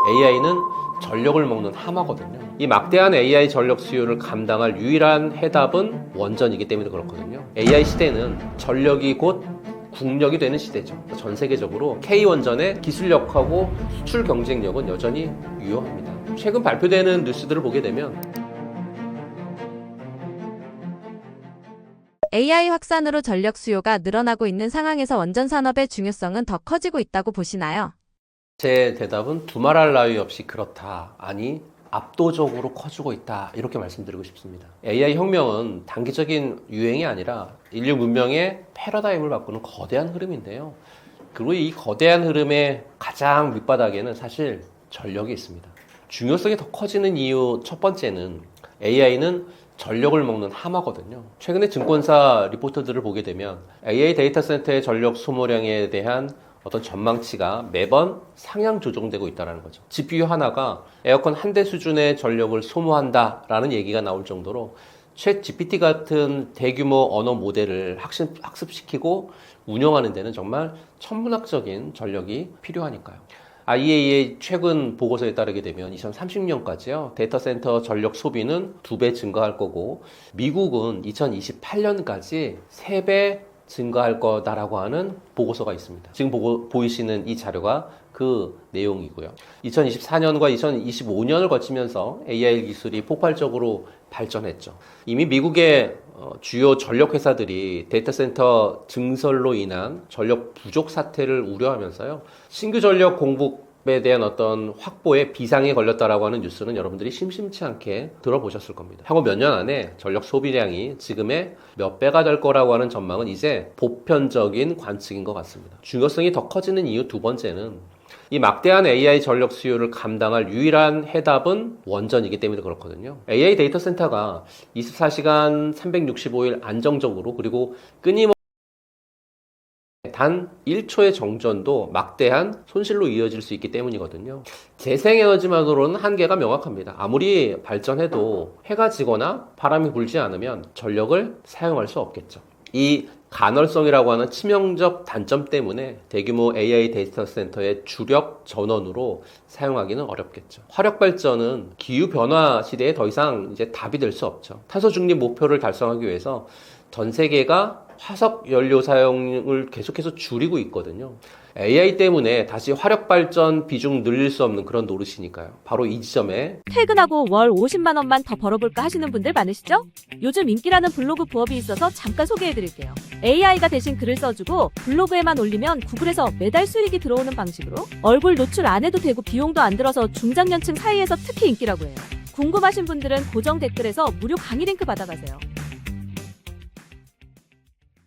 AI는 전력을 먹는 하마거든요. 이 막대한 AI 전력 수요를 감당할 유일한 해답은 원전이기 때문에 그렇거든요. AI 시대는 전력이 곧 국력이 되는 시대죠. 전 세계적으로 K원전의 기술력하고 수출 경쟁력은 여전히 유효합니다. 최근 발표되는 뉴스들을 보게 되면 AI 확산으로 전력 수요가 늘어나고 있는 상황에서 원전 산업의 중요성은 더 커지고 있다고 보시나요? 제 대답은 두말할 나위 없이 그렇다. 아니, 압도적으로 커지고 있다. 이렇게 말씀드리고 싶습니다. AI 혁명은 단기적인 유행이 아니라 인류 문명의 패러다임을 바꾸는 거대한 흐름인데요. 그리고 이 거대한 흐름의 가장 밑바닥에는 사실 전력이 있습니다. 중요성이 더 커지는 이유 첫 번째는 AI는 전력을 먹는 하마거든요. 최근에 증권사 리포트들을 보게 되면 AI 데이터 센터의 전력 소모량에 대한 어떤 전망치가 매번 상향 조정되고 있다는 거죠. GPU 하나가 에어컨 한 대 수준의 전력을 소모한다라는 얘기가 나올 정도로 챗 GPT 같은 대규모 언어 모델을 학습시키고 운영하는 데는 정말 천문학적인 전력이 필요하니까요. IEA의 최근 보고서에 따르게 되면 2030년까지요, 데이터 센터 전력 소비는 2배 증가할 거고, 미국은 2028년까지 3배 증가할 거다라고 하는 보고서가 있습니다. 지금 보이시는 이 자료가 그 내용이고요. 2024년과 2025년을 거치면서 AI 기술이 폭발적으로 발전했죠. 이미 미국의 주요 전력 회사들이 데이터 센터 증설로 인한 전력 부족 사태를 우려하면서요, 신규 전력 공급에 대한 어떤 확보에 비상에 걸렸다라고 하는 뉴스는 여러분들이 심심치 않게 들어보셨을 겁니다. 향후 몇 년 안에 전력 소비량이 지금의 몇 배가 될 거라고 하는 전망은 이제 보편적인 관측인 것 같습니다. 중요성이 더 커지는 이유 두 번째는 이 막대한 AI 전력 수요를 감당할 유일한 해답은 원전이기 때문에 그렇거든요. AI 데이터 센터가 24시간 365일 안정적으로 그리고 끊임없이 단 1초의 정전도 막대한 손실로 이어질 수 있기 때문이거든요. 재생에너지만으로는 한계가 명확합니다. 아무리 발전해도 해가 지거나 바람이 불지 않으면 전력을 사용할 수 없겠죠. 이 간헐성이라고 하는 치명적 단점 때문에 대규모 AI 데이터 센터의 주력 전원으로 사용하기는 어렵겠죠. 화력 발전은 기후 변화 시대에 더 이상 이제 답이 될 수 없죠. 탄소 중립 목표를 달성하기 위해서 전 세계가 화석 연료 사용을 계속해서 줄이고 있거든요. AI 때문에 다시 화력 발전 비중 늘릴 수 없는 그런 노릇이니까요. 바로 이 지점에 퇴근하고 월 50만 원만 더 벌어볼까 하시는 분들 많으시죠? 요즘 인기라는 블로그 부업이 있어서 잠깐 소개해드릴게요. AI가 대신 글을 써주고 블로그에만 올리면 구글에서 매달 수익이 들어오는 방식으로 얼굴 노출 안 해도 되고 비용도 안 들어서 중장년층 사이에서 특히 인기라고 해요. 궁금하신 분들은 고정 댓글에서 무료 강의 링크 받아가세요.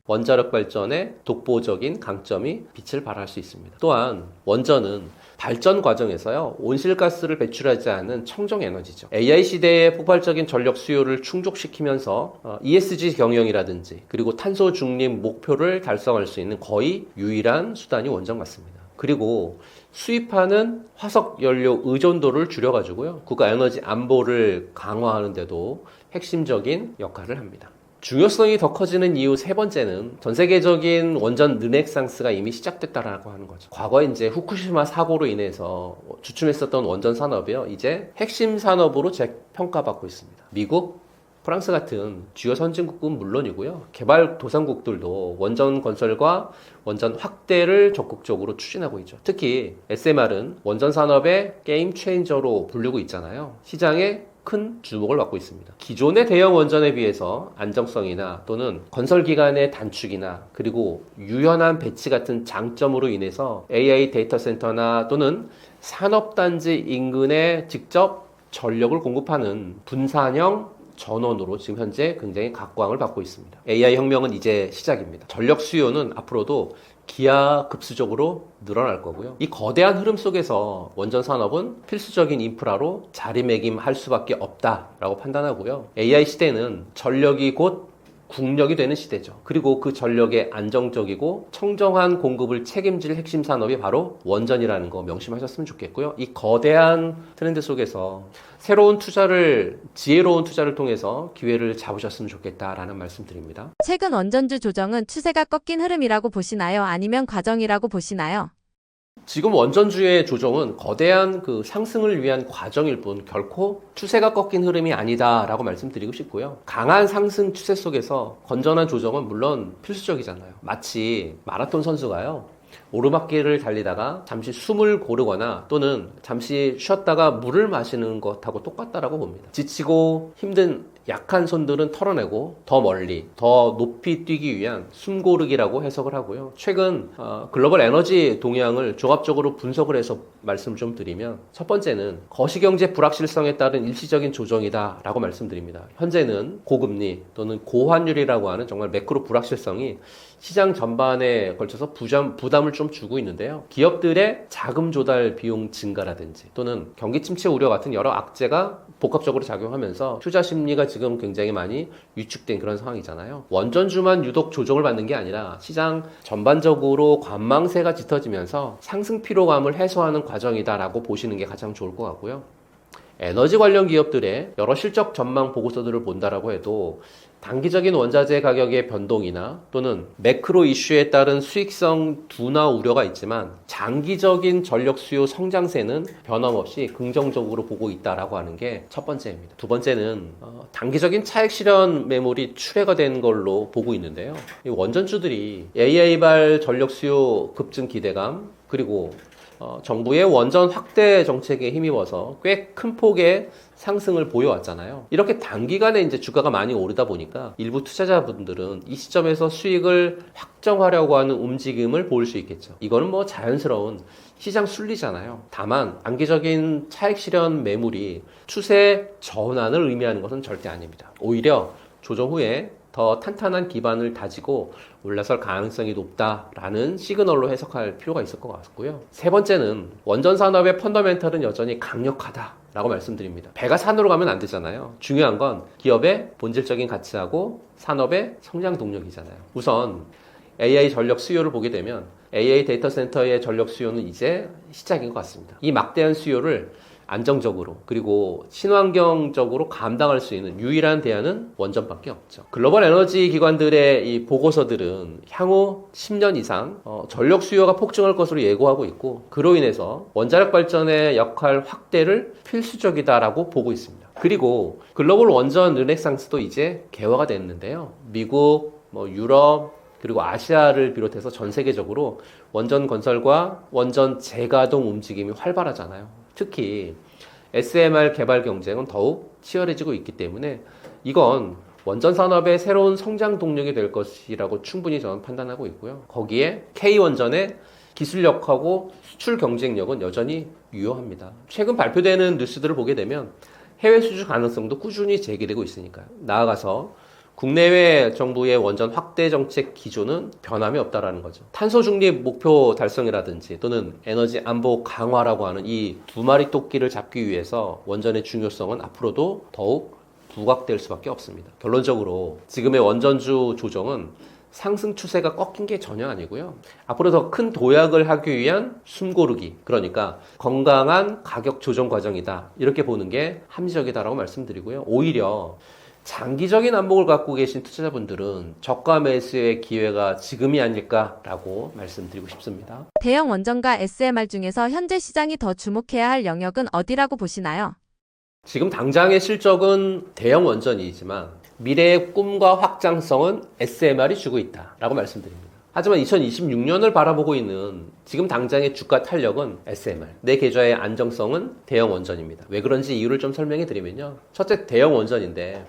원자력 발전의 독보적인 강점이 빛을 발할 수 있습니다. 또한 원전은 발전 과정에서요, 온실가스를 배출하지 않는 청정 에너지죠. AI 시대의 폭발적인 전력 수요를 충족시키면서 ESG 경영이라든지 그리고 탄소 중립 목표를 달성할 수 있는 거의 유일한 수단이 원전 같습니다. 그리고 수입하는 화석 연료 의존도를 줄여가지고요, 국가 에너지 안보를 강화하는 데도 핵심적인 역할을 합니다. 중요성이 더 커지는 이유 세 번째는 전 세계적인 원전 르네상스가 이미 시작됐다라고 하는 거죠. 과거에 이제 후쿠시마 사고로 인해서 주춤했었던 원전 산업이요, 이제 핵심 산업으로 재평가받고 있습니다. 미국, 프랑스 같은 주요 선진국은 물론이고요, 개발도상국들도 원전 건설과 원전 확대를 적극적으로 추진하고 있죠. 특히 SMR은 원전 산업의 게임 체인저로 불리고 있잖아요. 시장에 큰 주목을 받고 있습니다. 기존의 대형 원전에 비해서 안정성이나 또는 건설 기간의 단축이나 그리고 유연한 배치 같은 장점으로 인해서 AI 데이터 센터나 또는 산업단지 인근에 직접 전력을 공급하는 분산형 전원으로 지금 현재 굉장히 각광을 받고 있습니다. AI 혁명은 이제 시작입니다. 전력 수요는 앞으로도 기하급수적으로 늘어날 거고요. 이 거대한 흐름 속에서 원전 산업은 필수적인 인프라로 자리매김할 수밖에 없다라고 판단하고요. AI 시대는 전력이 곧 국력이 되는 시대죠. 그리고 그 전력의 안정적이고 청정한 공급을 책임질 핵심 산업이 바로 원전이라는 거 명심하셨으면 좋겠고요. 이 거대한 트렌드 속에서 지혜로운 투자를 통해서 기회를 잡으셨으면 좋겠다라는 말씀 드립니다. 최근 원전주 조정은 추세가 꺾인 흐름이라고 보시나요? 아니면 과정이라고 보시나요? 지금 원전주의 조정은 거대한 그 상승을 위한 과정일 뿐 결코 추세가 꺾인 흐름이 아니다라고 말씀드리고 싶고요. 강한 상승 추세 속에서 건전한 조정은 물론 필수적이잖아요. 마치 마라톤 선수가요. 오르막길을 달리다가 잠시 숨을 고르거나 또는 잠시 쉬었다가 물을 마시는 것하고 똑같다라고 봅니다. 지치고 힘든 약한 손들은 털어내고 더 멀리, 더 높이 뛰기 위한 숨고르기라고 해석을 하고요. 최근 글로벌 에너지 동향을 종합적으로 분석을 해서 말씀을 좀 드리면 첫 번째는 거시경제 불확실성에 따른 일시적인 조정이다라고 말씀드립니다. 현재는 고금리 또는 고환율이라고 하는 정말 매크로 불확실성이 시장 전반에 걸쳐서 부담을 좀 주고 있는데요. 기업들의 자금 조달 비용 증가라든지 또는 경기 침체 우려 같은 여러 악재가 복합적으로 작용하면서 투자 심리가 지금 굉장히 많이 위축된 그런 상황이잖아요. 원전주만 유독 조정을 받는 게 아니라 시장 전반적으로 관망세가 짙어지면서 상승 피로감을 해소하는 과정이다라고 보시는 게 가장 좋을 것 같고요. 에너지 관련 기업들의 여러 실적 전망 보고서들을 본다라고 해도 단기적인 원자재 가격의 변동이나 또는 매크로 이슈에 따른 수익성 둔화 우려가 있지만 장기적인 전력 수요 성장세는 변함없이 긍정적으로 보고 있다라고 하는 게 첫 번째입니다. 두 번째는 단기적인 차익 실현 매물이 출회가 된 걸로 보고 있는데요. 이 원전주들이 AI발 전력 수요 급증 기대감 그리고 정부의 원전 확대 정책에 힘입어서 꽤 큰 폭의 상승을 보여왔잖아요. 이렇게 단기간에 이제 주가가 많이 오르다 보니까 일부 투자자분들은 이 시점에서 수익을 확정하려고 하는 움직임을 보일 수 있겠죠. 이거는 뭐 자연스러운 시장 순리잖아요. 다만 단기적인 차익 실현 매물이 추세 전환을 의미하는 것은 절대 아닙니다. 오히려 조정 후에 더 탄탄한 기반을 다지고 올라설 가능성이 높다라는 시그널로 해석할 필요가 있을 것 같고요. 세 번째는 원전 산업의 펀더멘털은 여전히 강력하다라고 말씀드립니다. 배가 산으로 가면 안 되잖아요. 중요한 건 기업의 본질적인 가치하고 산업의 성장 동력이잖아요. 우선 AI 전력 수요를 보게 되면 AI 데이터 센터의 전력 수요는 이제 시작인 것 같습니다. 이 막대한 수요를 안정적으로 그리고 친환경적으로 감당할 수 있는 유일한 대안은 원전밖에 없죠. 글로벌 에너지 기관들의 이 보고서들은 향후 10년 이상 전력 수요가 폭증할 것으로 예고하고 있고 그로 인해서 원자력 발전의 역할 확대를 필수적이다라고 보고 있습니다. 그리고 글로벌 원전 르네상스도 이제 개화가 됐는데요. 미국, 유럽 그리고 아시아를 비롯해서 전 세계적으로 원전 건설과 원전 재가동 움직임이 활발하잖아요. 특히 SMR 개발 경쟁은 더욱 치열해지고 있기 때문에 이건 원전 산업의 새로운 성장 동력이 될 것이라고 충분히 저는 판단하고 있고요. 거기에 K원전의 기술력하고 수출 경쟁력은 여전히 유효합니다. 최근 발표되는 뉴스들을 보게 되면 해외 수주 가능성도 꾸준히 제기되고 있으니까요. 나아가서 국내외 정부의 원전 확대 정책 기조는 변함이 없다라는 거죠. 탄소 중립 목표 달성이라든지 또는 에너지 안보 강화라고 하는 이 두 마리 토끼를 잡기 위해서 원전의 중요성은 앞으로도 더욱 부각될 수밖에 없습니다. 결론적으로 지금의 원전주 조정은 상승 추세가 꺾인 게 전혀 아니고요. 앞으로 더 큰 도약을 하기 위한 숨고르기, 그러니까 건강한 가격 조정 과정이다. 이렇게 보는 게 합리적이다라고 말씀드리고요. 오히려 장기적인 안목을 갖고 계신 투자자분들은 저가 매수의 기회가 지금이 아닐까라고 말씀드리고 싶습니다. 대형 원전과 SMR 중에서 현재 시장이 더 주목해야 할 영역은 어디라고 보시나요? 지금 당장의 실적은 대형 원전이지만 미래의 꿈과 확장성은 SMR이 주고 있다라고 말씀드립니다. 하지만 2026년을 바라보고 있는 지금 당장의 주가 탄력은 SMR, 내 계좌의 안정성은 대형 원전입니다. 왜 그런지 이유를 좀 설명해 드리면요. 첫째, 대형 원전인데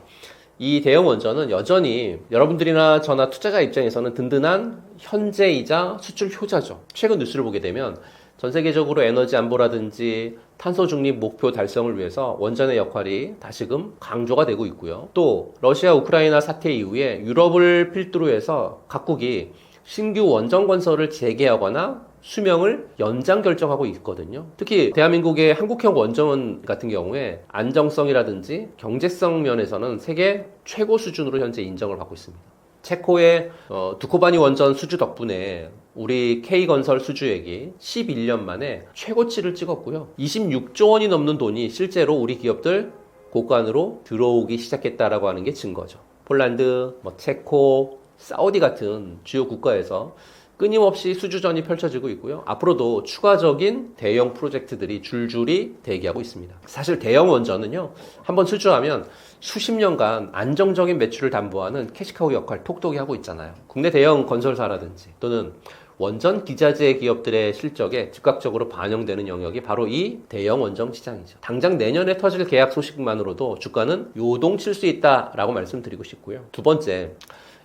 이 대형 원전은 여전히 여러분들이나 저나 투자자 입장에서는 든든한 현재이자 수출 효자죠. 최근 뉴스를 보게 되면 전 세계적으로 에너지 안보라든지 탄소 중립 목표 달성을 위해서 원전의 역할이 다시금 강조가 되고 있고요. 또 러시아 우크라이나 사태 이후에 유럽을 필두로 해서 각국이 신규 원전 건설을 재개하거나 수명을 연장 결정하고 있거든요. 특히 대한민국의 한국형 원전 같은 경우에 안정성이라든지 경제성 면에서는 세계 최고 수준으로 현재 인정을 받고 있습니다. 체코의 두코바니 원전 수주 덕분에 우리 K건설 수주액이 11년 만에 최고치를 찍었고요. 26조 원이 넘는 돈이 실제로 우리 기업들 곳간으로 들어오기 시작했다라고 하는 게 증거죠. 폴란드, 체코, 사우디 같은 주요 국가에서 끊임없이 수주전이 펼쳐지고 있고요. 앞으로도 추가적인 대형 프로젝트들이 줄줄이 대기하고 있습니다. 사실 대형 원전은요, 한번 수주하면 수십 년간 안정적인 매출을 담보하는 캐시카우 역할 톡톡히 하고 있잖아요. 국내 대형 건설사라든지 또는 원전 기자재 기업들의 실적에 즉각적으로 반영되는 영역이 바로 이 대형 원전 시장이죠. 당장 내년에 터질 계약 소식만으로도 주가는 요동칠 수 있다라고 말씀드리고 싶고요. 두 번째,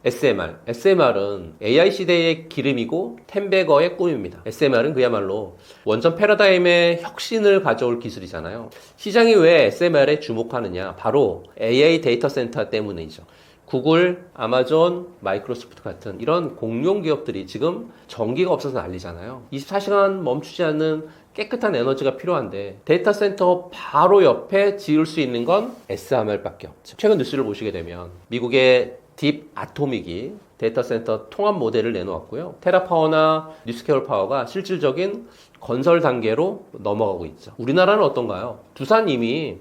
SMR. SMR은 AI 시대의 기름이고 텐베거의 꿈입니다. SMR은 그야말로 원전 패러다임의 혁신을 가져올 기술이잖아요. 시장이 왜 SMR에 주목하느냐? 바로 AI 데이터 센터 때문이죠. 구글, 아마존, 마이크로소프트 같은 이런 공룡 기업들이 지금 전기가 없어서 난리잖아요. 24시간 멈추지 않는 깨끗한 에너지가 필요한데 데이터 센터 바로 옆에 지을 수 있는 건 SMR밖에 없죠. 최근 뉴스를 보시게 되면 미국의 딥 아토믹이 데이터 센터 통합 모델을 내놓았고요. 테라파워나 뉴스케어 파워가 실질적인 건설 단계로 넘어가고 있죠. 우리나라는 어떤가요? 두산 이미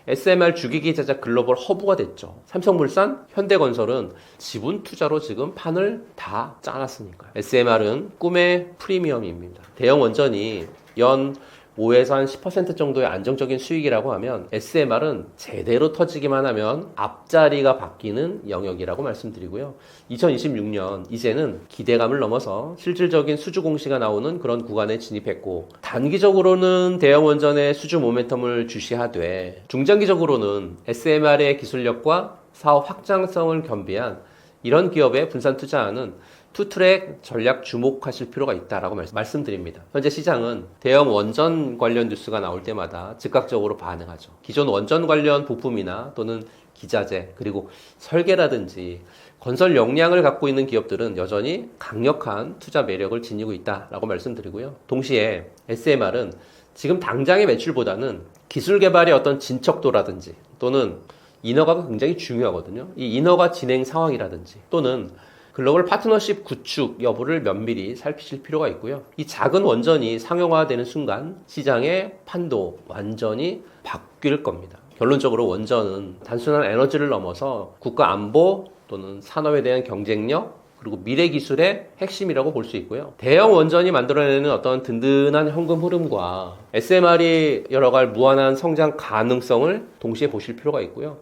SMR 주기기 제작 글로벌 허브가 됐죠. 삼성물산, 현대건설은 지분 투자로 지금 판을 다 짜놨으니까요. SMR은 꿈의 프리미엄입니다. 대형 원전이 연 5에서 한 10% 정도의 안정적인 수익이라고 하면 SMR은 제대로 터지기만 하면 앞자리가 바뀌는 영역이라고 말씀드리고요. 2026년 이제는 기대감을 넘어서 실질적인 수주 공시가 나오는 그런 구간에 진입했고, 단기적으로는 대형 원전의 수주 모멘텀을 주시하되 중장기적으로는 SMR의 기술력과 사업 확장성을 겸비한 이런 기업에 분산 투자하는 투트랙 전략 주목하실 필요가 있다라고 말씀드립니다. 현재 시장은 대형 원전 관련 뉴스가 나올 때마다 즉각적으로 반응하죠. 기존 원전 관련 부품이나 또는 기자재 그리고 설계라든지 건설 역량을 갖고 있는 기업들은 여전히 강력한 투자 매력을 지니고 있다라고 말씀드리고요. 동시에 SMR은 지금 당장의 매출보다는 기술 개발의 어떤 진척도라든지 또는 인허가가 굉장히 중요하거든요. 이 인허가 진행 상황이라든지 또는 글로벌 파트너십 구축 여부를 면밀히 살피실 필요가 있고요. 이 작은 원전이 상용화되는 순간 시장의 판도 완전히 바뀔 겁니다. 결론적으로 원전은 단순한 에너지를 넘어서 국가 안보 또는 산업에 대한 경쟁력 그리고 미래 기술의 핵심이라고 볼 수 있고요. 대형 원전이 만들어내는 어떤 든든한 현금 흐름과 SMR이 열어갈 무한한 성장 가능성을 동시에 보실 필요가 있고요.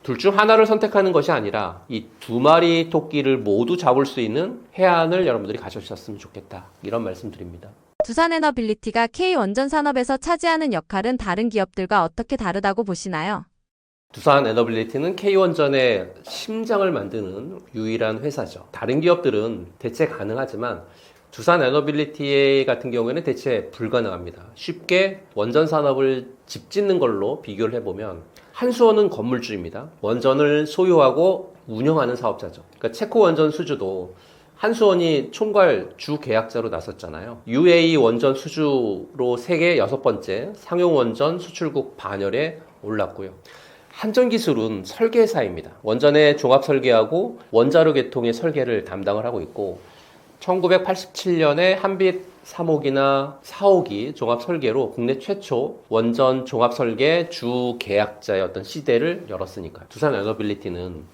둘 중 하나를 선택하는 것이 아니라 이 두 마리 토끼를 모두 잡을 수 있는 해안을 여러분들이 가져오셨으면 좋겠다. 이런 말씀 드립니다. 두산에너빌리티가 K원전 산업에서 차지하는 역할은 다른 기업들과 어떻게 다르다고 보시나요? 두산 에너빌리티는 K원전의 심장을 만드는 유일한 회사죠. 다른 기업들은 대체 가능하지만 두산 에너빌리티 같은 경우에는 대체 불가능합니다. 쉽게 원전 산업을 집짓는 걸로 비교를 해보면 한수원은 건물주입니다. 원전을 소유하고 운영하는 사업자죠. 그러니까 체코 원전 수주도 한수원이 총괄 주 계약자로 나섰잖아요. UAE 원전 수주로 세계 6번째 상용 원전 수출국 반열에 올랐고요. 한전기술은 설계사입니다. 원전의 종합 설계하고 원자로 계통의 설계를 담당을 하고 있고 1987년에 한빛 3호기나 4호기 종합 설계로 국내 최초 원전 종합 설계 주 계약자의 어떤 시대를 열었으니까요. 두산 에너빌리티는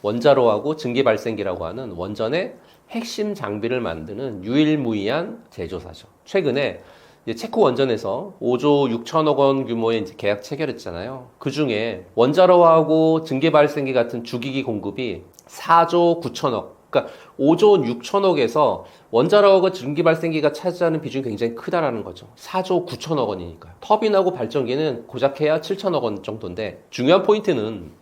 원자로하고 증기 발생기라고 하는 원전의 핵심 장비를 만드는 유일무이한 제조사죠. 최근에 체코 원전에서 5조 6천억 원 규모의 계약 체결했잖아요. 그 중에 원자로하고 증기 발생기 같은 주기기 공급이 4조 9천억. 그러니까 5조 6천억에서 원자로하고 증기 발생기가 차지하는 비중이 굉장히 크다라는 거죠. 4조 9천억 원이니까요. 터빈하고 발전기는 고작해야 7천억 원 정도인데 중요한 포인트는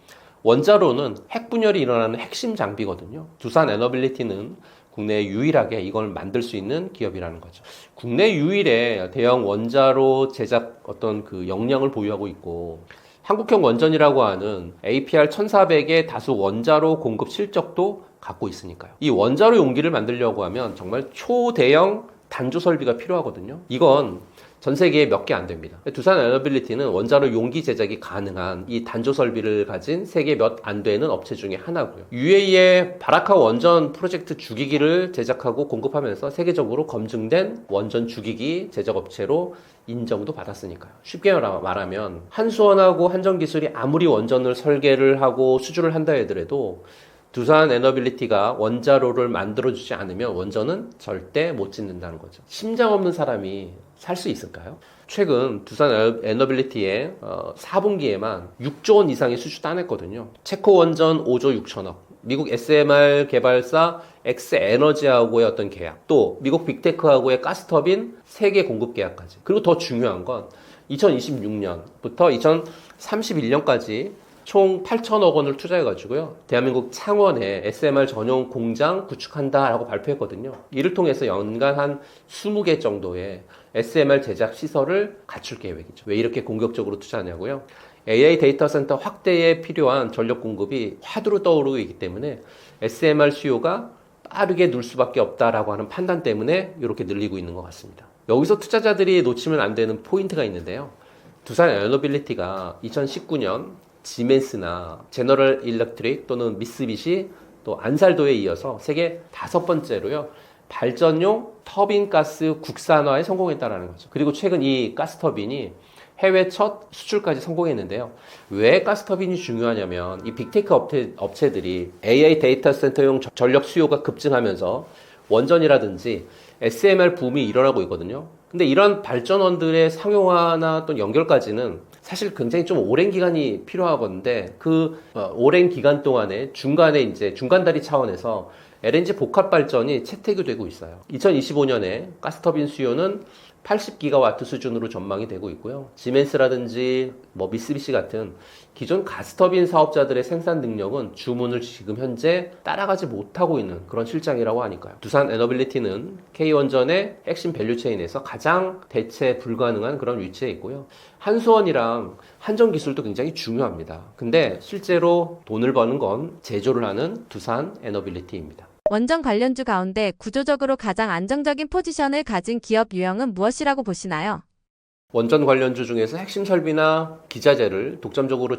원자로는 핵분열이 일어나는 핵심 장비거든요. 두산 에너빌리티는 국내에 유일하게 이걸 만들 수 있는 기업이라는 거죠. 국내 유일의 대형 원자로 제작 어떤 그 역량을 보유하고 있고 한국형 원전이라고 하는 APR 1400의 다수 원자로 공급 실적도 갖고 있으니까요. 이 원자로 용기를 만들려고 하면 정말 초대형 단조 설비가 필요하거든요. 이건 전 세계에 몇 개 안 됩니다. 두산 에너빌리티는 원자로 용기 제작이 가능한 이 단조 설비를 가진 세계 몇 안 되는 업체 중에 하나고요. UAE의 바라카 원전 프로젝트 주기기를 제작하고 공급하면서 세계적으로 검증된 원전 주기기 제작 업체로 인정도 받았으니까요. 쉽게 말하면 한수원하고 한전기술이 아무리 원전을 설계를 하고 수주를 한다 하더라도 두산 에너빌리티가 원자로를 만들어주지 않으면 원전은 절대 못 짓는다는 거죠. 심장 없는 사람이 살 수 있을까요? 최근 두산 에너빌리티의 4분기에만 6조 원 이상의 수주 따냈거든요. 체코 원전 5조 6천억, 미국 SMR 개발사 엑스에너지하고의 어떤 계약, 또 미국 빅테크하고의 가스터빈 3개 공급 계약까지. 그리고 더 중요한 건 2026년부터 2031년까지 총 8천억 원을 투자해가지고요. 대한민국 창원에 SMR 전용 공장 구축한다라고 발표했거든요. 이를 통해서 연간 한 20개 정도의 SMR 제작 시설을 갖출 계획이죠. 왜 이렇게 공격적으로 투자하냐고요? AI 데이터 센터 확대에 필요한 전력 공급이 화두로 떠오르고 있기 때문에 SMR 수요가 빠르게 늘 수밖에 없다라고 하는 판단 때문에 이렇게 늘리고 있는 것 같습니다. 여기서 투자자들이 놓치면 안 되는 포인트가 있는데요. 두산 에너빌리티가 2019년 지멘스나 제너럴 일렉트릭 또는 미쓰비시 또 안살도에 이어서 세계 5번째로요. 발전용 터빈 가스 국산화에 성공했다라는 거죠. 그리고 최근 이 가스터빈이 해외 첫 수출까지 성공했는데요. 왜 가스터빈이 중요하냐면 이 빅테크 업체들이 AI 데이터 센터용 전력 수요가 급증하면서 원전이라든지 SMR 붐이 일어나고 있거든요. 근데 이런 발전원들의 상용화나 또 연결까지는 사실 굉장히 좀 오랜 기간이 필요하건데 그 오랜 기간 동안에 중간에 이제 중간다리 차원에서 LNG 복합 발전이 채택이 되고 있어요. 2025년에 가스터빈 수요는 80기가와트 수준으로 전망이 되고 있고요. 지멘스라든지 미쓰비시 같은 기존 가스터빈 사업자들의 생산 능력은 주문을 지금 현재 따라가지 못하고 있는 그런 실정이라고 하니까요. 두산 에너빌리티는 K원전의 핵심 밸류체인에서 가장 대체 불가능한 그런 위치에 있고요. 한수원이랑 한전 기술도 굉장히 중요합니다. 근데 실제로 돈을 버는 건 제조를 하는 두산 에너빌리티입니다. 원전 관련주 가운데 구조적으로 가장 안정적인 포지션을 가진 기업 유형은 무엇이라고 보시나요? 원전 관련주 중에서 핵심 설비나 기자재를 독점적으로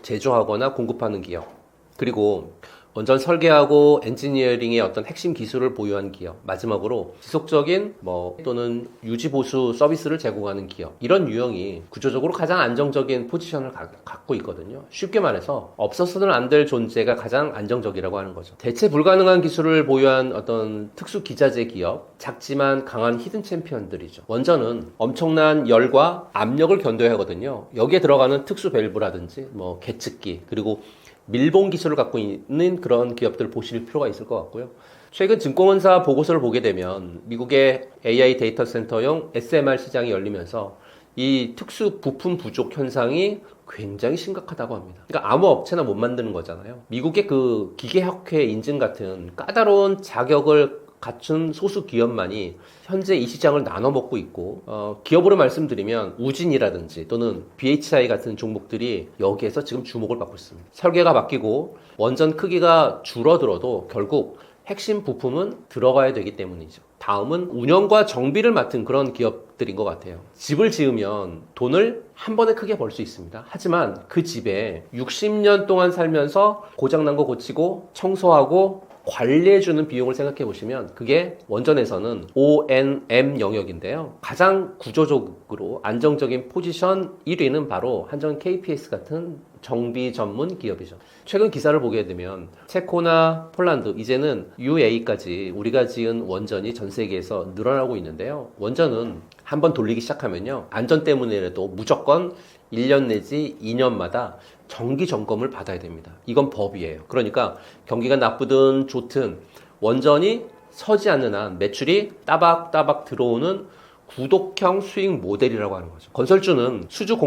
제조하거나 공급하는 기업, 그리고 원전 설계하고 엔지니어링의 어떤 핵심 기술을 보유한 기업, 마지막으로 지속적인 또는 유지 보수 서비스를 제공하는 기업, 이런 유형이 구조적으로 가장 안정적인 포지션을 갖고 있거든요. 쉽게 말해서 없어서는 안 될 존재가 가장 안정적이라고 하는 거죠. 대체 불가능한 기술을 보유한 어떤 특수 기자재 기업, 작지만 강한 히든 챔피언들이죠. 원전은 엄청난 열과 압력을 견뎌야 하거든요. 여기에 들어가는 특수 밸브라든지 계측기, 그리고 밀봉 기술을 갖고 있는 그런 기업들을 보실 필요가 있을 것 같고요. 최근 증권사 보고서를 보게 되면 미국의 AI 데이터 센터용 SMR 시장이 열리면서 이 특수 부품 부족 현상이 굉장히 심각하다고 합니다. 그러니까 아무 업체나 못 만드는 거잖아요. 미국의 그 기계학회 인증 같은 까다로운 자격을 갖춘 소수 기업만이 현재 이 시장을 나눠 먹고 있고, 기업으로 말씀드리면 우진이라든지 또는 BHI 같은 종목들이 여기에서 지금 주목을 받고 있습니다. 설계가 바뀌고 원전 크기가 줄어들어도 결국 핵심 부품은 들어가야 되기 때문이죠. 다음은 운영과 정비를 맡은 그런 기업들인 것 같아요. 집을 지으면 돈을 한 번에 크게 벌 수 있습니다. 하지만 그 집에 60년 동안 살면서 고장난 거 고치고 청소하고 관리해주는 비용을 생각해 보시면 그게 원전에서는 O&M 영역인데요. 가장 구조적으로 안정적인 포지션 1위는 바로 한전 KPS 같은 정비 전문 기업이죠. 최근 기사를 보게 되면 체코나 폴란드, 이제는 UAE까지 우리가 지은 원전이 전 세계에서 늘어나고 있는데요. 원전은 한번 돌리기 시작하면요, 안전 때문에라도 무조건 1년 내지 2년마다 정기 점검을 받아야 됩니다. 이건 법이에요. 그러니까 경기가 나쁘든 좋든 원전이 서지 않는 한 매출이 따박따박 들어오는 구독형 수익 모델이라고 하는 거죠. 건설주는 수주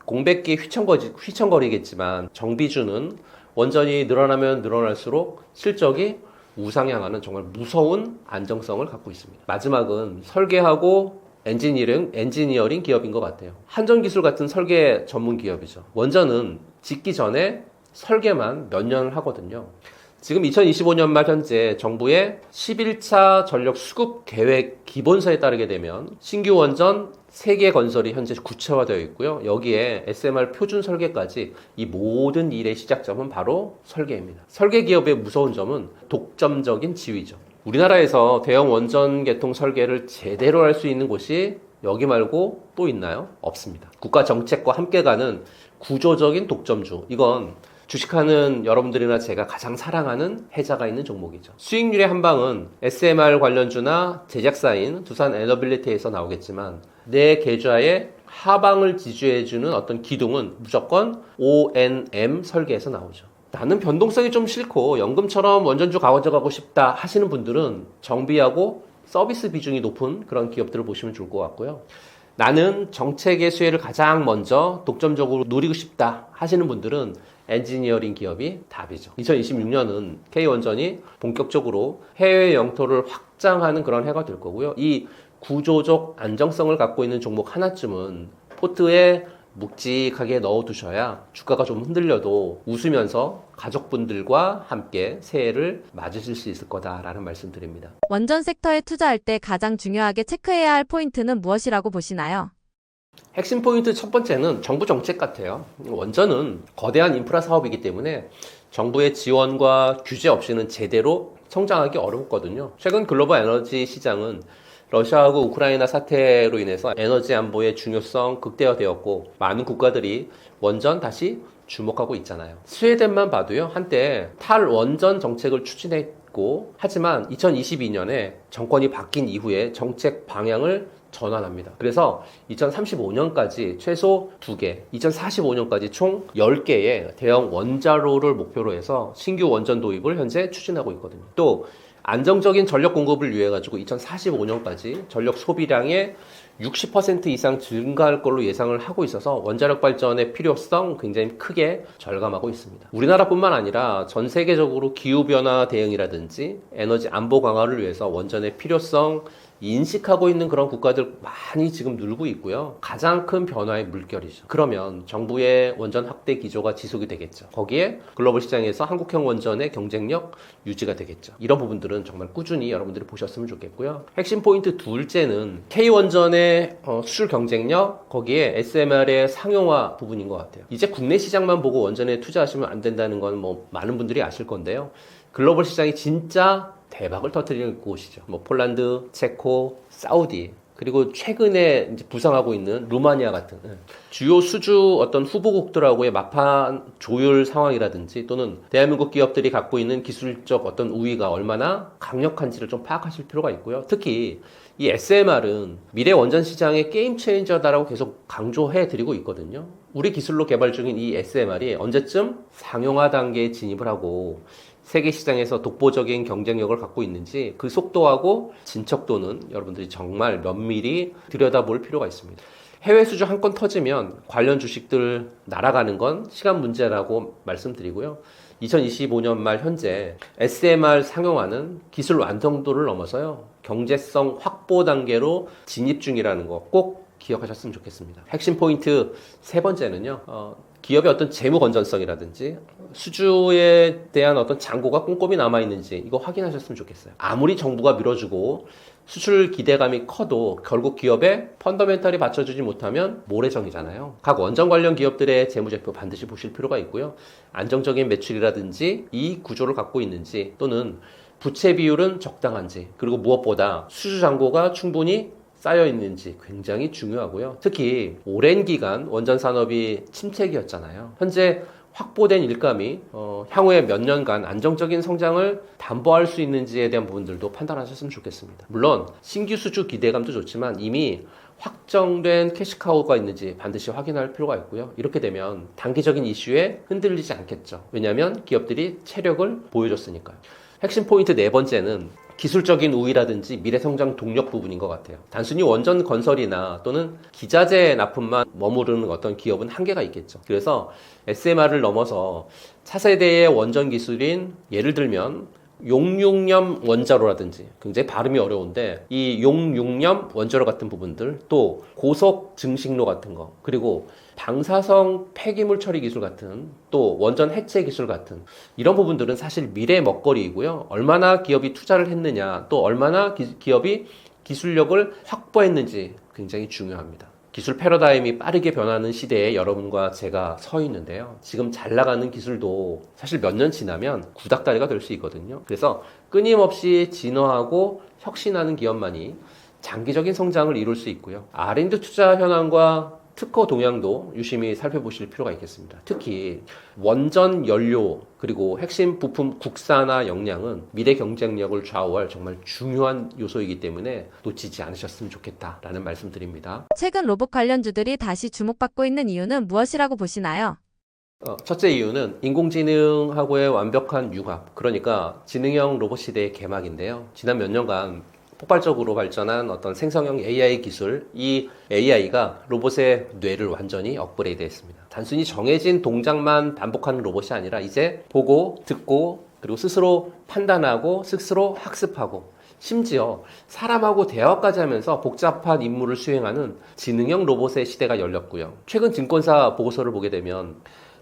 공백기에 휘청거리겠지만 정비주는 원전이 늘어나면 늘어날수록 실적이 우상향하는 정말 무서운 안정성을 갖고 있습니다. 마지막은 설계하고 엔지니어링 기업인 것 같아요. 한전기술 같은 설계 전문 기업이죠. 원전은 짓기 전에 설계만 몇 년을 하거든요. 지금 2025년 말 현재 정부의 11차 전력 수급 계획 기본서에 따르게 되면 신규 원전 3개 건설이 현재 구체화되어 있고요. 여기에 SMR 표준 설계까지 이 모든 일의 시작점은 바로 설계입니다. 설계 기업의 무서운 점은 독점적인 지위죠. 우리나라에서 대형 원전 개통 설계를 제대로 할 수 있는 곳이 여기 말고 또 있나요? 없습니다. 국가 정책과 함께 가는 구조적인 독점주. 이건 주식하는 여러분들이나 제가 가장 사랑하는 해자가 있는 종목이죠. 수익률의 한방은 SMR 관련주나 제작사인 두산 에너빌리티에서 나오겠지만 내 계좌의 하방을 지지해주는 어떤 기둥은 무조건 ONM 설계에서 나오죠. 나는 변동성이 좀 싫고 연금처럼 원전주 가져가고 싶다 하시는 분들은 정비하고 서비스 비중이 높은 그런 기업들을 보시면 좋을 것 같고요. 나는 정책의 수혜를 가장 먼저 독점적으로 누리고 싶다 하시는 분들은 엔지니어링 기업이 답이죠. 2026년은 K원전이 본격적으로 해외 영토를 확장하는 그런 해가 될 거고요. 이 구조적 안정성을 갖고 있는 종목 하나쯤은 포트에 묵직하게 넣어두셔야 주가가 좀 흔들려도 웃으면서 가족분들과 함께 새해를 맞으실 수 있을 거다라는 말씀드립니다. 원전 섹터에 투자할 때 가장 중요하게 체크해야 할 포인트는 무엇이라고 보시나요? 핵심 포인트 첫 번째는 정부 정책 같아요. 원전은 거대한 인프라 사업이기 때문에 정부의 지원과 규제 없이는 제대로 성장하기 어렵거든요. 최근 글로벌 에너지 시장은 러시아하고 우크라이나 사태로 인해서 에너지 안보의 중요성 극대화되었고 많은 국가들이 원전 다시 주목하고 있잖아요. 스웨덴만 봐도요, 한때 탈원전 정책을 추진했고 하지만 2022년에 정권이 바뀐 이후에 정책 방향을 전환합니다. 그래서 2035년까지 최소 2개, 2045년까지 총 10개의 대형 원자로를 목표로 해서 신규 원전 도입을 현재 추진하고 있거든요. 또 안정적인 전력 공급을 위해 가지고 2045년까지 전력 소비량의 60% 이상 증가할 걸로 예상을 하고 있어서 원자력 발전의 필요성 굉장히 크게 절감하고 있습니다. 우리나라뿐만 아니라 전 세계적으로 기후변화 대응이라든지 에너지 안보 강화를 위해서 원전의 필요성 인식하고 있는 그런 국가들 많이 지금 늘고 있고요. 가장 큰 변화의 물결이죠. 그러면 정부의 원전 확대 기조가 지속이 되겠죠. 거기에 글로벌 시장에서 한국형 원전의 경쟁력 유지가 되겠죠. 이런 부분들은 정말 꾸준히 여러분들이 보셨으면 좋겠고요. 핵심 포인트 둘째는 K원전의 수출 경쟁력, 거기에 SMR의 상용화 부분인 것 같아요. 이제 국내 시장만 보고 원전에 투자하시면 안 된다는 건 뭐 많은 분들이 아실 건데요. 글로벌 시장이 진짜 대박을 터뜨리는 곳이죠. 뭐 폴란드, 체코, 사우디, 그리고 최근에 이제 부상하고 있는 루마니아 같은 주요 수주 어떤 후보국들하고의 막판 조율 상황이라든지 또는 대한민국 기업들이 갖고 있는 기술적 어떤 우위가 얼마나 강력한지를 좀 파악하실 필요가 있고요. 특히 이 SMR은 미래 원전 시장의 게임 체인저다라고 계속 강조해 드리고 있거든요. 우리 기술로 개발 중인 이 SMR이 언제쯤 상용화 단계에 진입을 하고 세계 시장에서 독보적인 경쟁력을 갖고 있는지 그 속도하고 진척도는 여러분들이 정말 면밀히 들여다볼 필요가 있습니다. 해외 수주 한 건 터지면 관련 주식들 날아가는 건 시간 문제라고 말씀드리고요. 2025년 말 현재 SMR 상용화는 기술 완성도를 넘어서요. 경제성 확보 단계로 진입 중이라는 거 꼭 기억하셨으면 좋겠습니다. 핵심 포인트 세 번째는요. 기업의 어떤 재무 건전성이라든지 수주에 대한 어떤 잔고가 꼼꼼히 남아있는지 이거 확인하셨으면 좋겠어요. 아무리 정부가 밀어주고 수출 기대감이 커도 결국 기업의 펀더멘탈이 받쳐주지 못하면 모래정이잖아요. 각 원전 관련 기업들의 재무제표 반드시 보실 필요가 있고요. 안정적인 매출이라든지 이익 구조를 갖고 있는지 또는 부채 비율은 적당한지 그리고 무엇보다 수주 잔고가 충분히 쌓여 있는지 굉장히 중요하고요. 특히 오랜 기간 원전 산업이 침체기였잖아요. 현재 확보된 일감이 향후에 몇 년간 안정적인 성장을 담보할 수 있는지에 대한 부분들도 판단하셨으면 좋겠습니다. 물론 신규 수주 기대감도 좋지만 이미 확정된 캐시카우가 있는지 반드시 확인할 필요가 있고요. 이렇게 되면 단기적인 이슈에 흔들리지 않겠죠. 왜냐하면 기업들이 체력을 보여줬으니까요. 핵심 포인트 네 번째는 기술적인 우위라든지 미래 성장 동력 부분인 것 같아요. 단순히 원전 건설이나 또는 기자재 납품만 머무르는 어떤 기업은 한계가 있겠죠. 그래서 SMR을 넘어서 차세대의 원전 기술인 예를 들면 용융염 원자로라든지 굉장히 발음이 어려운데 이 용융염 원자로 같은 부분들 또 고속 증식로 같은 거 그리고 방사성 폐기물 처리 기술 같은 또 원전 해체 기술 같은 이런 부분들은 사실 미래 먹거리이고요. 얼마나 기업이 투자를 했느냐 또 얼마나 기업이 기술력을 확보했는지 굉장히 중요합니다. 기술 패러다임이 빠르게 변하는 시대에 여러분과 제가 서 있는데요. 지금 잘 나가는 기술도 사실 몇 년 지나면 구닥다리가 될 수 있거든요. 그래서 끊임없이 진화하고 혁신하는 기업만이 장기적인 성장을 이룰 수 있고요. R&D 투자 현황과 특허 동향도 유심히 살펴보실 필요가 있겠습니다. 특히 원전 연료 그리고 핵심 부품 국산화 역량은 미래 경쟁력을 좌우할 정말 중요한 요소이기 때문에 놓치지 않으셨으면 좋겠다라는 말씀드립니다. 최근 로봇 관련주들이 다시 주목받고 있는 이유는 무엇이라고 보시나요? 첫째 이유는 인공지능하고의 완벽한 융합, 그러니까 지능형 로봇 시대의 개막인데요. 지난 몇 년간 폭발적으로 발전한 어떤 생성형 AI 기술, 이 AI가 로봇의 뇌를 완전히 업그레이드 했습니다. 단순히 정해진 동작만 반복하는 로봇이 아니라 이제 보고, 듣고, 그리고 스스로 판단하고, 스스로 학습하고, 심지어 사람하고 대화까지 하면서 복잡한 임무를 수행하는 지능형 로봇의 시대가 열렸고요. 최근 증권사 보고서를 보게 되면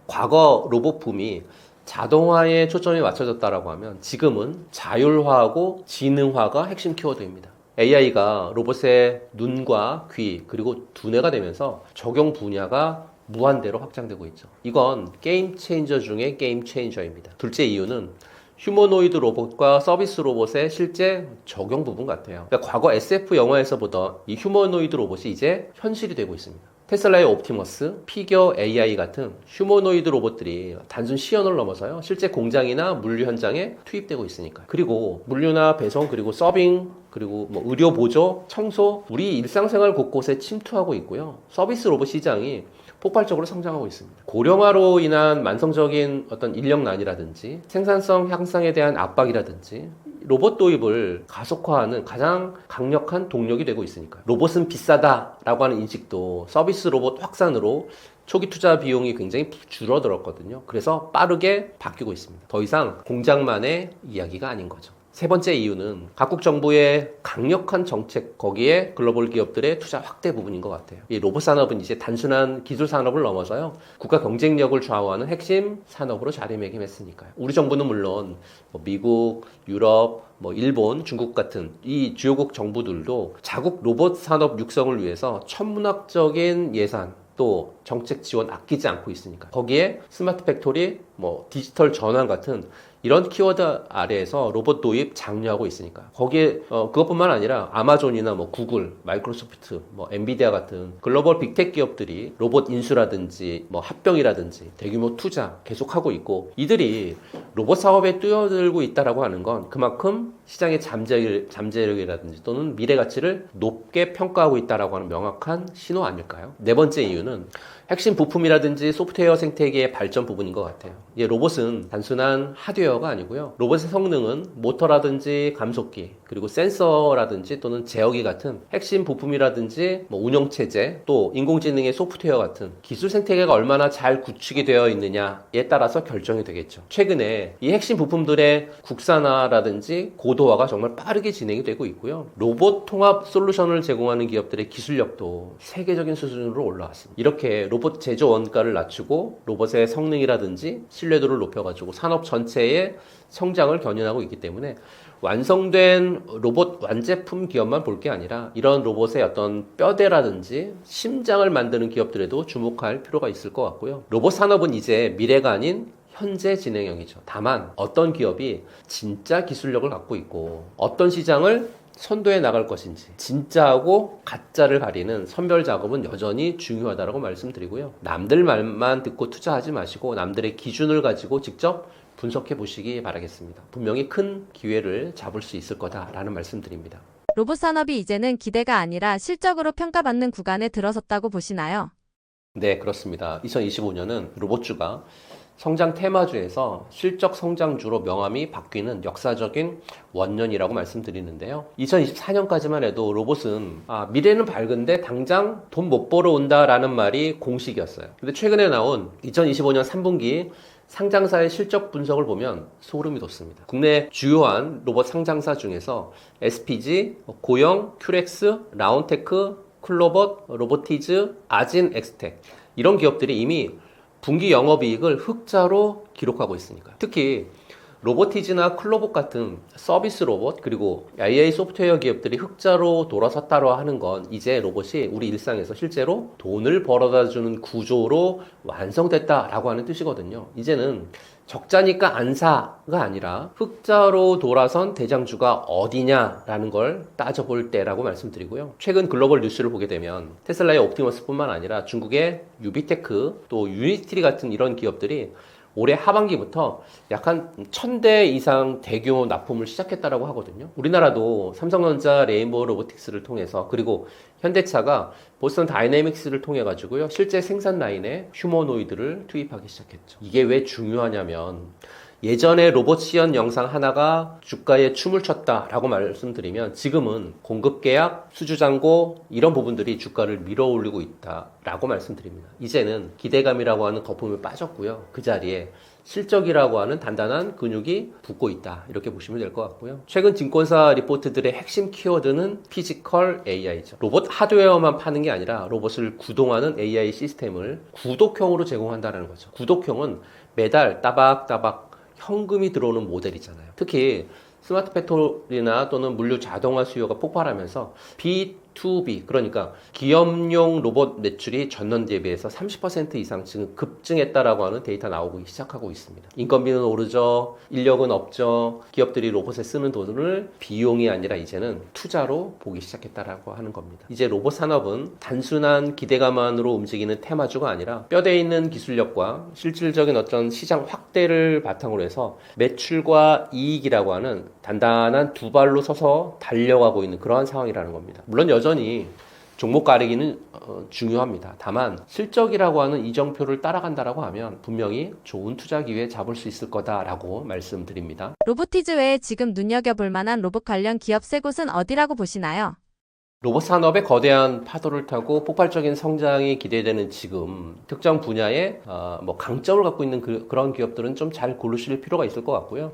과거 로봇 붐이 자동화에 초점이 맞춰졌다라고 하면 지금은 자율화하고 지능화가 핵심 키워드입니다. AI가 로봇의 눈과 귀 그리고 두뇌가 되면서 적용 분야가 무한대로 확장되고 있죠. 이건 게임 체인저 중에 게임 체인저입니다. 둘째 이유는 휴머노이드 로봇과 서비스 로봇의 실제 적용 부분 같아요. 그러니까 과거 SF 영화에서 보던 이 휴머노이드 로봇이 이제 현실이 되고 있습니다. 테슬라의 옵티머스, 피겨 AI 같은 휴머노이드 로봇들이 단순 시연을 넘어서요, 실제 공장이나 물류 현장에 투입되고 있으니까요. 그리고 물류나 배송, 그리고 서빙, 그리고 의료 보조, 청소, 우리 일상생활 곳곳에 침투하고 있고요. 서비스 로봇 시장이 폭발적으로 성장하고 있습니다. 고령화로 인한 만성적인 어떤 인력난이라든지 생산성 향상에 대한 압박이라든지 로봇 도입을 가속화하는 가장 강력한 동력이 되고 있으니까요. 로봇은 비싸다라고 하는 인식도 서비스 로봇 확산으로 초기 투자 비용이 굉장히 줄어들었거든요. 그래서 빠르게 바뀌고 있습니다. 더 이상 공장만의 이야기가 아닌 거죠. 세 번째 이유는 각국 정부의 강력한 정책, 거기에 글로벌 기업들의 투자 확대 부분인 것 같아요. 이 로봇 산업은 이제 단순한 기술 산업을 넘어서요, 국가 경쟁력을 좌우하는 핵심 산업으로 자리매김했으니까요. 우리 정부는 물론 미국, 유럽, 일본, 중국 같은 이 주요국 정부들도 자국 로봇 산업 육성을 위해서 천문학적인 예산, 또 정책 지원 아끼지 않고 있으니까 거기에 스마트 팩토리, 디지털 전환 같은 이런 키워드 아래에서 로봇 도입 장려하고 있으니까 거기에 그것뿐만 아니라 아마존이나 구글, 마이크로소프트, 엔비디아 같은 글로벌 빅테크 기업들이 로봇 인수라든지 합병이라든지 대규모 투자 계속하고 있고, 이들이 로봇 사업에 뛰어들고 있다라고 하는 건 그만큼 시장의 잠재력이라든지 또는 미래 가치를 높게 평가하고 있다라고 하는 명확한 신호 아닐까요? 네 번째 이유는 핵심 부품이라든지 소프트웨어 생태계의 발전 부분인 것 같아요. 로봇은 단순한 하드웨어가 아니고요. 로봇의 성능은 모터라든지 감속기, 그리고 센서라든지 또는 제어기 같은 핵심 부품이라든지 운영체제, 또 인공지능의 소프트웨어 같은 기술 생태계가 얼마나 잘 구축이 되어 있느냐에 따라서 결정이 되겠죠. 최근에 이 핵심 부품들의 국산화라든지 고도화가 정말 빠르게 진행이 되고 있고요. 로봇 통합 솔루션을 제공하는 기업들의 기술력도 세계적인 수준으로 올라왔습니다. 이렇게 로봇 제조 원가를 낮추고 로봇의 성능이라든지 신뢰도를 높여가지고 산업 전체의 성장을 견인하고 있기 때문에 완성된 로봇 완제품 기업만 볼 게 아니라 이런 로봇의 어떤 뼈대라든지 심장을 만드는 기업들에도 주목할 필요가 있을 것 같고요. 로봇 산업은 이제 미래가 아닌 현재 진행형이죠. 다만 어떤 기업이 진짜 기술력을 갖고 있고 어떤 시장을 선도해 나갈 것인지, 진짜하고 가짜를 가리는 선별 작업은 여전히 중요하다고 말씀드리고요. 남들 말만 듣고 투자하지 마시고 남들의 기준을 가지고 직접 분석해 보시기 바라겠습니다. 분명히 큰 기회를 잡을 수 있을 거다라는 말씀드립니다. 로봇 산업이 이제는 기대가 아니라 실적으로 평가받는 구간에 들어섰다고 보시나요? 네, 그렇습니다. 2025년은 로봇주가 성장 테마주에서 실적 성장주로 명암이 바뀌는 역사적인 원년이라고 말씀드리는데요. 2024년까지만 해도 로봇은 미래는 밝은데 당장 돈 못 벌어 온다라는 말이 공식이었어요. 근데 최근에 나온 2025년 3분기 상장사의 실적 분석을 보면 소름이 돋습니다. 국내 주요한 로봇 상장사 중에서 SPG, 고영, 큐렉스, 라운테크, 클로봇, 로보티즈, 아진, 엑스텍 이런 기업들이 이미 분기 영업이익을 흑자로 기록하고 있으니까요. 특히 로보티즈나 클로봇 같은 서비스 로봇 그리고 AI 소프트웨어 기업들이 흑자로 돌아섰다고 하는 건 이제 로봇이 우리 일상에서 실제로 돈을 벌어다 주는 구조로 완성됐다라고 하는 뜻이거든요. 이제는 적자니까 안 사가 아니라 흑자로 돌아선 대장주가 어디냐라는 걸 따져볼 때라고 말씀드리고요. 최근 글로벌 뉴스를 보게 되면 테슬라의 옵티머스뿐만 아니라 중국의 유비테크 또 유니티 같은 이런 기업들이 올해 하반기부터 약 한 1000대 이상 대규모 납품을 시작했다라고 하거든요. 우리나라도 삼성전자 레인보우 로보틱스를 통해서 그리고 현대차가 보스턴 다이내믹스를 통해 가지고요. 실제 생산 라인에 휴머노이드를 투입하기 시작했죠. 이게 왜 중요하냐면 예전에 로봇 시연 영상 하나가 주가에 춤을 췄다라고 말씀드리면 지금은 공급 계약, 수주 잔고 이런 부분들이 주가를 밀어 올리고 있다라고 말씀드립니다. 이제는 기대감이라고 하는 거품이 빠졌고요. 그 자리에 실적이라고 하는 단단한 근육이 붙고 있다. 이렇게 보시면 될 것 같고요. 최근 증권사 리포트들의 핵심 키워드는 피지컬 AI죠. 로봇 하드웨어만 파는 게 아니라 로봇을 구동하는 AI 시스템을 구독형으로 제공한다는 거죠. 구독형은 매달 따박따박 현금이 들어오는 모델이잖아요. 특히 스마트 배터리나 또는 물류 자동화 수요가 폭발하면서 B2B 그러니까 기업용 로봇 매출이 전년 대비해서 30% 이상 지금 급증했다라고 하는 데이터 나오고 시작하고 있습니다. 인건비는 오르죠. 인력은 없죠. 기업들이 로봇에 쓰는 돈을 비용이 아니라 이제는 투자로 보기 시작했다라고 하는 겁니다. 이제 로봇 산업은 단순한 기대감만으로 움직이는 테마주가 아니라 뼈대 있는 기술력과 실질적인 어떤 시장 확대를 바탕으로 해서 매출과 이익이라고 하는 단단한 두 발로 서서 달려가고 있는 그러한 상황이라는 겁니다. 물론 여전히 종목 가리기는 중요합니다. 다만 실적이라고 하는 이정표를 따라간다라고 하면 분명히 좋은 투자 기회 잡을 수 있을 거다라고 말씀드립니다. 로보티즈 외에 지금 눈여겨볼 만한 로봇 관련 기업 세 곳은 어디라고 보시나요? 로봇 산업의 거대한 파도를 타고 폭발적인 성장이 기대되는 지금 특정 분야에 강점을 갖고 있는 그런 기업들은 좀 잘 고르실 필요가 있을 것 같고요.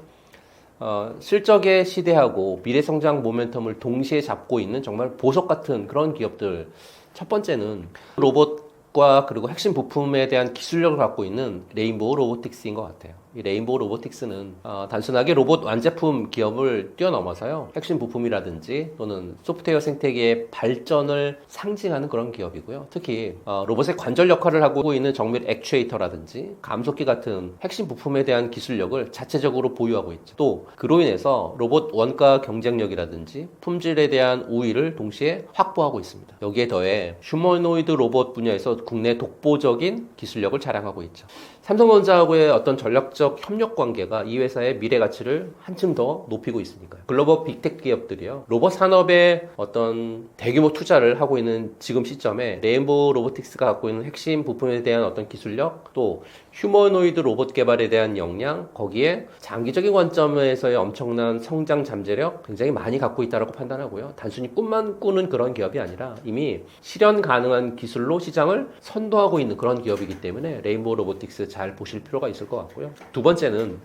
실적에 시대하고 미래 성장 모멘텀을 동시에 잡고 있는 정말 보석 같은 그런 기업들. 첫 번째는 로봇과 그리고 핵심 부품에 대한 기술력을 갖고 있는 레인보우 로보틱스인 것 같아요. 이 레인보우 로보틱스는 단순하게 로봇 완제품 기업을 뛰어넘어서요. 핵심 부품이라든지 또는 소프트웨어 생태계의 발전을 상징하는 그런 기업이고요. 특히 로봇의 관절 역할을 하고 있는 정밀 액추에이터라든지 감속기 같은 핵심 부품에 대한 기술력을 자체적으로 보유하고 있죠. 또 그로 인해서 로봇 원가 경쟁력이라든지 품질에 대한 우위를 동시에 확보하고 있습니다. 여기에 더해 휴머노이드 로봇 분야에서 국내 독보적인 기술력을 자랑하고 있죠. 삼성전자하고의 어떤 전략적 협력 관계가 이 회사의 미래 가치를 한층 더 높이고 있으니까요. 글로벌 빅테크 기업들이요. 로봇 산업에 어떤 대규모 투자를 하고 있는 지금 시점에 레인보우 로보틱스가 갖고 있는 핵심 부품에 대한 어떤 기술력 또 휴머노이드 로봇 개발에 대한 역량 거기에 장기적인 관점에서의 엄청난 성장 잠재력 굉장히 많이 갖고 있다고 판단하고요. 단순히 꿈만 꾸는 그런 기업이 아니라 이미 실현 가능한 기술로 시장을 선도하고 있는 그런 기업이기 때문에 레인보우 로보틱스 잘 보실 필요가 있을 것 같고요. 두 번째는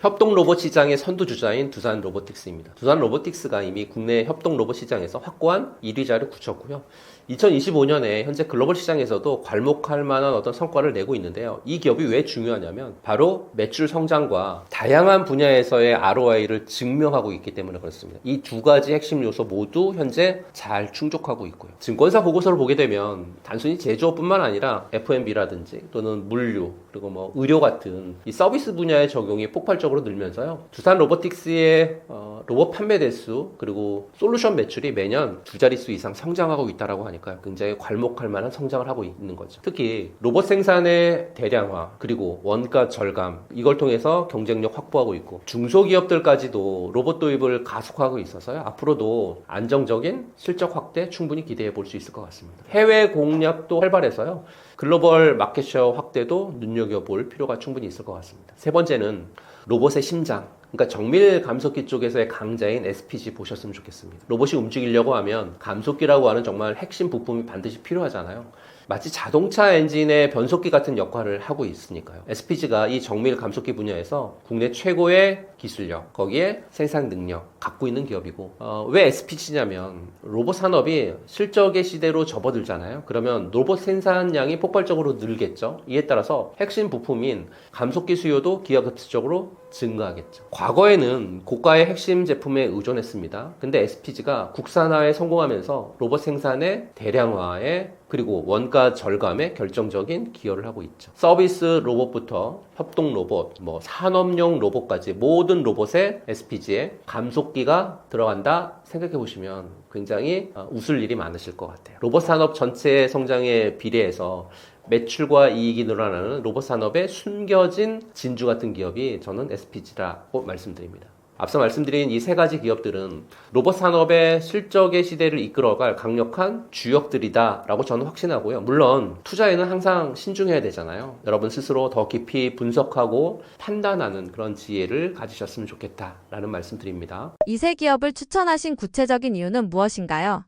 협동 로봇 시장의 선두주자인 두산 로보틱스입니다. 두산 로보틱스가 이미 국내 협동 로봇 시장에서 확고한 1위자를 굳혔고요. 2025년에 현재 글로벌 시장에서도 괄목할 만한 어떤 성과를 내고 있는데요. 이 기업이 왜 중요하냐면 바로 매출 성장과 다양한 분야에서의 ROI를 증명하고 있기 때문에 그렇습니다. 이 두 가지 핵심 요소 모두 현재 잘 충족하고 있고요. 증권사 보고서를 보게 되면 단순히 제조업뿐만 아니라 F&B라든지 또는 물류 그리고 의료 같은 이 서비스 분야의 적용이 폭발적으로 늘면서요. 두산 로보틱스의 로봇 판매 대수 그리고 솔루션 매출이 매년 두 자릿수 이상 성장하고 있다라고 하니까 굉장히 괄목할 만한 성장을 하고 있는 거죠. 특히 로봇 생산의 대량화 그리고 원가 절감 이걸 통해서 경쟁력 확보하고 있고 중소기업들까지도 로봇 도입을 가속하고 있어서요. 앞으로도 안정적인 실적 확대 충분히 기대해 볼 수 있을 것 같습니다. 해외 공략도 활발해서요. 글로벌 마켓쉐어 확대도 눈여겨볼 필요가 충분히 있을 것 같습니다. 세 번째는 로봇의 심장 그러니까 정밀 감속기 쪽에서의 강자인 SPG 보셨으면 좋겠습니다. 로봇이 움직이려고 하면 감속기라고 하는 정말 핵심 부품이 반드시 필요하잖아요. 마치 자동차 엔진의 변속기 같은 역할을 하고 있으니까요. SPG가 이 정밀 감속기 분야에서 국내 최고의 기술력, 거기에 생산 능력 갖고 있는 기업이고 왜 SPG냐면 로봇 산업이 실적의 시대로 접어들잖아요. 그러면 로봇 생산량이 폭발적으로 늘겠죠. 이에 따라서 핵심 부품인 감속기 수요도 기하급수적으로 증가하겠죠. 과거에는 고가의 핵심 제품에 의존했습니다. 근데 SPG가 국산화에 성공하면서 로봇 생산의 대량화에 그리고 원가 절감에 결정적인 기여를 하고 있죠. 서비스 로봇부터 협동 로봇, 산업용 로봇까지 모든 로봇에 SPG에 감속기가 들어간다 생각해 보시면 굉장히 웃을 일이 많으실 것 같아요. 로봇 산업 전체 성장에 비례해서 매출과 이익이 늘어나는 로봇 산업에 숨겨진 진주 같은 기업이 저는 SPG라고 말씀드립니다. 앞서 말씀드린 이 세 가지 기업들은 로봇 산업의 실적의 시대를 이끌어갈 강력한 주역들이다라고 저는 확신하고요. 물론 투자에는 항상 신중해야 되잖아요. 여러분 스스로 더 깊이 분석하고 판단하는 그런 지혜를 가지셨으면 좋겠다라는 말씀드립니다. 이 세 기업을 추천하신 구체적인 이유는 무엇인가요?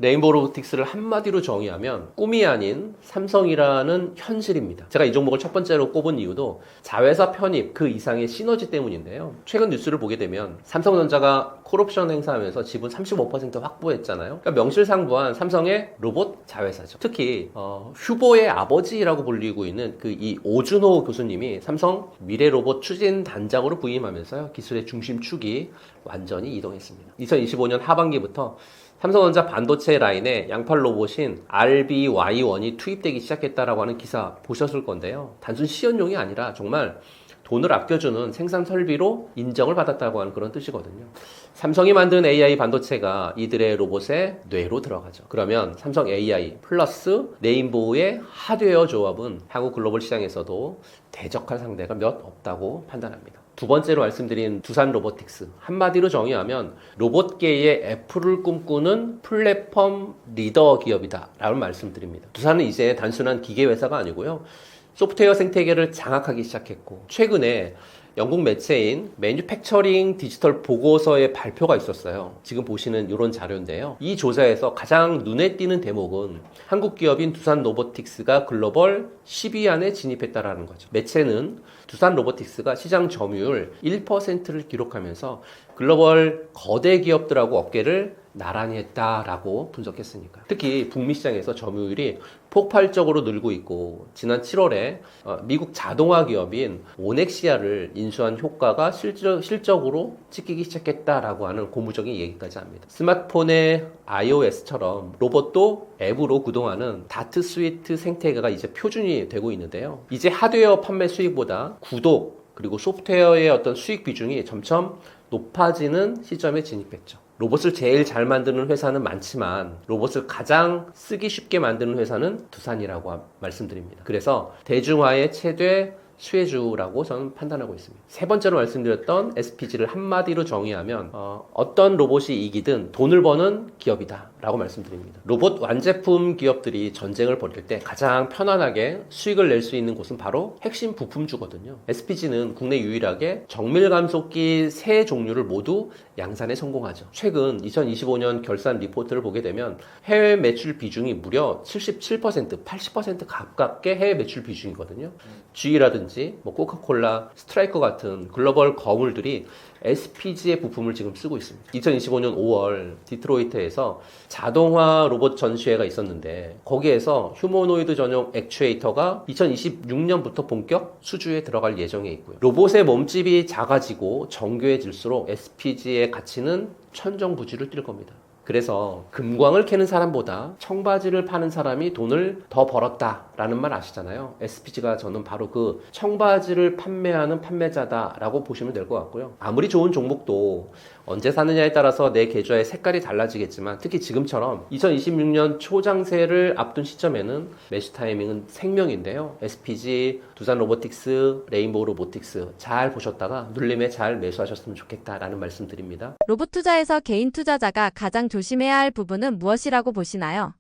레인보우 로보틱스를 한마디로 정의하면 꿈이 아닌 삼성이라는 현실입니다. 제가 이 종목을 첫 번째로 꼽은 이유도 자회사 편입 그 이상의 시너지 때문인데요. 최근 뉴스를 보게 되면 삼성전자가 콜옵션 행사하면서 지분 35% 확보했잖아요. 그러니까 명실상부한 삼성의 로봇 자회사죠. 특히 휴보의 아버지라고 불리고 있는 이 오준호 교수님이 삼성 미래 로봇 추진 단장으로 부임하면서요. 기술의 중심축이 완전히 이동했습니다. 2025년 하반기부터 삼성전자 반도체 라인에 양팔 로봇인 RBY1이 투입되기 시작했다라고 하는 기사 보셨을 건데요. 단순 시연용이 아니라 정말 돈을 아껴주는 생산 설비로 인정을 받았다고 하는 그런 뜻이거든요. 삼성이 만든 AI 반도체가 이들의 로봇의 뇌로 들어가죠. 그러면 삼성 AI 플러스 레인보우의 하드웨어 조합은 향후 글로벌 시장에서도 대적할 상대가 몇 없다고 판단합니다. 두 번째로 말씀드린 두산 로보틱스, 한마디로 정의하면 로봇계의 애플을 꿈꾸는 플랫폼 리더 기업이다 라고 말씀드립니다. 두산은 이제 단순한 기계 회사가 아니고요, 소프트웨어 생태계를 장악하기 시작했고, 최근에 영국 매체인 매뉴팩처링 디지털 보고서의 발표가 있었어요. 지금 보시는 이런 자료인데요. 이 조사에서 가장 눈에 띄는 대목은 한국 기업인 두산 로보틱스가 글로벌 10위 안에 진입했다라는 거죠. 매체는 두산 로보틱스가 시장 점유율 1%를 기록하면서 글로벌 거대 기업들하고 어깨를 나란히 했다라고 분석했으니까. 특히 북미 시장에서 점유율이 폭발적으로 늘고 있고, 지난 7월에 미국 자동화 기업인 오넥시아를 인수한 효과가 실적으로 찍히기 시작했다라고 하는 고무적인 얘기까지 합니다. 스마트폰의 iOS처럼 로봇도 앱으로 구동하는 다트 스위트 생태계가 이제 표준이 되고 있는데요. 이제 하드웨어 판매 수익보다 구독 그리고 소프트웨어의 어떤 수익 비중이 점점 높아지는 시점에 진입했죠. 로봇을 제일 잘 만드는 회사는 많지만 로봇을 가장 쓰기 쉽게 만드는 회사는 두산이라고 말씀드립니다. 그래서 대중화의 최대 수혜주라고 저는 판단하고 있습니다. 세 번째로 말씀드렸던 SPG를 한마디로 정의하면 어떤 로봇이 이기든 돈을 버는 기업이다 라고 말씀드립니다. 로봇 완제품 기업들이 전쟁을 벌일 때 가장 편안하게 수익을 낼 수 있는 곳은 바로 핵심 부품주거든요. SPG는 국내 유일하게 정밀 감속기 세 종류를 모두 양산에 성공하죠. 최근 2025년 결산 리포트를 보게 되면 해외 매출 비중이 무려 77%, 80% 가깝게 해외 매출 비중이거든요. GE라든지 코카콜라, 스트라이커 같은 글로벌 거물들이 SPG의 부품을 지금 쓰고 있습니다. 2025년 5월 디트로이트에서 자동화 로봇 전시회가 있었는데, 거기에서 휴머노이드 전용 액추에이터가 2026년부터 본격 수주에 들어갈 예정에 있고요. 로봇의 몸집이 작아지고 정교해질수록 SPG의 가치는 천정부지를 뛸 겁니다. 그래서 금광을 캐는 사람보다 청바지를 파는 사람이 돈을 더 벌었다라는 말 아시잖아요. SPG가 저는 바로 그 청바지를 판매하는 판매자다라고 보시면 될 것 같고요. 아무리 좋은 종목도 언제 사느냐에 따라서 내 계좌의 색깔이 달라지겠지만, 특히 지금처럼 2026년 초장세를 앞둔 시점에는 매수 타이밍은 생명인데요. SPG, 두산 로보틱스, 레인보우 로보틱스 잘 보셨다가 눌림에 잘 매수하셨으면 좋겠다라는 말씀 드립니다. 로봇 투자에서 개인 투자자가 가장 조심해야 할 부분은 무엇이라고 보시나요?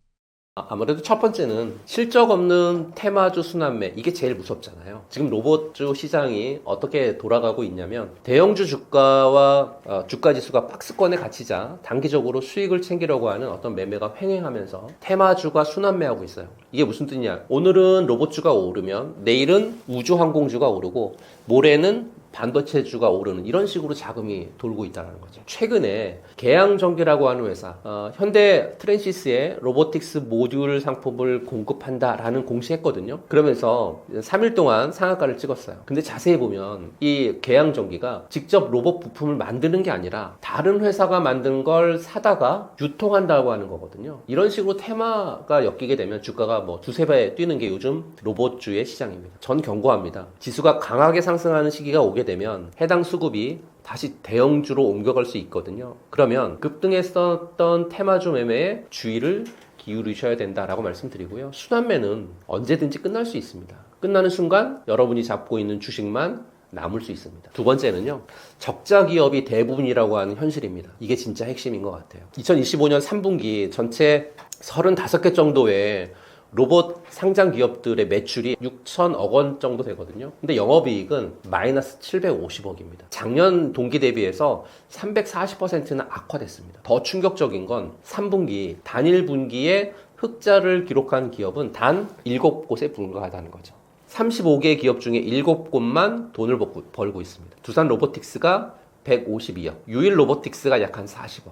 아무래도 첫 번째는 실적 없는 테마주 순환매, 이게 제일 무섭잖아요. 지금 로봇주 시장이 어떻게 돌아가고 있냐면, 대형주 주가와 주가지수가 박스권에 갇히자 단기적으로 수익을 챙기려고 하는 어떤 매매가 횡행하면서 테마주가 순환매하고 있어요. 이게 무슨 뜻이냐, 오늘은 로봇주가 오르면 내일은 우주항공주가 오르고 모레는 반도체주가 오르는 이런 식으로 자금이 돌고 있다는 거죠. 최근에 계양전기라고 하는 회사, 현대 트랜시스에 로보틱스 모듈 상품을 공급한다라는 공시했거든요. 그러면서 3일 동안 상한가를 찍었어요. 근데 자세히 보면 이 계양전기가 직접 로봇 부품을 만드는 게 아니라 다른 회사가 만든 걸 사다가 유통한다고 하는 거거든요. 이런 식으로 테마가 엮이게 되면 주가가 뭐 두세 배 뛰는 게 요즘 로봇주의 시장입니다. 전 경고합니다. 지수가 강하게 상승하는 시기가 오게 되면 해당 수급이 다시 대형주로 옮겨갈 수 있거든요. 그러면 급등했었던 테마주 매매에 주의를 기울이셔야 된다라고 말씀드리고요. 순환매는 언제든지 끝날 수 있습니다. 끝나는 순간 여러분이 잡고 있는 주식만 남을 수 있습니다. 두 번째는요, 적자 기업이 대부분이라고 하는 현실입니다. 이게 진짜 핵심인 것 같아요. 2025년 3분기 전체 35개 정도의 로봇 상장 기업들의 매출이 6천억 원 정도 되거든요. 근데 영업이익은 마이너스 750억입니다. 작년 동기 대비해서 340%는 악화됐습니다. 더 충격적인 건 3분기 단일 분기에 흑자를 기록한 기업은 단 7곳에 불과하다는 거죠. 35개 기업 중에 7곳만 돈을 벌고 있습니다. 두산 로보틱스가 152억, 유일 로보틱스가 약 한 40억,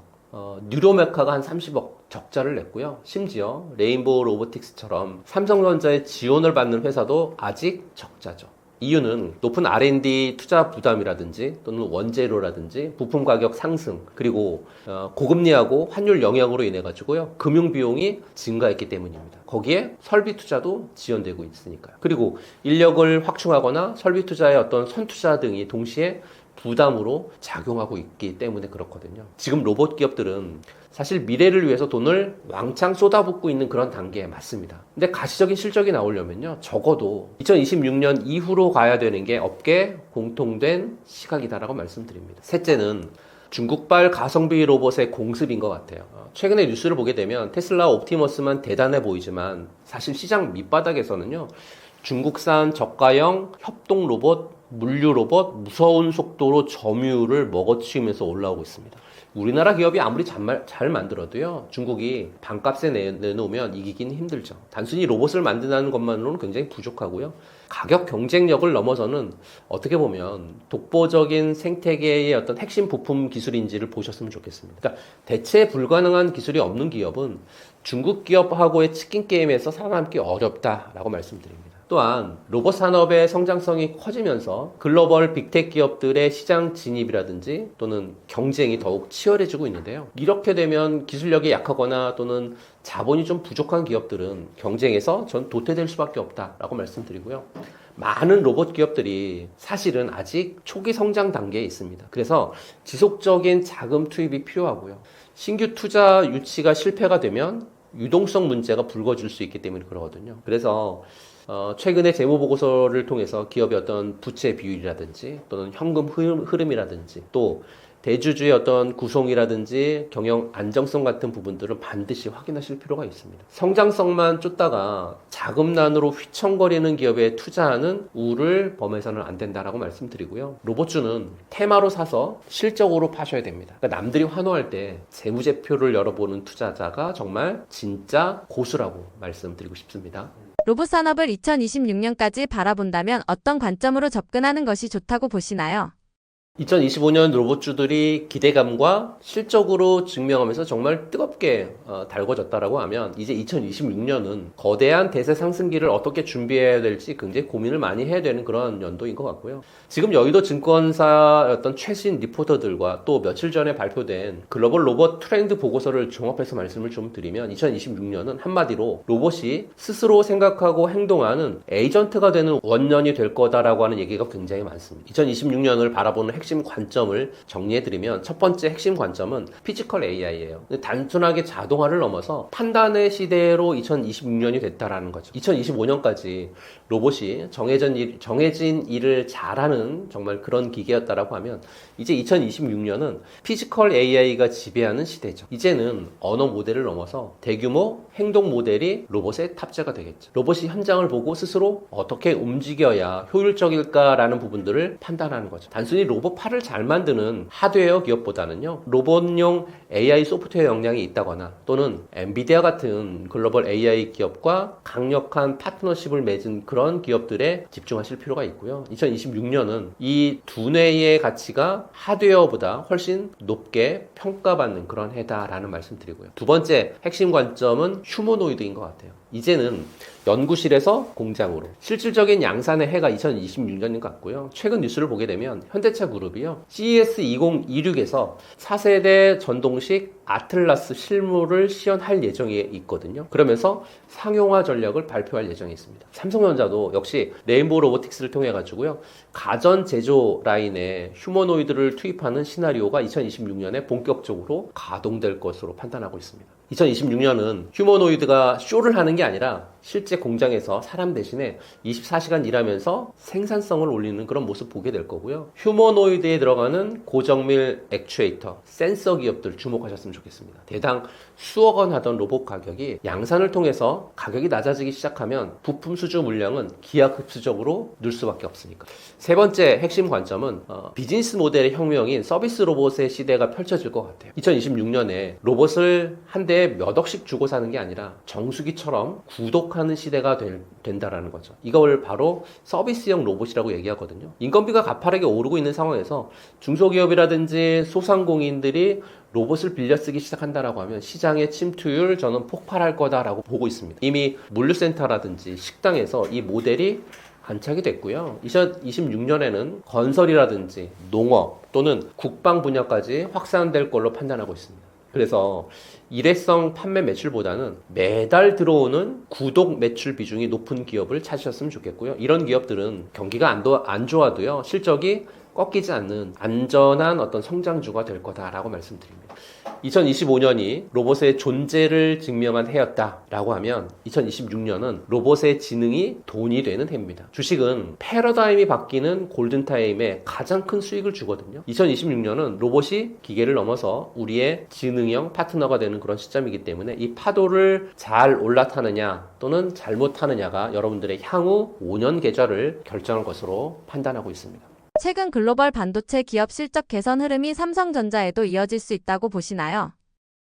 뉴로메카가 한 30억 적자를 냈고요. 심지어 레인보우 로보틱스처럼 삼성전자의 지원을 받는 회사도 아직 적자죠. 이유는 높은 R&D 투자 부담이라든지 또는 원재료라든지 부품 가격 상승, 그리고 고금리하고 환율 영향으로 인해 가지고요, 금융 비용이 증가했기 때문입니다. 거기에 설비 투자도 지연되고 있으니까요. 그리고 인력을 확충하거나 설비 투자의 어떤 선투자 등이 동시에 부담으로 작용하고 있기 때문에 그렇거든요. 지금 로봇 기업들은 사실 미래를 위해서 돈을 왕창 쏟아붓고 있는 그런 단계에 맞습니다. 근데 가시적인 실적이 나오려면요, 적어도 2026년 이후로 가야 되는 게 업계 공통된 시각이다라고 말씀드립니다. 셋째는 중국발 가성비 로봇의 공습인 것 같아요. 최근에 뉴스를 보게 되면 테슬라 옵티머스만 대단해 보이지만 사실 시장 밑바닥에서는요, 중국산 저가형 협동 로봇, 물류 로봇 무서운 속도로 점유율을 먹어치우면서 올라오고 있습니다. 우리나라 기업이 아무리 잘 만들어도요, 중국이 반값에 내놓으면 이기긴 힘들죠. 단순히 로봇을 만든다는 것만으로는 굉장히 부족하고요. 가격 경쟁력을 넘어서는 어떻게 보면 독보적인 생태계의 어떤 핵심 부품 기술인지를 보셨으면 좋겠습니다. 그러니까 대체 불가능한 기술이 없는 기업은 중국 기업하고의 치킨 게임에서 살아남기 어렵다라고 말씀드립니다. 또한 로봇 산업의 성장성이 커지면서 글로벌 빅테크 기업들의 시장 진입이라든지 또는 경쟁이 더욱 치열해지고 있는데요. 이렇게 되면 기술력이 약하거나 또는 자본이 좀 부족한 기업들은 경쟁에서 전 도태될 수밖에 없다라고 말씀드리고요. 많은 로봇 기업들이 사실은 아직 초기 성장 단계에 있습니다. 그래서 지속적인 자금 투입이 필요하고요. 신규 투자 유치가 실패가 되면 유동성 문제가 불거질 수 있기 때문에 그러거든요. 그래서 최근에 재무보고서를 통해서 기업의 어떤 부채 비율이라든지 또는 현금 흐름이라든지 또 대주주의 어떤 구성이라든지 경영 안정성 같은 부분들은 반드시 확인하실 필요가 있습니다. 성장성만 쫓다가 자금난으로 휘청거리는 기업에 투자하는 우를 범해서는 안 된다라고 말씀드리고요. 로봇주는 테마로 사서 실적으로 파셔야 됩니다. 그러니까 남들이 환호할 때 재무제표를 열어보는 투자자가 정말 진짜 고수라고 말씀드리고 싶습니다. 로봇 산업을 2026년까지 바라본다면 어떤 관점으로 접근하는 것이 좋다고 보시나요? 2025년 로봇주들이 기대감과 실적으로 증명하면서 정말 뜨겁게 달궈졌다라고 하면 이제 2026년은 거대한 대세 상승기를 어떻게 준비해야 될지 굉장히 고민을 많이 해야 되는 그런 연도인 것 같고요. 지금 여의도 증권사 어떤 최신 리포터들과 또 며칠 전에 발표된 글로벌 로봇 트렌드 보고서를 종합해서 말씀을 좀 드리면 2026년은 한마디로 로봇이 스스로 생각하고 행동하는 에이전트가 되는 원년이 될 거다라고 하는 얘기가 굉장히 많습니다. 2026년을 바라보는 핵심 관점을 정리해드리면 첫 번째 핵심 관점은 피지컬 AI예요. 단순하게 자동화를 넘어서 판단의 시대로 2026년이 됐다라는 거죠. 2025년까지 로봇이 정해진 일을 잘하는 정말 그런 기계였다라고 하면 이제 2026년은 피지컬 AI가 지배하는 시대죠. 이제는 언어 모델을 넘어서 대규모 행동 모델이 로봇에 탑재가 되겠죠. 로봇이 현장을 보고 스스로 어떻게 움직여야 효율적일까라는 부분들을 판단하는 거죠. 단순히 로봇 팔을 잘 만드는 하드웨어 기업보다는요, 로봇용 AI 소프트웨어 역량이 있다거나 또는 엔비디아 같은 글로벌 AI 기업과 강력한 파트너십을 맺은 그런 기업들에 집중하실 필요가 있고요. 2026년은 이 두뇌의 가치가 하드웨어보다 훨씬 높게 평가받는 그런 해다라는 말씀 드리고요. 두 번째 핵심 관점은 휴머노이드인 것 같아요. 이제는 연구실에서 공장으로 실질적인 양산의 해가 2026년인 것 같고요. 최근 뉴스를 보게 되면 현대차 그룹이요, CES 2026에서 4세대 전동식 아틀라스 실물을 시연할 예정에 있거든요. 그러면서 상용화 전략을 발표할 예정에 있습니다. 삼성전자도 역시 레인보우 로보틱스를 통해 가지고요, 가전 제조 라인에 휴머노이드를 투입하는 시나리오가 2026년에 본격적으로 가동될 것으로 판단하고 있습니다. 2026년은 휴머노이드가 쇼를 하는 게 아니라 실제 공장에서 사람 대신에 24시간 일하면서 생산성을 올리는 그런 모습 보게 될 거고요. 휴머노이드에 들어가는 고정밀 액추에이터, 센서 기업들 주목하셨으면 좋겠습니다. 대당 수억 원 하던 로봇 가격이 양산을 통해서 가격이 낮아지기 시작하면 부품 수주 물량은 기하급수적으로 늘 수밖에 없으니까. 세 번째 핵심 관점은 비즈니스 모델의 혁명인 서비스 로봇의 시대가 펼쳐질 것 같아요. 2026년에 로봇을 한 대에 몇 억씩 주고 사는 게 아니라 정수기처럼 구독하는 시대가 된다라는 거죠. 이걸 바로 서비스형 로봇이라고 얘기하거든요. 인건비가 가파르게 오르고 있는 상황에서 중소기업이라든지 소상공인들이 로봇을 빌려 쓰기 시작한다라고 하면 시장의 침투율 저는 폭발할 거다라고 보고 있습니다. 이미 물류센터라든지 식당에서 이 모델이 안착이 됐고요. 2026년에는 건설이라든지 농업 또는 국방 분야까지 확산될 걸로 판단하고 있습니다. 그래서 일회성 판매 매출보다는 매달 들어오는 구독 매출 비중이 높은 기업을 찾으셨으면 좋겠고요. 이런 기업들은 경기가 안 좋아도요, 실적이 꺾이지 않는 안전한 어떤 성장주가 될 거다라고 말씀드립니다. 2025년이 로봇의 존재를 증명한 해였다라고 하면 2026년은 로봇의 지능이 돈이 되는 해입니다. 주식은 패러다임이 바뀌는 골든타임에 가장 큰 수익을 주거든요. 2026년은 로봇이 기계를 넘어서 우리의 지능형 파트너가 되는 그런 시점이기 때문에 이 파도를 잘 올라타느냐 또는 잘못타느냐가 여러분들의 향후 5년 계좌를 결정할 것으로 판단하고 있습니다. 최근 글로벌 반도체 기업 실적 개선 흐름이 삼성전자에도 이어질 수 있다고 보시나요?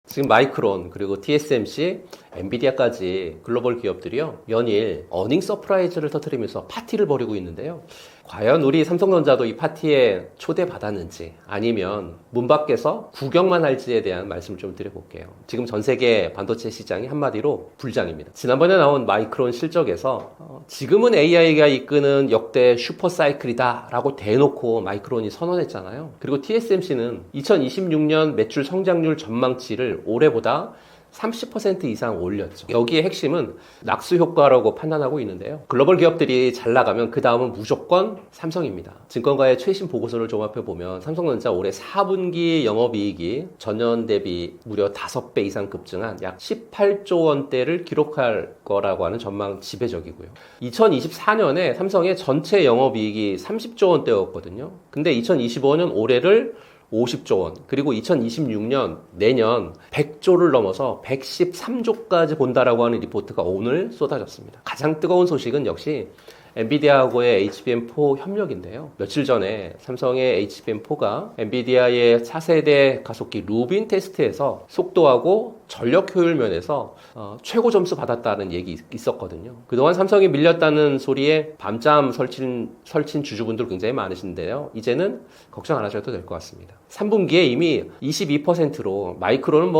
지금 마이크론 그리고 TSMC, 엔비디아까지 글로벌 기업들이요, 연일 어닝 서프라이즈를 터뜨리면서 파티를 벌이고 있는데요. 과연 우리 삼성전자도 이 파티에 초대받았는지 아니면 문 밖에서 구경만 할지에 대한 말씀을 좀 드려볼게요. 지금 전 세계 반도체 시장이 한마디로 불장입니다. 지난번에 나온 마이크론 실적에서 지금은 AI가 이끄는 역대 슈퍼사이클이다 라고 대놓고 마이크론이 선언했잖아요. 그리고 TSMC는 2026년 매출 성장률 전망치를 올해보다 30% 이상 올렸죠. 여기에 핵심은 낙수 효과라고 판단하고 있는데요. 글로벌 기업들이 잘 나가면 그 다음은 무조건 삼성입니다. 증권가의 최신 보고서를 종합해 보면 삼성전자 올해 4분기 영업이익이 전년 대비 무려 5배 이상 급증한 약 18조 원대를 기록할 거라고 하는 전망 지배적이고요. 2024년에 삼성의 전체 영업이익이 30조 원대였거든요. 근데 2025년 올해를 50조 원, 그리고 2026년 내년 100조를 넘어서 113조까지 본다라고 하는 리포트가 오늘 쏟아졌습니다. 가장 뜨거운 소식은 역시 엔비디아하고의 HBM4 협력인데요. 며칠 전에 삼성의 HBM4가 엔비디아의 차세대 가속기 루빈 테스트에서 속도하고 전력 효율 면에서 최고 점수 받았다는 얘기 있었거든요. 그동안 삼성이 밀렸다는 소리에 밤잠 설친 주주분들 굉장히 많으신데요. 이제는 걱정 안 하셔도 될 것 같습니다. 3분기에 이미 22%로 마이크론은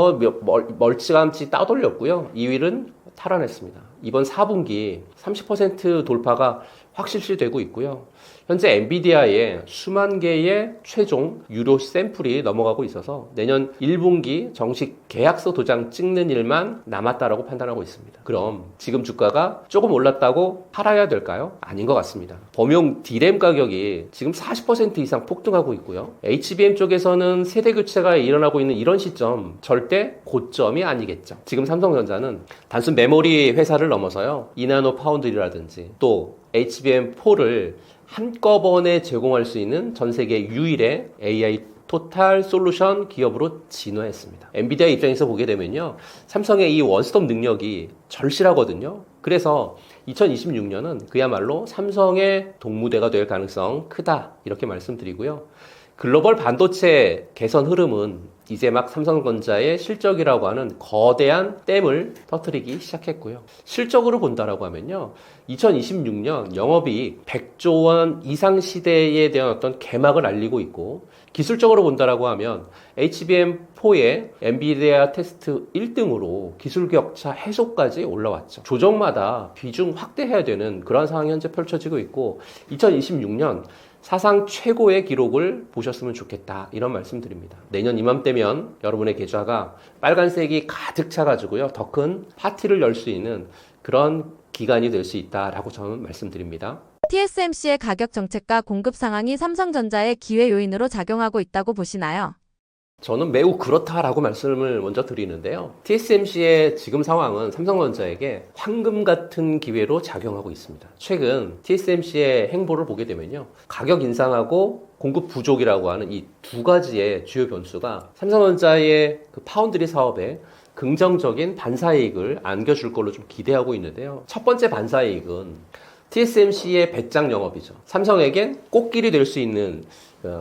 멀찌감치 따돌렸고요. 2위는 탈환했습니다. 이번 4분기 30% 돌파가 확실시되고 있고요. 현재 엔비디아의 수만 개의 최종 유료 샘플이 넘어가고 있어서 내년 1분기 정식 계약서 도장 찍는 일만 남았다라고 판단하고 있습니다. 그럼 지금 주가가 조금 올랐다고 팔아야 될까요? 아닌 것 같습니다. 범용 D램 가격이 지금 40% 이상 폭등하고 있고요. HBM 쪽에서는 세대 교체가 일어나고 있는 이런 시점, 절대 고점이 아니겠죠. 지금 삼성전자는 단순 메모리 회사를 넘어서요, 이나노 파운드리라든지 또 HBM4를 한꺼번에 제공할 수 있는 전 세계 유일의 AI 토탈 솔루션 기업으로 진화했습니다. 엔비디아 입장에서 보게 되면요, 삼성의 이 원스톱 능력이 절실하거든요. 그래서 2026년은 그야말로 삼성의 동무대가 될 가능성 크다, 이렇게 말씀드리고요. 글로벌 반도체 개선 흐름은 이제 막 삼성전자의 실적이라고 하는 거대한 댐을 터뜨리기 시작했고요. 실적으로 본다라고 하면요. 2026년 영업이익 100조 원 이상 시대에 대한 어떤 개막을 알리고 있고, 기술적으로 본다라고 하면 HBM4의 엔비디아 테스트 1등으로 기술 격차 해소까지 올라왔죠. 조정마다 비중 확대해야 되는 그런 상황이 현재 펼쳐지고 있고, 2026년 사상 최고의 기록을 보셨으면 좋겠다, 이런 말씀드립니다. 내년 이맘때면 여러분의 계좌가 빨간색이 가득 차가지고요, 더 큰 파티를 열 수 있는 그런 기간이 될 수 있다라고 저는 말씀드립니다. TSMC의 가격 정책과 공급 상황이 삼성전자의 기회 요인으로 작용하고 있다고 보시나요? 저는 매우 그렇다라고 말씀을 먼저 드리는데요. TSMC의 지금 상황은 삼성전자에게 황금 같은 기회로 작용하고 있습니다. 최근 TSMC의 행보를 보게 되면요, 가격 인상하고 공급 부족이라고 하는 이 두 가지의 주요 변수가 삼성전자의 그 파운드리 사업에 긍정적인 반사이익을 안겨줄 걸로 좀 기대하고 있는데요. 첫 번째 반사이익은 TSMC의 배짱 영업이죠. 삼성에겐 꽃길이 될 수 있는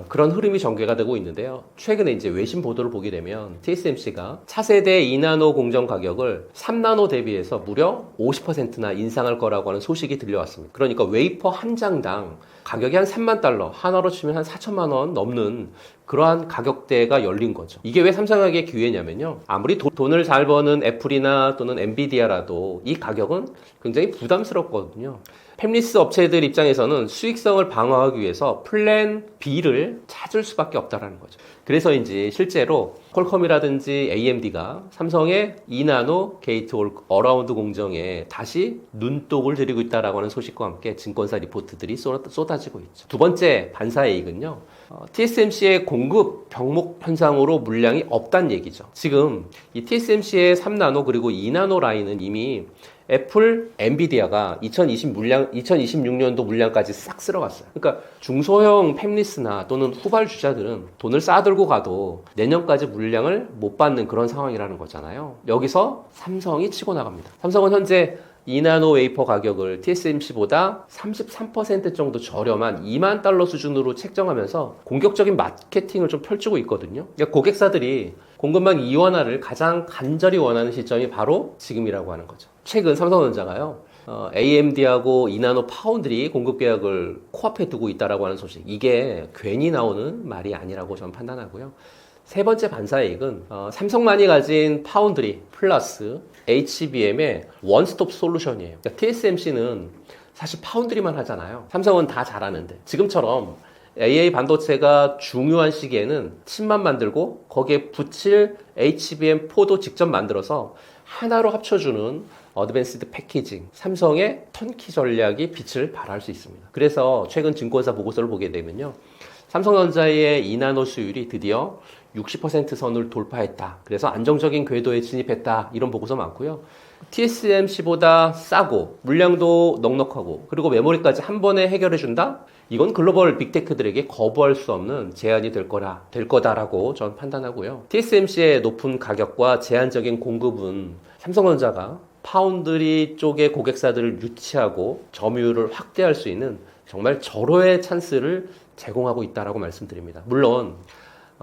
그런 흐름이 전개가 되고 있는데요. 최근에 이제 외신 보도를 보게 되면 TSMC가 차세대 2나노 공정 가격을 3나노 대비해서 무려 50%나 인상할 거라고 하는 소식이 들려왔습니다. 그러니까 웨이퍼 한 장당 가격이 한 3만 달러, 하나로 치면 한 4천만 원 넘는 그러한 가격대가 열린 거죠. 이게 왜 삼성에게 기회냐면요, 아무리 돈을 잘 버는 애플이나 또는 엔비디아라도 이 가격은 굉장히 부담스럽거든요. 팹리스 업체들 입장에서는 수익성을 방어하기 위해서 플랜 B를 찾을 수밖에 없다라는 거죠. 그래서인지 실제로 퀄컴이라든지 AMD가 삼성의 2나노 게이트 어라운드 공정에 다시 눈독을 들이고 있다라고 하는 소식과 함께 증권사 리포트들이 쏟아지고 있죠. 두 번째 반사이익은요, TSMC의 공급 병목 현상으로 물량이 없다는 얘기죠. 지금 이 TSMC의 3나노 그리고 2나노 라인은 이미 애플, 엔비디아가 2026년도 물량까지 싹 쓸어갔어요. 그러니까 중소형 팹리스나 또는 후발주자들은 돈을 쌓아들고 가도 내년까지 물량을 못 받는 그런 상황이라는 거잖아요. 여기서 삼성이 치고 나갑니다. 삼성은 현재 2나노 웨이퍼 가격을 TSMC보다 33% 정도 저렴한 2만 달러 수준으로 책정하면서 공격적인 마케팅을 좀 펼치고 있거든요. 그러니까 고객사들이 공급망 이원화를 가장 간절히 원하는 시점이 바로 지금이라고 하는 거죠. 최근 삼성전자가요, AMD하고 2나노 파운드리 공급 계약을 코앞에 두고 있다라고 하는 소식, 이게 괜히 나오는 말이 아니라고 저는 판단하고요. 세 번째 반사이익은 삼성만이 가진 파운드리 플러스 HBM의 원스톱 솔루션이에요. 그러니까 TSMC는 사실 파운드리만 하잖아요. 삼성은 다 잘하는데, 지금처럼 AA 반도체가 중요한 시기에는 칩만 만들고 거기에 붙일 HBM4도 직접 만들어서 하나로 합쳐주는 어드밴스드 패키징, 삼성의 턴키 전략이 빛을 발할 수 있습니다. 그래서 최근 증권사 보고서를 보게 되면요, 삼성전자의 2나노 수율이 드디어 60% 선을 돌파했다. 그래서 안정적인 궤도에 진입했다. 이런 보고서 많고요. TSMC보다 싸고 물량도 넉넉하고 그리고 메모리까지 한 번에 해결해준다? 이건 글로벌 빅테크들에게 거부할 수 없는 제안이 될 거다라고 저는 판단하고요. TSMC의 높은 가격과 제한적인 공급은 삼성전자가 파운드리 쪽의 고객사들을 유치하고 점유율을 확대할 수 있는 정말 절호의 찬스를 제공하고 있다라고 말씀드립니다. 물론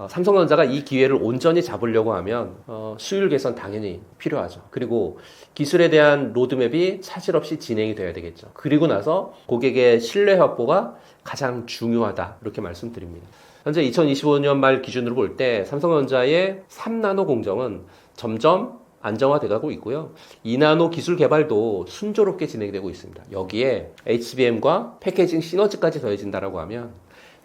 삼성전자가 이 기회를 온전히 잡으려고 하면 수율 개선 당연히 필요하죠. 그리고 기술에 대한 로드맵이 차질 없이 진행이 돼야 되겠죠. 그리고 나서 고객의 신뢰 확보가 가장 중요하다, 이렇게 말씀드립니다. 현재 2025년 말 기준으로 볼 때 삼성전자의 3나노 공정은 점점 안정화되고 있고요. 2나노 기술 개발도 순조롭게 진행되고 있습니다. 여기에 HBM과 패키징 시너지까지 더해진다라고 하면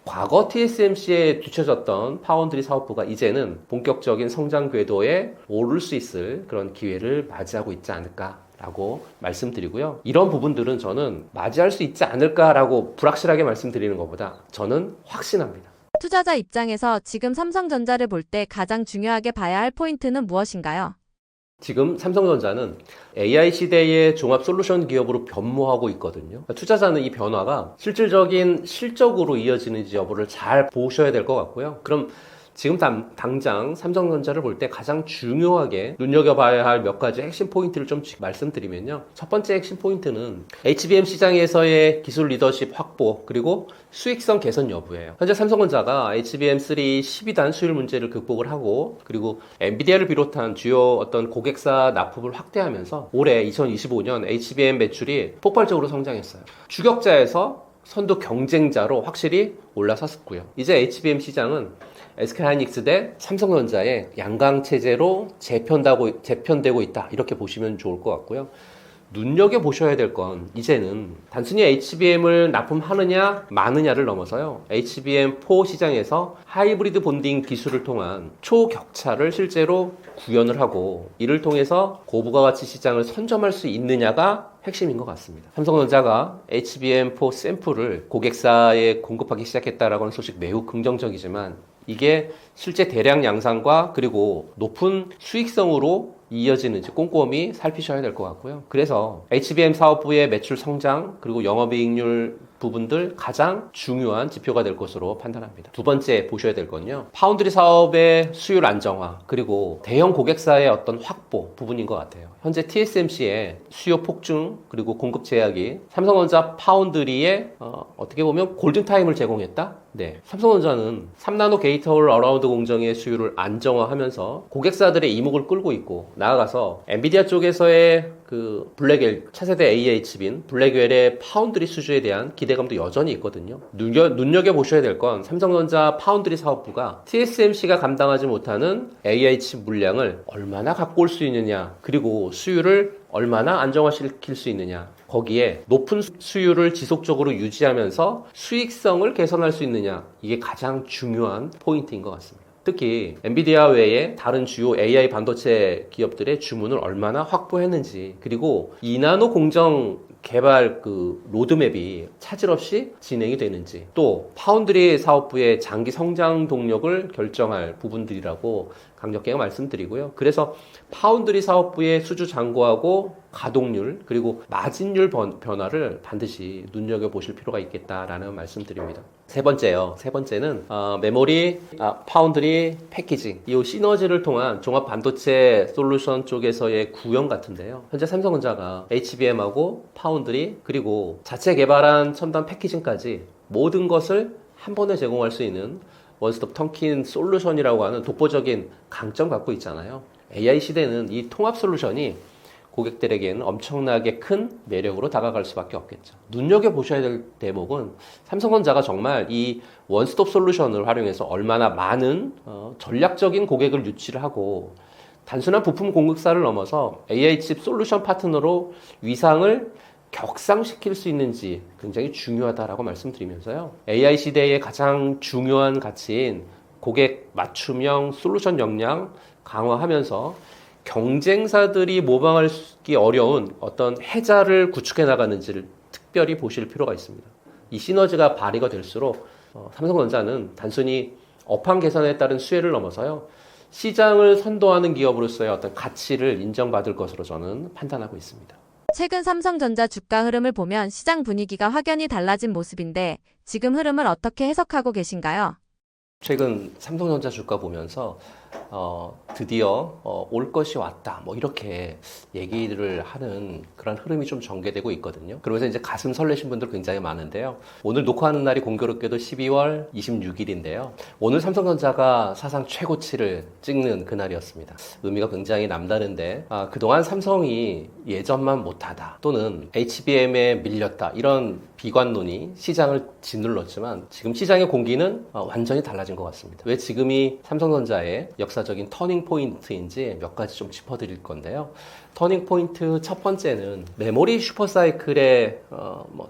과거 TSMC에 뒤처졌던 파운드리 사업부가 이제는 본격적인 성장 궤도에 오를 수 있을 그런 기회를 맞이하고 있지 않을까라고 말씀드리고요. 이런 부분들은 저는 맞이할 수 있지 않을까라고 불확실하게 말씀드리는 것보다 저는 확신합니다. 투자자 입장에서 지금 삼성전자를 볼 때 가장 중요하게 봐야 할 포인트는 무엇인가요? 지금 삼성전자는 AI 시대의 종합 솔루션 기업으로 변모하고 있거든요. 투자자는 이 변화가 실질적인 실적으로 이어지는지 여부를 잘 보셔야 될 것 같고요. 그럼 지금 당장 삼성전자를 볼 때 가장 중요하게 눈여겨봐야 할 몇 가지 핵심 포인트를 좀 말씀드리면요. 첫 번째 핵심 포인트는 HBM 시장에서의 기술 리더십 확보 그리고 수익성 개선 여부예요. 현재 삼성전자가 HBM3 12단 수율 문제를 극복을 하고 그리고 엔비디아를 비롯한 주요 어떤 고객사 납품을 확대하면서 올해 2025년 HBM 매출이 폭발적으로 성장했어요. 주격자에서 선도 경쟁자로 확실히 올라섰고요. 이제 HBM 시장은 SK하이닉스 대 삼성전자의 양강 체제로 재편되고 있다. 이렇게 보시면 좋을 것 같고요. 눈여겨보셔야 될 건 이제는 단순히 HBM을 납품하느냐 마느냐를 넘어서요. HBM4 시장에서 하이브리드 본딩 기술을 통한 초격차를 실제로 구현을 하고 이를 통해서 고부가가치 시장을 선점할 수 있느냐가 핵심인 것 같습니다. 삼성전자가 HBM4 샘플을 고객사에 공급하기 시작했다라고 하는 소식 매우 긍정적이지만 이게 실제 대량 양산과 그리고 높은 수익성으로 이어지는지 꼼꼼히 살피셔야 될 것 같고요. 그래서 HBM 사업부의 매출 성장 그리고 영업이익률 부분들 가장 중요한 지표가 될 것으로 판단합니다. 두 번째 보셔야 될 건요. 파운드리 사업의 수율 안정화 그리고 대형 고객사의 어떤 확보 부분인 것 같아요. 현재 TSMC의 수요 폭증 그리고 공급 제약이 삼성전자 파운드리에 어떻게 보면 골든타임을 제공했다? 네. 삼성전자는 3나노 게이트 올 어라운드 공정의 수율을 안정화하면서 고객사들의 이목을 끌고 있고 나아가서 엔비디아 쪽에서의 그 블랙웰 차세대 AI 칩인 블랙웰의 파운드리 수주에 대한 기대감도 여전히 있거든요. 눈여겨보셔야 될 건 삼성전자 파운드리 사업부가 TSMC가 감당하지 못하는 AI 칩 물량을 얼마나 갖고 올 수 있느냐 그리고 수율을 얼마나 안정화시킬 수 있느냐 거기에 높은 수율을 지속적으로 유지하면서 수익성을 개선할 수 있느냐 이게 가장 중요한 포인트인 것 같습니다. 특히 엔비디아 외에 다른 주요 AI 반도체 기업들의 주문을 얼마나 확보했는지 그리고 2나노 공정 개발 그 로드맵이 차질 없이 진행이 되는지 또 파운드리 사업부의 장기 성장 동력을 결정할 부분들이라고 강력하게 말씀드리고요. 그래서 파운드리 사업부의 수주 잔고하고 가동률 그리고 마진율 변화를 반드시 눈여겨보실 필요가 있겠다라는 말씀드립니다. 세 번째는 메모리, 파운드리, 패키징 이 시너지를 통한 종합 반도체 솔루션 쪽에서의 구형 같은데요. 현재 삼성전자가 HBM하고 파운드리 그리고 자체 개발한 첨단 패키징까지 모든 것을 한 번에 제공할 수 있는 원스톱 턴킨 솔루션이라고 하는 독보적인 강점 갖고 있잖아요. AI 시대는 이 통합 솔루션이 고객들에게는 엄청나게 큰 매력으로 다가갈 수밖에 없겠죠. 눈여겨보셔야 될 대목은 삼성전자가 정말 이 원스톱 솔루션을 활용해서 얼마나 많은 전략적인 고객을 유치를 하고 단순한 부품 공급사를 넘어서 AI 칩 솔루션 파트너로 위상을 격상시킬 수 있는지 굉장히 중요하다라고 말씀드리면서요. AI 시대의 가장 중요한 가치인 고객 맞춤형 솔루션 역량 강화하면서 경쟁사들이 모방하기 어려운 어떤 해자를 구축해 나가는지를 특별히 보실 필요가 있습니다. 이 시너지가 발휘가 될수록 삼성전자는 단순히 업황 개선에 따른 수혜를 넘어서요. 시장을 선도하는 기업으로서의 어떤 가치를 인정받을 것으로 저는 판단하고 있습니다. 최근 삼성전자 주가 흐름을 보면 시장 분위기가 확연히 달라진 모습인데 지금 흐름을 어떻게 해석하고 계신가요? 최근 삼성전자 주가 보면서 드디어 올 것이 왔다 뭐 이렇게 얘기를 하는 그런 흐름이 좀 전개되고 있거든요. 그러면서 이제 가슴 설레신 분들 굉장히 많은데요. 오늘 녹화하는 날이 공교롭게도 12월 26일인데요. 오늘 삼성전자가 사상 최고치를 찍는 그날이었습니다. 의미가 굉장히 남다른데 그동안 삼성이 예전만 못하다 또는 HBM에 밀렸다 이런 비관론이 시장을 짓눌렀지만 지금 시장의 공기는 완전히 달라진 것 같습니다. 왜 지금이 삼성전자의 역사적인 터닝 포인트인지 몇 가지 좀 짚어드릴 건데요. 터닝 포인트 첫 번째는 메모리 슈퍼사이클의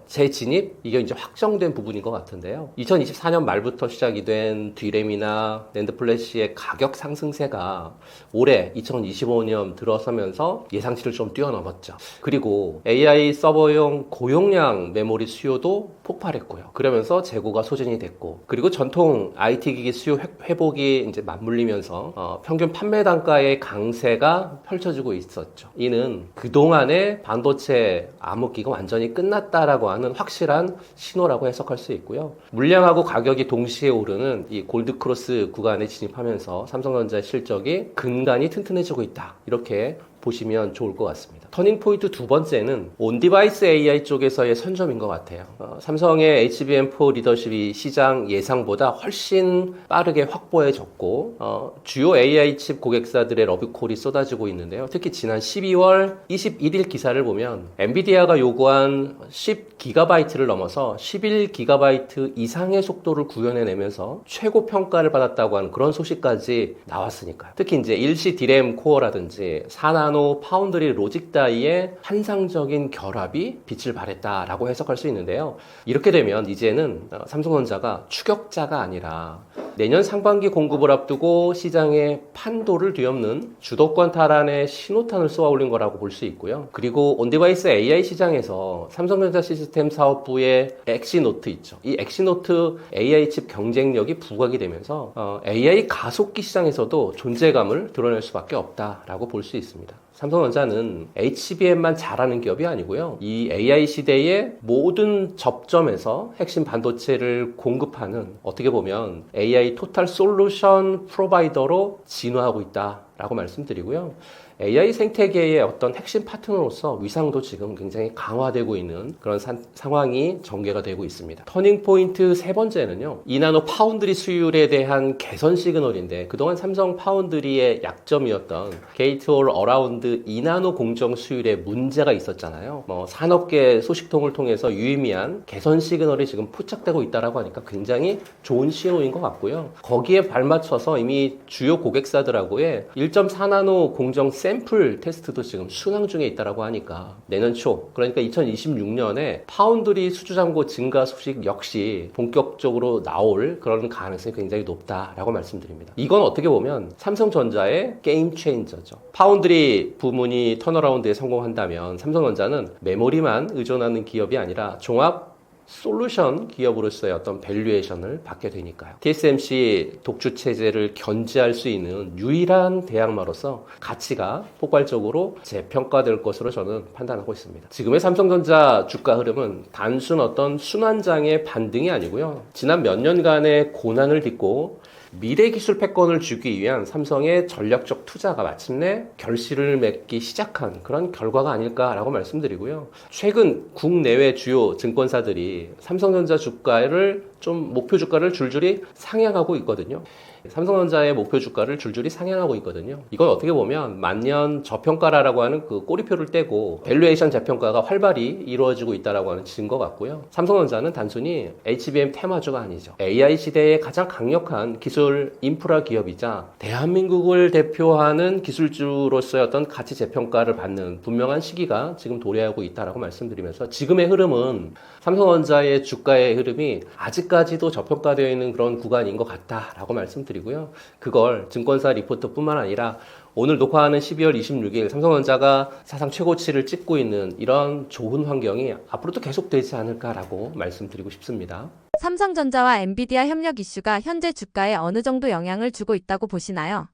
재진입 이게 이제 확정된 부분인 것 같은데요. 2024년 말부터 시작이 된 D램이나 낸드 플래시의 가격 상승세가 올해 2025년 들어서면서 예상치를 좀 뛰어넘었죠. 그리고 AI 서버용 고용량 메모리 수요도 폭발했고요. 그러면서 재고가 소진이 됐고 그리고 전통 IT 기기 수요 회복이 이제 맞물리면서 평균 판매 단가의 강세가 펼쳐지고 있었죠. 이는 그동안의 반도체 암흑기가 완전히 끝났다라고 하는 확실한 신호라고 해석할 수 있고요. 물량하고 가격이 동시에 오르는 이 골드크로스 구간에 진입하면서 삼성전자의 실적이 근간이 튼튼해지고 있다. 이렇게 보시면 좋을 것 같습니다. 터닝포인트 두 번째는 온디바이스 AI 쪽에서의 선점인 것 같아요. 삼성의 HBM4 리더십이 시장 예상보다 훨씬 빠르게 확보해졌고 주요 AI 칩 고객사들의 러브콜이 쏟아지고 있는데요. 특히 지난 12월 21일 기사를 보면 엔비디아가 요구한 10GB를 넘어서 11GB 이상의 속도를 구현해내면서 최고 평가를 받았다고 하는 그런 소식까지 나왔으니까요. 특히 이제 일시 디램 코어라든지 4나노 파운드리 로직 다이의 환상적인 결합이 빛을 발했다라고 해석할 수 있는데요. 이렇게 되면 이제는 삼성전자가 추격자가 아니라 내년 상반기 공급을 앞두고 시장의 판도를 뒤엎는 주도권 탈환의 신호탄을 쏘아 올린 거라고 볼 수 있고요. 그리고 온디바이스 AI 시장에서 삼성전자 시스템 사업부의 엑시노트 있죠. 이 엑시노트 AI 칩 경쟁력이 부각이 되면서 AI 가속기 시장에서도 존재감을 드러낼 수밖에 없다라고 볼 수 있습니다. 삼성전자는 HBM만 잘하는 기업이 아니고요. 이 AI 시대의 모든 접점에서 핵심 반도체를 공급하는 어떻게 보면 AI 토탈 솔루션 프로바이더로 진화하고 있다라고 말씀드리고요. AI 생태계의 어떤 핵심 파트너로서 위상도 지금 굉장히 강화되고 있는 그런 상황이 전개가 되고 있습니다. 터닝 포인트 세 번째는요. 2나노 파운드리 수율에 대한 개선 시그널인데 그동안 삼성 파운드리의 약점이었던 게이트 올 어라운드 2나노 공정 수율에 문제가 있었잖아요. 산업계 소식통을 통해서 유의미한 개선 시그널이 지금 포착되고 있다라고 하니까 굉장히 좋은 신호인 것 같고요. 거기에 발맞춰서 이미 주요 고객사들하고의 1.4나노 공정 샘플 테스트도 지금 순항 중에 있다라고 하니까 내년 초, 그러니까 2026년에 파운드리 수주잔고 증가 소식 역시 본격적으로 나올 그런 가능성이 굉장히 높다라고 말씀드립니다. 이건 어떻게 보면 삼성전자의 게임 체인저죠. 파운드리 부문이 턴어라운드에 성공한다면 삼성전자는 메모리만 의존하는 기업이 아니라 종합 솔루션 기업으로서의 어떤 밸류에이션을 받게 되니까요. TSMC 독주 체제를 견지할 수 있는 유일한 대항마로서 가치가 폭발적으로 재평가될 것으로 저는 판단하고 있습니다. 지금의 삼성전자 주가 흐름은 단순 어떤 순환장의 반등이 아니고요. 지난 몇 년간의 고난을 딛고 미래 기술 패권을 주기 위한 삼성의 전략적 투자가 마침내 결실을 맺기 시작한 그런 결과가 아닐까라고 말씀드리고요. 최근 국내외 주요 증권사들이 삼성전자 주가를 좀 목표 주가를 줄줄이 상향하고 있거든요. 삼성전자의 목표 주가를 줄줄이 상향하고 있거든요. 이건 어떻게 보면 만년 저평가라고 하는 그 꼬리표를 떼고 밸류에이션 재평가가 활발히 이루어지고 있다라고 하는 증거 같고요. 삼성전자는 단순히 HBM 테마주가 아니죠. AI 시대의 가장 강력한 기술 인프라 기업이자 대한민국을 대표하는 기술주로서의 어떤 가치 재평가를 받는 분명한 시기가 지금 도래하고 있다라고 말씀드리면서 지금의 흐름은 삼성전자의 주가의 흐름이 아직까지도 저평가되어 있는 그런 구간인 것 같다라고 말씀드리고요. 그걸 증권사 리포트뿐만 아니라 오늘 녹화하는 12월 26일 삼성전자가 사상 최고치를 찍고 있는 이런 좋은 환경이 앞으로도 계속되지 않을까라고 말씀드리고 싶습니다. 삼성전자와 엔비디아 협력 이슈가 현재 주가에 어느 정도 영향을 주고 있다고 보시나요?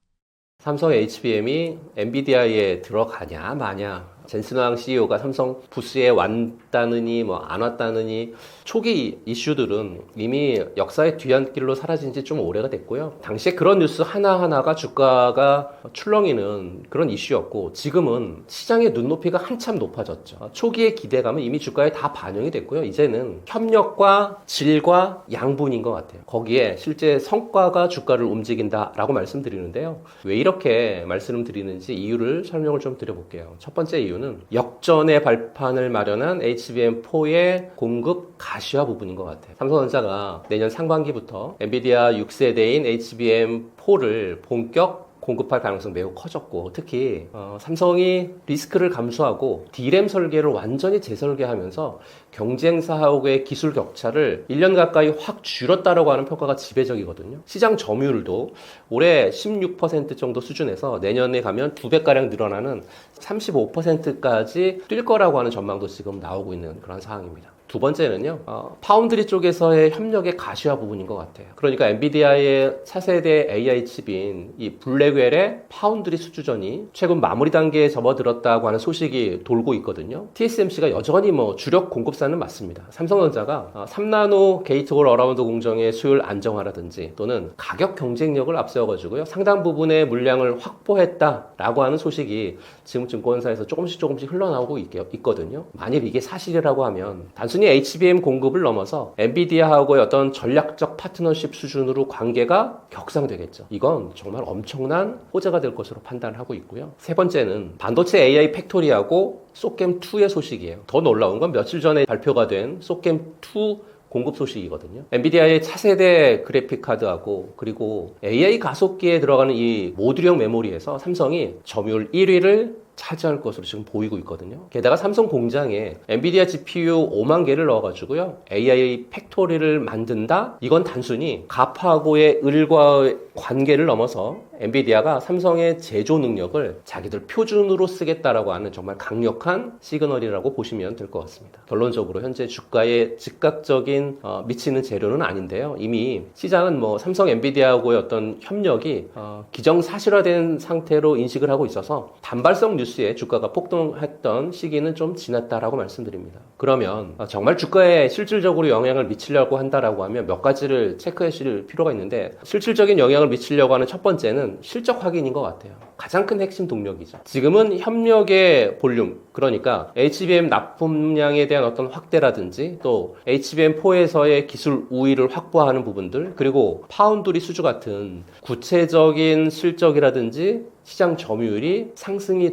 삼성 HBM이 엔비디아에 들어가냐 마냐, 젠슨 황 CEO가 삼성 부스에 왔다느니 안 왔다느니 초기 이슈들은 이미 역사의 뒤안길로 사라진 지 좀 오래가 됐고요. 당시에 그런 뉴스 하나하나가 주가가 출렁이는 그런 이슈였고 지금은 시장의 눈높이가 한참 높아졌죠. 초기의 기대감은 이미 주가에 다 반영이 됐고요. 이제는 협력과 질과 양분인 것 같아요. 거기에 실제 성과가 주가를 움직인다라고 말씀드리는데요. 왜 이렇게 말씀을 드리는지 이유를 설명을 좀 드려볼게요. 첫 번째 이유는 역전의 발판을 마련한 HBM4의 공급 가시화 부분인 것 같아요. 삼성전자가 내년 상반기부터 엔비디아 6세대인 HBM4를 본격 공급할 가능성 매우 커졌고 특히 삼성이 리스크를 감수하고 D램 설계를 완전히 재설계하면서 경쟁사하고의 기술 격차를 1년 가까이 확 줄였다라고 하는 평가가 지배적이거든요. 시장 점유율도 올해 16% 정도 수준에서 내년에 가면 2배가량 늘어나는 35%까지 뛸 거라고 하는 전망도 지금 나오고 있는 그런 상황입니다. 두 번째는요, 파운드리 쪽에서의 협력의 가시화 부분인 것 같아요. 그러니까 엔비디아의 차세대 AI 칩인 이 블랙웰의 파운드리 수주전이 최근 마무리 단계에 접어들었다고 하는 소식이 돌고 있거든요. TSMC가 여전히 주력 공급사는 맞습니다. 삼성전자가 3나노 게이트홀 어라운드 공정의 수율 안정화라든지 또는 가격 경쟁력을 앞세워가지고요, 상당 부분의 물량을 확보했다라고 하는 소식이 지금 증권사에서 조금씩 흘러나오고 있거든요. 만일 이게 사실이라고 하면 단순히 HBM 공급을 넘어서 엔비디아하고의 어떤 전략적 파트너십 수준으로 관계가 격상되겠죠. 이건 정말 엄청난 호재가 될 것으로 판단하고 있고요. 세 번째는 반도체 AI 팩토리하고 소겜2의 소식이에요. 더 놀라운 건 며칠 전에 발표가 된 소겜2 공급 소식이거든요. 엔비디아의 차세대 그래픽 카드하고 그리고 AI 가속기에 들어가는 이 모듈형 메모리에서 삼성이 점유율 1위를 차지할 것으로 지금 보이고 있거든요. 게다가 삼성 공장에 엔비디아 GPU 5만 개를 넣어가지고요, AI 팩토리를 만든다? 이건 단순히 가파고의 을과 관계를 넘어서 엔비디아가 삼성의 제조 능력을 자기들 표준으로 쓰겠다라고 하는 정말 강력한 시그널이라고 보시면 될 것 같습니다. 결론적으로 현재 주가에 즉각적인 미치는 재료는 아닌데요. 이미 시장은 삼성 엔비디아하고의 어떤 협력이 기정사실화된 상태로 인식을 하고 있어서 단발성 뉴스에 주가가 폭등했던 시기는 좀 지났다라고 말씀드립니다. 그러면 정말 주가에 실질적으로 영향을 미치려고 한다라고 하면 몇 가지를 체크하실 필요가 있는데, 실질적인 영향을 미치려고 하는 첫 번째는 실적 확인인 것 같아요. 가장 큰 핵심 동력이죠. 지금은 협력의 볼륨, 그러니까 HBM 납품량에 대한 어떤 확대라든지 또 HBM4에서의 기술 우위를 확보하는 부분들, 그리고 파운드리 수주 같은 구체적인 실적이라든지 시장 점유율이 상승이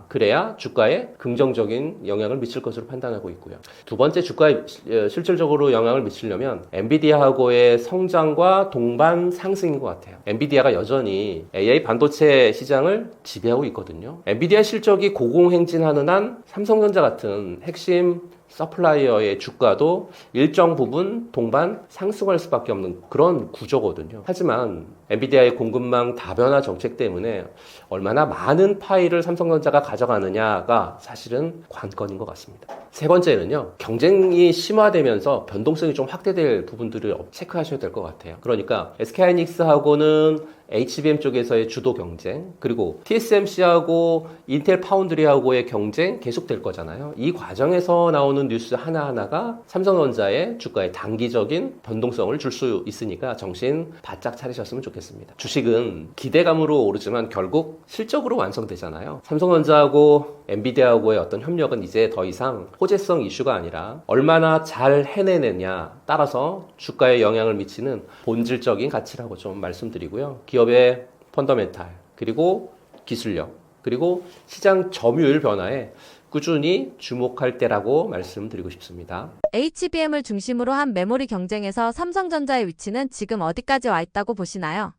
그래야 주가에 긍정적인 영향을 미칠 것으로 판단하고 있고요. 두 번째, 주가에 실질적으로 영향을 미치려면 엔비디아하고의 성장과 동반 상승인 것 같아요. 엔비디아가 여전히 AI 반도체 시장을 지배하고 있거든요. 엔비디아 실적이 고공행진하는 한 삼성전자 같은 핵심 서플라이어의 주가도 일정 부분 동반 상승할 수밖에 없는 그런 구조거든요. 하지만 엔비디아의 공급망 다변화 정책 때문에 얼마나 많은 파일을 삼성전자가 가져가느냐가 사실은 관건인 것 같습니다. 세 번째는요, 경쟁이 심화되면서 변동성이 좀 확대될 부분들을 체크하셔야 될 것 같아요. 그러니까 SK하이닉스하고는 HBM 쪽에서의 주도 경쟁, 그리고 TSMC하고 인텔 파운드리하고의 경쟁 계속될 거잖아요. 이 과정에서 나오는 뉴스 하나하나가 삼성전자의 주가에 단기적인 변동성을 줄 수 있으니까 정신 바짝 차리셨으면 좋겠습니다. 주식은 기대감으로 오르지만 결국 실적으로 완성되잖아요. 삼성전자하고 엔비디아하고의 어떤 협력은 이제 더 이상 호재성 이슈가 아니라 얼마나 잘 해내느냐 따라서 주가에 영향을 미치는 본질적인 가치라고 좀 말씀드리고요. 기업의 펀더멘탈, 그리고 기술력, 그리고 시장 점유율 변화에 꾸준히 주목할 때라고 말씀드리고 싶습니다. HBM을 중심으로 한 메모리 경쟁에서 삼성전자의 위치는 지금 어디까지 와 있다고 보시나요?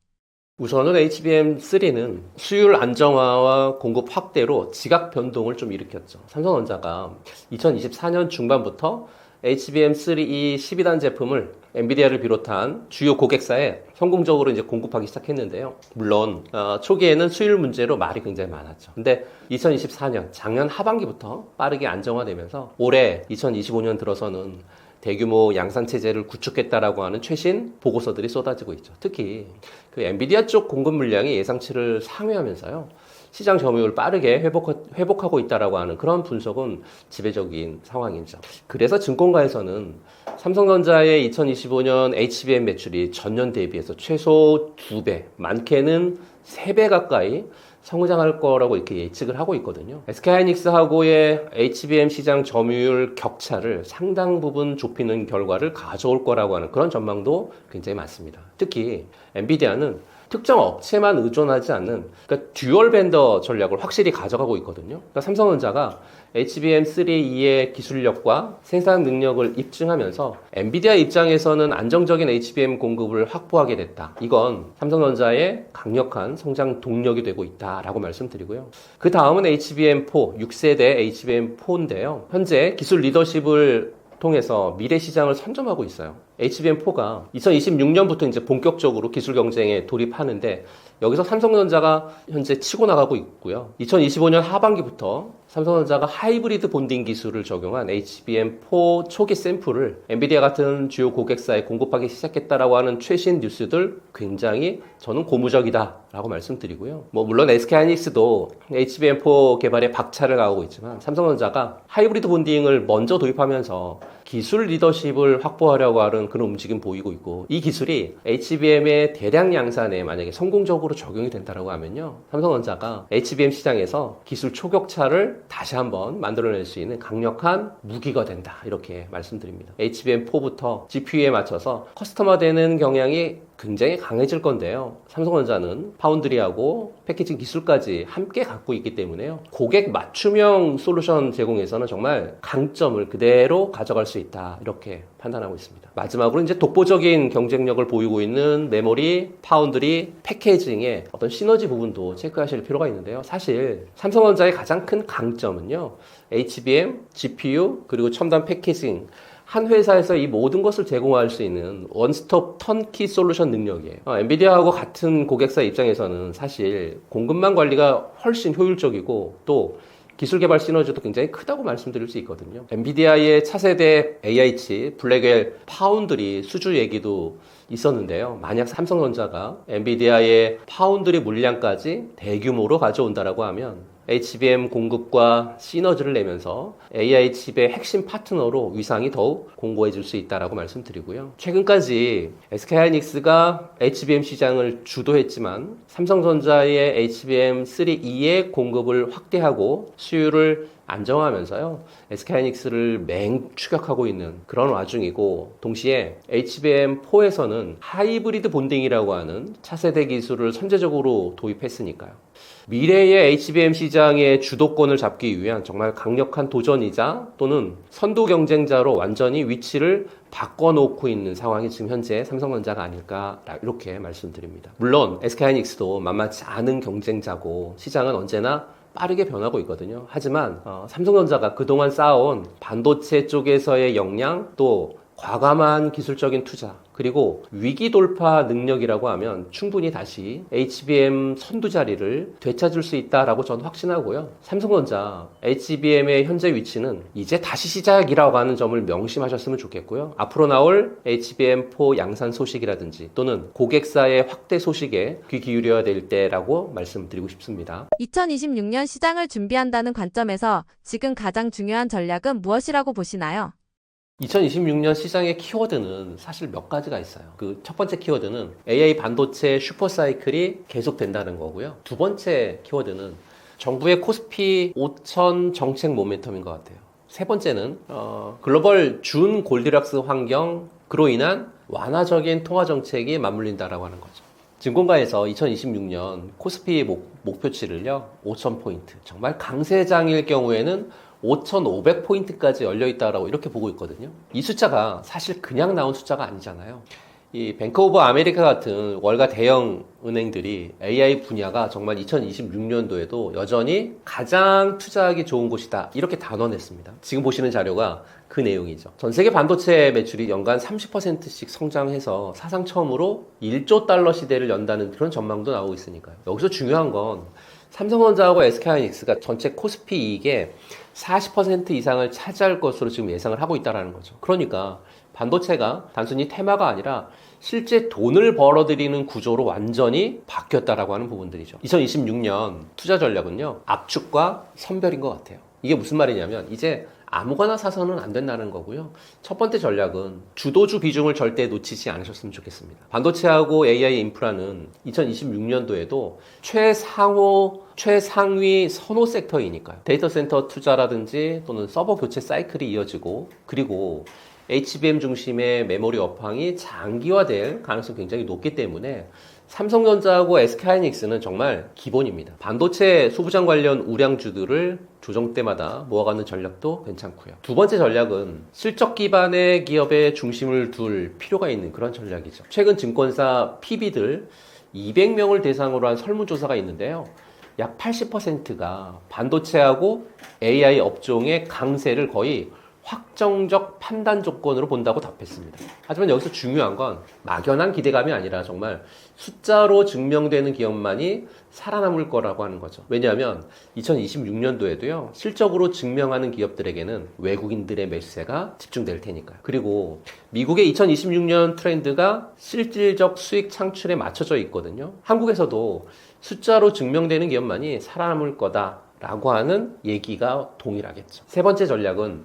우선은 HBM3는 수율 안정화와 공급 확대로 지각 변동을 좀 일으켰죠. 삼성전자가 2024년 중반부터 HBM3E 12단 제품을 엔비디아를 비롯한 주요 고객사에 성공적으로 이제 공급하기 시작했는데요. 물론 초기에는 수율 문제로 말이 굉장히 많았죠. 근데 2024년 작년 하반기부터 빠르게 안정화되면서 올해 2025년 들어서는 대규모 양산 체제를 구축했다라고 하는 최신 보고서들이 쏟아지고 있죠. 특히 그 엔비디아 쪽 공급 물량이 예상치를 상회하면서요, 시장 점유율을 빠르게 회복하고 있다라고 하는 그런 분석은 지배적인 상황이죠. 그래서 증권가에서는 삼성전자의 2025년 HBM 매출이 전년 대비해서 최소 2배, 많게는 3배 가까이 성장할 거라고 이렇게 예측을 하고 있거든요. SK하이닉스하고의 HBM 시장 점유율 격차를 상당 부분 좁히는 결과를 가져올 거라고 하는 그런 전망도 굉장히 많습니다. 특히 엔비디아는 특정 업체만 의존하지 않는, 그러니까 듀얼 벤더 전략을 확실히 가져가고 있거든요. 그러니까 삼성전자가 HBM3E의 기술력과 생산 능력을 입증하면서 엔비디아 입장에서는 안정적인 HBM 공급을 확보하게 됐다. 이건 삼성전자의 강력한 성장 동력이 되고 있다라고 말씀드리고요. 그 다음은 HBM4, 6세대 HBM4인데요. 현재 기술 리더십을 통해서 미래 시장을 선점하고 있어요. HBM4가 2026년부터 이제 본격적으로 기술 경쟁에 돌입하는데, 여기서 삼성전자가 현재 치고 나가고 있고요. 2025년 하반기부터 삼성전자가 하이브리드 본딩 기술을 적용한 HBM4 초기 샘플을 엔비디아 같은 주요 고객사에 공급하기 시작했다라고 하는 최신 뉴스들 굉장히 저는 고무적이다라고 말씀드리고요. 물론 SK하이닉스도 HBM4 개발에 박차를 가하고 있지만 삼성전자가 하이브리드 본딩을 먼저 도입하면서 기술 리더십을 확보하려고 하는 그런 움직임 보이고 있고, 이 기술이 HBM의 대량 양산에 만약에 성공적으로 적용이 된다고 하면요, 삼성전자가 HBM 시장에서 기술 초격차를 다시 한번 만들어낼 수 있는 강력한 무기가 된다, 이렇게 말씀드립니다. HBM4부터 GPU에 맞춰서 커스터마되는 경향이 굉장히 강해질 건데요. 삼성전자는 파운드리하고 패키징 기술까지 함께 갖고 있기 때문에요. 고객 맞춤형 솔루션 제공에서는 정말 강점을 그대로 가져갈 수 있다, 이렇게 판단하고 있습니다. 마지막으로 이제 독보적인 경쟁력을 보이고 있는 메모리, 파운드리, 패키징의 어떤 시너지 부분도 체크하실 필요가 있는데요. 사실 삼성전자의 가장 큰 강점은요, HBM, GPU, 그리고 첨단 패키징, 한 회사에서 이 모든 것을 제공할 수 있는 원스톱 턴키 솔루션 능력이에요. 엔비디아하고 같은 고객사 입장에서는 사실 공급망 관리가 훨씬 효율적이고 또 기술 개발 시너지도 굉장히 크다고 말씀드릴 수 있거든요. 엔비디아의 차세대 AI 칩, 블랙웰, 파운드리 수주 얘기도 있었는데요. 만약 삼성전자가 엔비디아의 파운드리 물량까지 대규모로 가져온다라고 하면 HBM 공급과 시너지를 내면서 AI 칩의 핵심 파트너로 위상이 더욱 공고해질 수 있다라고 말씀드리고요. 최근까지 SK하이닉스가 HBM 시장을 주도했지만 삼성전자의 HBM3E의 공급을 확대하고 수요를 안정화하면서요, SK하이닉스를 맹추격하고 있는 그런 와중이고, 동시에 HBM4에서는 하이브리드 본딩이라고 하는 차세대 기술을 선제적으로 도입했으니까요. 미래의 HBM 시장의 주도권을 잡기 위한 정말 강력한 도전이자 또는 선도 경쟁자로 완전히 위치를 바꿔놓고 있는 상황이 지금 현재 삼성전자가 아닐까, 이렇게 말씀드립니다. 물론 SK하이닉스도 만만치 않은 경쟁자고 시장은 언제나 빠르게 변하고 있거든요. 하지만 삼성전자가 그동안 쌓아온 반도체 쪽에서의 역량, 또 과감한 기술적인 투자, 그리고 위기 돌파 능력이라고 하면 충분히 다시 HBM 선두 자리를 되찾을 수 있다라고 저는 확신하고요. 삼성전자 HBM의 현재 위치는 이제 다시 시작이라고 하는 점을 명심하셨으면 좋겠고요. 앞으로 나올 HBM4 양산 소식이라든지 또는 고객사의 확대 소식에 귀 기울여야 될 때라고 말씀드리고 싶습니다. 2026년 시장을 준비한다는 관점에서 지금 가장 중요한 전략은 무엇이라고 보시나요? 2026년 시장의 키워드는 사실 몇 가지가 있어요. 그 첫 번째 키워드는 AI 반도체 슈퍼사이클이 계속된다는 거고요. 두 번째 키워드는 정부의 코스피 5천 정책 모멘텀인 것 같아요. 세 번째는 글로벌 준 골디락스 환경으로 인한 완화적인 통화 정책이 맞물린다라고 하는 거죠. 증권가에서 2026년 코스피 목표치를요, 5,000포인트. 정말 강세장일 경우에는 5,500포인트까지 열려있다라고 이렇게 보고 있거든요. 이 숫자가 사실 그냥 나온 숫자가 아니잖아요. 이 뱅크 오브 아메리카 같은 월가 대형 은행들이 AI 분야가 정말 2026년도에도 여전히 가장 투자하기 좋은 곳이다, 이렇게 단언했습니다. 지금 보시는 자료가 그 내용이죠. 전 세계 반도체 매출이 연간 30%씩 성장해서 사상 처음으로 1조 달러 시대를 연다는 그런 전망도 나오고 있으니까요. 여기서 중요한 건 삼성전자하고 SK하이닉스가 전체 코스피 이익의 40% 이상을 차지할 것으로 지금 예상을 하고 있다는 거죠. 그러니까 반도체가 단순히 테마가 아니라 실제 돈을 벌어들이는 구조로 완전히 바뀌었다라고 하는 부분들이죠. 2026년 투자 전략은요, 압축과 선별인 것 같아요. 이게 무슨 말이냐면 이제 아무거나 사서는 안 된다는 거고요. 첫 번째 전략은 주도주 비중을 절대 놓치지 않으셨으면 좋겠습니다. 반도체하고 AI 인프라는 2026년도에도 최상위 선호 섹터이니까요. 데이터 센터 투자라든지 또는 서버 교체 사이클이 이어지고, 그리고 HBM 중심의 메모리 업황이 장기화될 가능성이 굉장히 높기 때문에 삼성전자하고 SK하이닉스는 정말 기본입니다. 반도체 소부장 관련 우량주들을 조정 때마다 모아가는 전략도 괜찮고요. 두 번째 전략은 실적 기반의 기업에 중심을 둘 필요가 있는 그런 전략이죠. 최근 증권사 PB들 200명을 대상으로 한 설문조사가 있는데요. 약 80%가 반도체하고 AI 업종의 강세를 거의 확정적 판단 조건으로 본다고 답했습니다. 하지만 여기서 중요한 건 막연한 기대감이 아니라 정말 숫자로 증명되는 기업만이 살아남을 거라고 하는 거죠. 왜냐하면 2026년도에도요, 실적으로 증명하는 기업들에게는 외국인들의 매수세가 집중될 테니까요. 그리고 미국의 2026년 트렌드가 실질적 수익 창출에 맞춰져 있거든요. 한국에서도 숫자로 증명되는 기업만이 살아남을 거다라고 하는 얘기가 동일하겠죠. 세 번째 전략은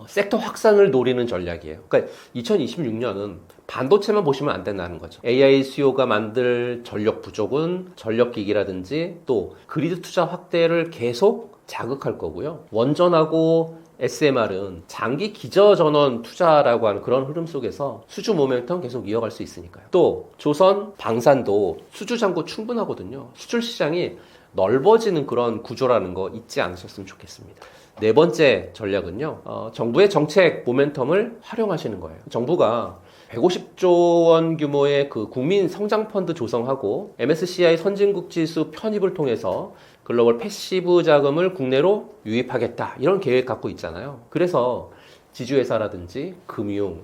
섹터 확산을 노리는 전략이에요. 그러니까 2026년은 반도체만 보시면 안 된다는 거죠. AI 수요가 만들 전력 부족은 전력기기라든지 또 그리드 투자 확대를 계속 자극할 거고요. 원전하고 SMR은 장기 기저전원 투자라고 하는 그런 흐름 속에서 수주 모멘텀 계속 이어갈 수 있으니까요. 또 조선, 방산도 수주 잔고 충분하거든요. 수출 시장이 넓어지는 그런 구조라는 거 잊지 않으셨으면 좋겠습니다. 네 번째 전략은요, 정부의 정책 모멘텀을 활용하시는 거예요. 정부가 150조 원 규모의 그 국민 성장 펀드 조성하고 MSCI 선진국 지수 편입을 통해서 글로벌 패시브 자금을 국내로 유입하겠다, 이런 계획 갖고 있잖아요. 그래서 지주회사라든지 금융,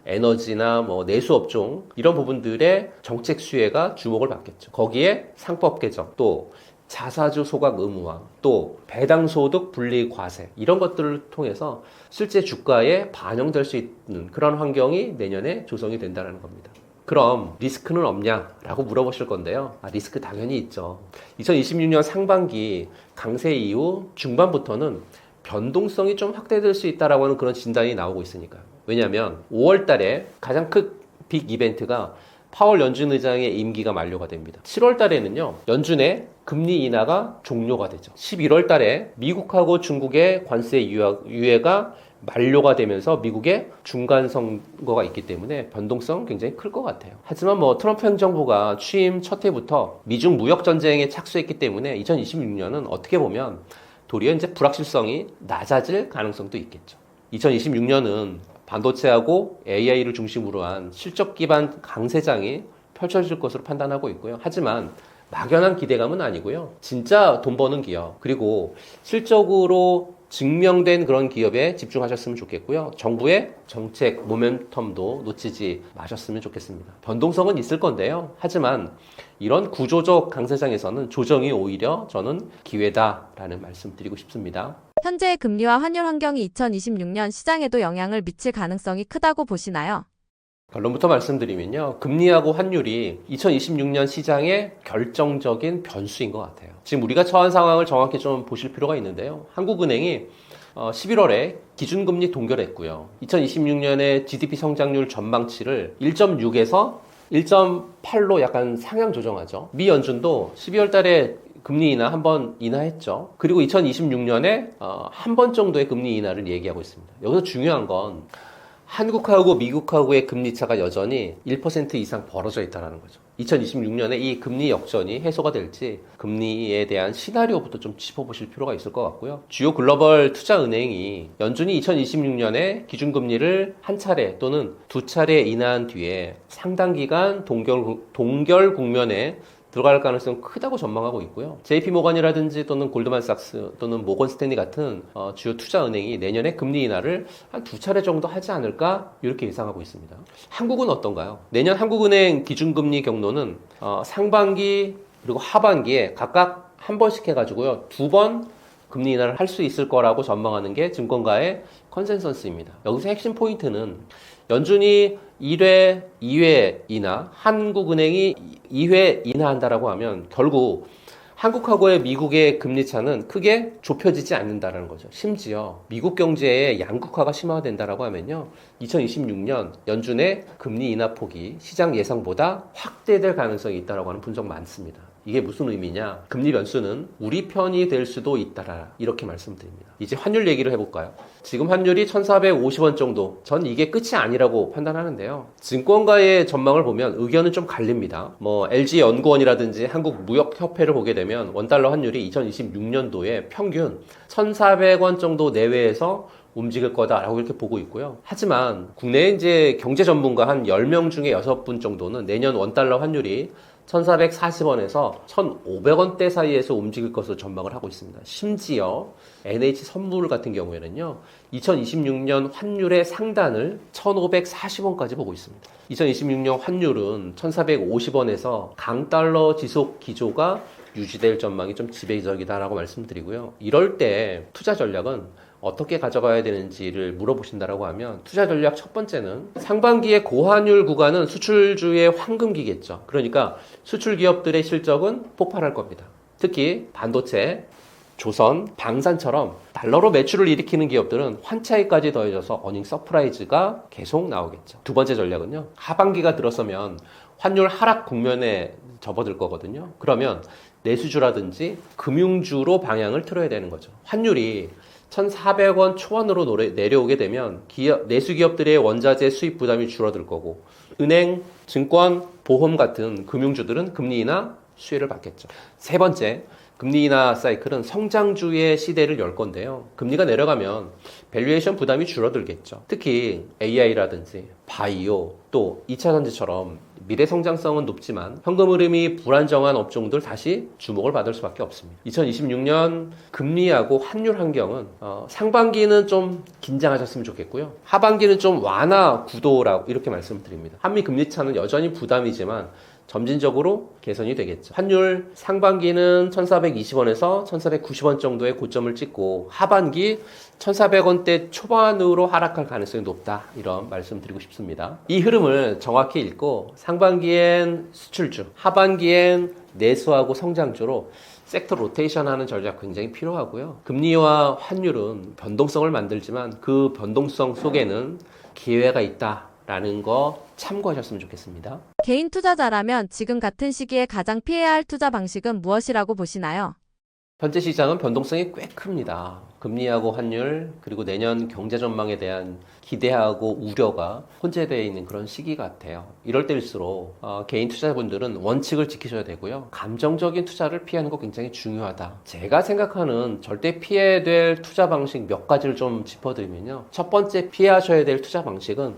에너지나 내수업종 이런 부분들의 정책 수혜가 주목을 받겠죠. 거기에 상법 개정, 또 자사주 소각 의무화, 또 배당소득 분리 과세, 이런 것들을 통해서 실제 주가에 반영될 수 있는 그런 환경이 내년에 조성이 된다는 겁니다. 그럼 리스크는 없냐라고 물어보실 건데요. 리스크 당연히 있죠. 2026년 상반기 강세 이후 중반부터는 변동성이 좀 확대될 수 있다라고 하는 그런 진단이 나오고 있으니까요. 왜냐하면 5월 달에 가장 큰 빅 이벤트가 파월 연준 의장의 임기가 만료가 됩니다. 7월 달에는요, 연준의 금리 인하가 종료가 되죠. 11월 달에 미국하고 중국의 관세 유예가 만료가 되면서 미국의 중간 선거가 있기 때문에 변동성 굉장히 클 것 같아요. 하지만 트럼프 행정부가 취임 첫 해부터 미중 무역 전쟁에 착수했기 때문에 2026년은 어떻게 보면 도리어 이제 불확실성이 낮아질 가능성도 있겠죠. 2026년은 반도체하고 AI를 중심으로 한 실적 기반 강세장이 펼쳐질 것으로 판단하고 있고요. 하지만 막연한 기대감은 아니고요. 진짜 돈 버는 기업, 그리고 실적으로 증명된 그런 기업에 집중하셨으면 좋겠고요. 정부의 정책 모멘텀도 놓치지 마셨으면 좋겠습니다. 변동성은 있을 건데요. 하지만 이런 구조적 강세장에서는 조정이 오히려 저는 기회다라는 말씀 드리고 싶습니다. 현재의 금리와 환율 환경이 2026년 시장에도 영향을 미칠 가능성이 크다고 보시나요? 결론부터 말씀드리면요, 금리하고 환율이 2026년 시장의 결정적인 변수인 것 같아요. 지금 우리가 처한 상황을 정확히 좀 보실 필요가 있는데요. 한국은행이 11월에 기준금리 동결했고요. 2026년에 GDP 성장률 전망치를 1.6에서 1.8로 약간 상향 조정하죠. 미 연준도 12월 달에 금리 인하 한 번 인하했죠. 그리고 2026년에 한 번 정도의 금리 인하를 얘기하고 있습니다. 여기서 중요한 건 한국하고 미국하고의 금리 차가 여전히 1% 이상 벌어져 있다는 거죠. 2026년에 이 금리 역전이 해소가 될지 금리에 대한 시나리오부터 좀 짚어보실 필요가 있을 것 같고요. 주요 글로벌 투자은행이 연준이 2026년에 기준금리를 한 차례 또는 두 차례 인하한 뒤에 상당 기간 동결 국면에 들어갈 가능성은 크다고 전망하고 있고요. JP모건이라든지 또는 골드만삭스 또는 모건 스탠리 같은 주요 투자은행이 내년에 금리 인하를 한 두 차례 정도 하지 않을까 이렇게 예상하고 있습니다. 한국은 어떤가요? 내년 한국은행 기준금리 경로는 상반기 그리고 하반기에 각각 한 번씩 해가지고요. 두 번 금리 인하를 할 수 있을 거라고 전망하는 게 증권가의 컨센서스입니다. 여기서 핵심 포인트는 연준이 1회, 2회 인하, 한국은행이 2회 인하한다라고 하면 결국 한국하고의 미국의 금리 차는 크게 좁혀지지 않는다는 거죠. 심지어 미국 경제의 양극화가 심화된다라고 하면요, 2026년 연준의 금리 인하 폭이 시장 예상보다 확대될 가능성이 있다라고 하는 분석 많습니다. 이게 무슨 의미냐? 금리 변수는 우리 편이 될 수도 있다라 이렇게 말씀드립니다. 이제 환율 얘기를 해볼까요? 지금 환율이 1,450원 정도, 전 이게 끝이 아니라고 판단하는데요. 증권가의 전망을 보면 의견은 좀 갈립니다. LG연구원이라든지 한국무역협회를 보게 되면 원달러 환율이 2026년도에 평균 1,400원 정도 내외에서 움직일 거다라고 이렇게 보고 있고요. 하지만 국내에 이제 경제 전문가 한 10명 중에 6분 정도는 내년 원달러 환율이 1440원에서 1,500원대 사이에서 움직일 것으로 전망을 하고 있습니다. 심지어 NH선물 같은 경우에는요, 2026년 환율의 상단을 1,540원까지 보고 있습니다. 2026년 환율은 1,450원에서 강달러 지속 기조가 유지될 전망이 좀 지배적이다라고 말씀드리고요. 이럴 때 투자 전략은 어떻게 가져가야 되는지를 물어보신다라고 하면, 투자 전략 첫 번째는 상반기의 고환율 구간은 수출주의 황금기겠죠. 그러니까 수출 기업들의 실적은 폭발할 겁니다. 특히 반도체, 조선, 방산처럼 달러로 매출을 일으키는 기업들은 환차익까지 더해져서 어닝 서프라이즈가 계속 나오겠죠. 두 번째 전략은요, 하반기가 들어서면 환율 하락 국면에 접어들 거거든요. 그러면 내수주라든지 금융주로 방향을 틀어야 되는 거죠. 환율이 1,400원 초반으로 내려오게 되면 내수 기업들의 원자재 수입 부담이 줄어들 거고, 은행, 증권, 보험 같은 금융주들은 금리 인하 수혜를 받겠죠. 세 번째, 금리 인하 사이클은 성장주의 시대를 열 건데요. 금리가 내려가면 밸류에이션 부담이 줄어들겠죠. 특히 AI라든지 바이오, 또 2차 전지처럼 미래 성장성은 높지만 현금 흐름이 불안정한 업종들 다시 주목을 받을 수밖에 없습니다. 2026년 금리하고 환율 환경은 상반기는 좀 긴장하셨으면 좋겠고요. 하반기는 좀 완화 구도라고 이렇게 말씀드립니다. 한미 금리 차는 여전히 부담이지만 점진적으로 개선이 되겠죠. 환율 상반기는 1,420원에서 1,490원 정도의 고점을 찍고, 하반기 1,400원대 초반으로 하락할 가능성이 높다, 이런 말씀 드리고 싶습니다. 이 흐름을 정확히 읽고 상반기엔 수출주, 하반기엔 내수하고 성장주로 섹터 로테이션 하는 전략 굉장히 필요하고요. 금리와 환율은 변동성을 만들지만 그 변동성 속에는 기회가 있다 라는 거 참고하셨으면 좋겠습니다. 개인 투자자라면 지금 같은 시기에 가장 피해야 할 투자 방식은 무엇이라고 보시나요? 현재 시장은 변동성이 꽤 큽니다. 금리하고 환율, 그리고 내년 경제 전망에 대한 기대하고 우려가 혼재되어 있는 그런 시기 같아요. 이럴 때일수록 개인 투자자분들은 원칙을 지키셔야 되고요. 감정적인 투자를 피하는 거 굉장히 중요하다. 제가 생각하는 절대 피해야 될 투자 방식 몇 가지를 좀 짚어드리면요. 첫 번째 피하셔야 될 투자 방식은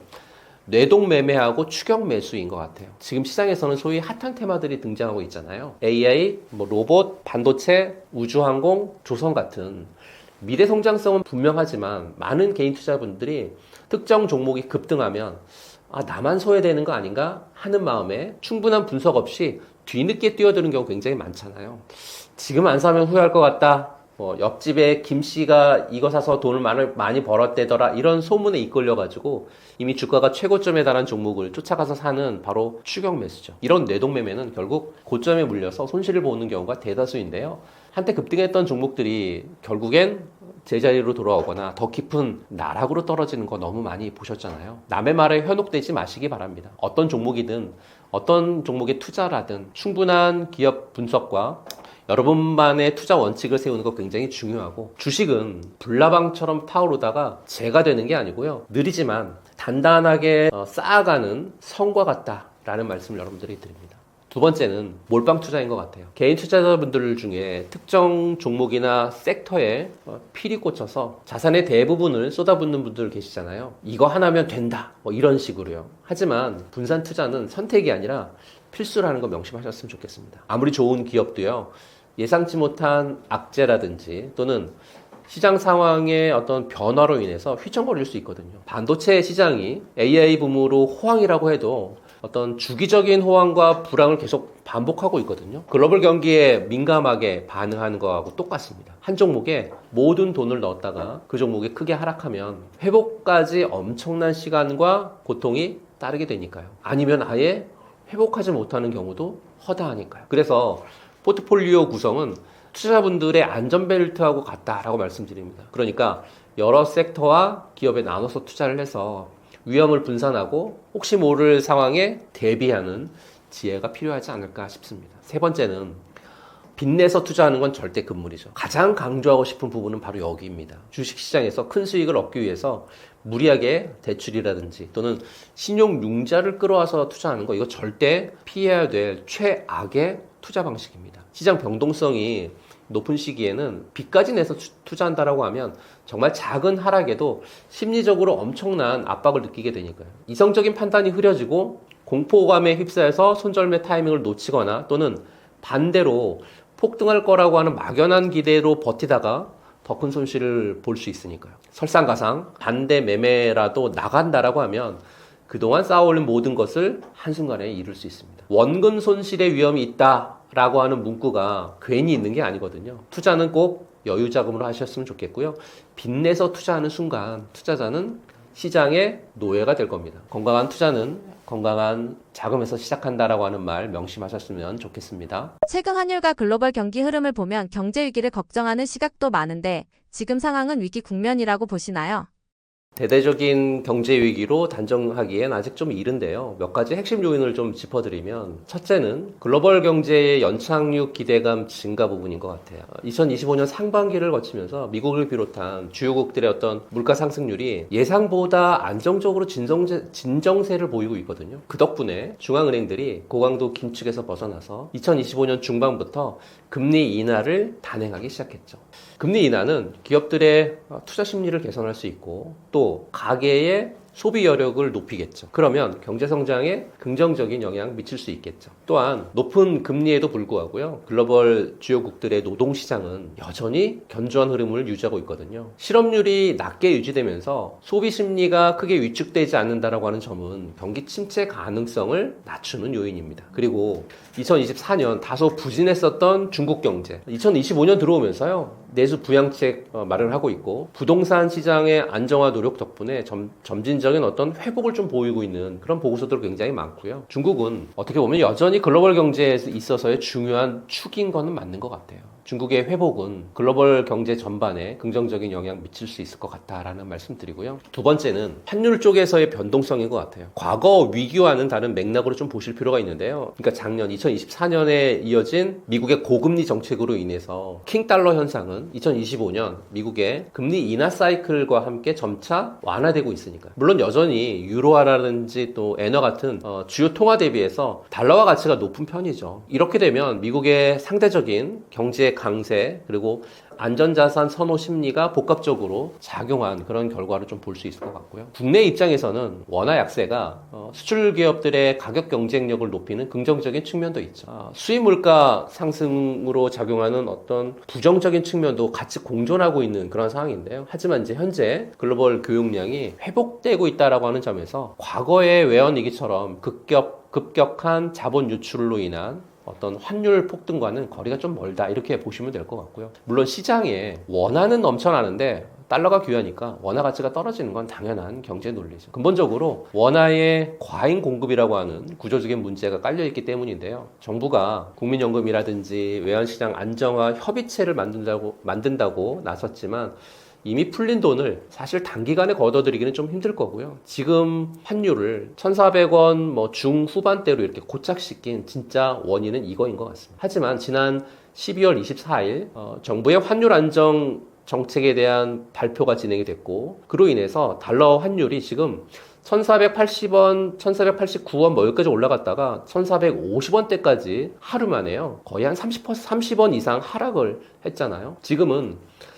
뇌동 매매하고 추격 매수인 것 같아요. 지금 시장에서는 소위 핫한 테마들이 등장하고 있잖아요. AI, 로봇, 반도체, 우주항공, 조선 같은 미래 성장성은 분명하지만 많은 개인 투자분들이 특정 종목이 급등하면 나만 소외되는 거 아닌가 하는 마음에 충분한 분석 없이 뒤늦게 뛰어드는 경우 굉장히 많잖아요. 지금 안 사면 후회할 것 같다. 옆집에 김씨가 이거 사서 돈을 많이 벌었대더라, 이런 소문에 이끌려가지고 이미 주가가 최고점에 달한 종목을 쫓아가서 사는 바로 추격 매수죠. 이런 뇌동매매는 결국 고점에 물려서 손실을 보는 경우가 대다수인데요. 한때 급등했던 종목들이 결국엔 제자리로 돌아오거나 더 깊은 나락으로 떨어지는 거 너무 많이 보셨잖아요. 남의 말에 현혹되지 마시기 바랍니다. 어떤 종목이든 어떤 종목에 투자라든 충분한 기업 분석과 여러분만의 투자 원칙을 세우는 거 굉장히 중요하고, 주식은 불나방처럼 타오르다가 재가 되는 게 아니고요. 느리지만 단단하게 쌓아가는 성과 같다라는 말씀을 여러분들이 드립니다. 두 번째는 몰빵 투자인 것 같아요. 개인 투자자분들 중에 특정 종목이나 섹터에 필이 꽂혀서 자산의 대부분을 쏟아붓는 분들 계시잖아요. 이거 하나면 된다, 이런 식으로요. 하지만 분산 투자는 선택이 아니라 필수라는 거 명심하셨으면 좋겠습니다. 아무리 좋은 기업도요, 예상치 못한 악재라든지 또는 시장 상황의 어떤 변화로 인해서 휘청거릴 수 있거든요. 반도체 시장이 AI 붐으로 호황이라고 해도 어떤 주기적인 호황과 불황을 계속 반복하고 있거든요. 글로벌 경기에 민감하게 반응하는 거하고 똑같습니다. 한 종목에 모든 돈을 넣었다가 그 종목이 크게 하락하면 회복까지 엄청난 시간과 고통이 따르게 되니까요. 아니면 아예 회복하지 못하는 경우도 허다하니까요. 그래서 포트폴리오 구성은 투자자분들의 안전벨트하고 같다라고 말씀드립니다. 그러니까 여러 섹터와 기업에 나눠서 투자를 해서 위험을 분산하고 혹시 모를 상황에 대비하는 지혜가 필요하지 않을까 싶습니다. 세 번째는 빚내서 투자하는 건 절대 금물이죠. 가장 강조하고 싶은 부분은 바로 여기입니다. 주식시장에서 큰 수익을 얻기 위해서 무리하게 대출이라든지 또는 신용융자를 끌어와서 투자하는 거, 이거 절대 피해야 될 최악의 투자 방식입니다. 시장 변동성이 높은 시기에는 빚까지 내서 투자한다라고 하면 정말 작은 하락에도 심리적으로 엄청난 압박을 느끼게 되니까요. 이성적인 판단이 흐려지고 공포감에 휩싸여서 손절매 타이밍을 놓치거나 또는 반대로 폭등할 거라고 하는 막연한 기대로 버티다가 더 큰 손실을 볼 수 있으니까요. 설상가상 반대 매매라도 나간다라고 하면 그동안 쌓아올린 모든 것을 한순간에 잃을 수 있습니다. 원금 손실의 위험이 있다라고 하는 문구가 괜히 있는 게 아니거든요. 투자는 꼭 여유 자금으로 하셨으면 좋겠고요. 빚내서 투자하는 순간 투자자는 시장의 노예가 될 겁니다. 건강한 투자는 건강한 자금에서 시작한다라고 하는 말 명심하셨으면 좋겠습니다. 최근 환율과 글로벌 경기 흐름을 보면 경제 위기를 걱정하는 시각도 많은데 지금 상황은 위기 국면이라고 보시나요? 대대적인 경제 위기로 단정하기엔 아직 좀 이른데요. 몇 가지 핵심 요인을 좀 짚어드리면 첫째는 글로벌 경제의 연착륙 기대감 증가 부분인 것 같아요. 2025년 상반기를 거치면서 미국을 비롯한 주요국들의 어떤 물가 상승률이 예상보다 안정적으로 진정세를 보이고 있거든요. 그 덕분에 중앙은행들이 고강도 긴축에서 벗어나서 2025년 중반부터 금리 인하를 단행하기 시작했죠. 금리 인하는 기업들의 투자 심리를 개선할 수 있고 또 가계의 소비 여력을 높이겠죠. 그러면 경제 성장에 긍정적인 영향을 미칠 수 있겠죠. 또한 높은 금리에도 불구하고요. 글로벌 주요국들의 노동시장은 여전히 견조한 흐름을 유지하고 있거든요. 실업률이 낮게 유지되면서 소비 심리가 크게 위축되지 않는다라고 하는 점은 경기 침체 가능성을 낮추는 요인입니다. 그리고 2024년 다소 부진했었던 중국 경제 2025년 들어오면서요. 내수 부양책 마련을 하고 있고 부동산 시장의 안정화 노력 덕분에 점진적인 어떤 회복을 좀 보이고 있는 그런 보고서들 굉장히 많고요. 중국은 어떻게 보면 여전히 글로벌 경제에 있어서의 중요한 축인 거는 맞는 것 같아요. 중국의 회복은 글로벌 경제 전반에 긍정적인 영향을 미칠 수 있을 것 같다라는 말씀드리고요. 두 번째는 환율 쪽에서의 변동성인 것 같아요. 과거 위기와는 다른 맥락으로 좀 보실 필요가 있는데요. 그러니까 작년 2024년에 이어진 미국의 고금리 정책으로 인해서 킹달러 현상은 2025년 미국의 금리 인하 사이클과 함께 점차 완화되고 있으니까 물론 여전히 유로화라든지 또 엔화 같은 주요 통화 대비해서 달러화 가치가 높은 편이죠. 이렇게 되면 미국의 상대적인 경제 강세 그리고 안전자산 선호 심리가 복합적으로 작용한 그런 결과를 좀 볼 수 있을 것 같고요. 국내 입장에서는 원화 약세가 수출 기업들의 가격 경쟁력을 높이는 긍정적인 측면도 있죠. 수입 물가 상승으로 작용하는 어떤 부정적인 측면도 같이 공존하고 있는 그런 상황인데요. 하지만 이제 현재 글로벌 교육량이 회복되고 있다라고 하는 점에서 과거의 외환위기처럼 급격한 자본 유출로 인한 어떤 환율 폭등과는 거리가 좀 멀다 이렇게 보시면 될 것 같고요. 물론 시장에 원화는 넘쳐나는데 달러가 귀하니까 원화 가치가 떨어지는 건 당연한 경제 논리죠. 근본적으로 원화의 과잉 공급이라고 하는 구조적인 문제가 깔려있기 때문인데요. 정부가 국민연금이라든지 외환시장 안정화 협의체를 만든다고 나섰지만 이미 풀린 돈을 사실 단기간에 걷어들이기는 좀 힘들 거고요. 지금 환율을 1,400원 중후반대로 이렇게 고착시킨 진짜 원인은 이거인 것 같습니다. 하지만 지난 12월 24일 정부의 환율 안정 정책에 대한 발표가 진행이 됐고 그로 인해서 달러 환율이 지금 1,480원, 1,489원 여기까지 올라갔다가 1,450원대까지 하루 만에요. 거의 한 30원 이상 하락을 했잖아요. 지금은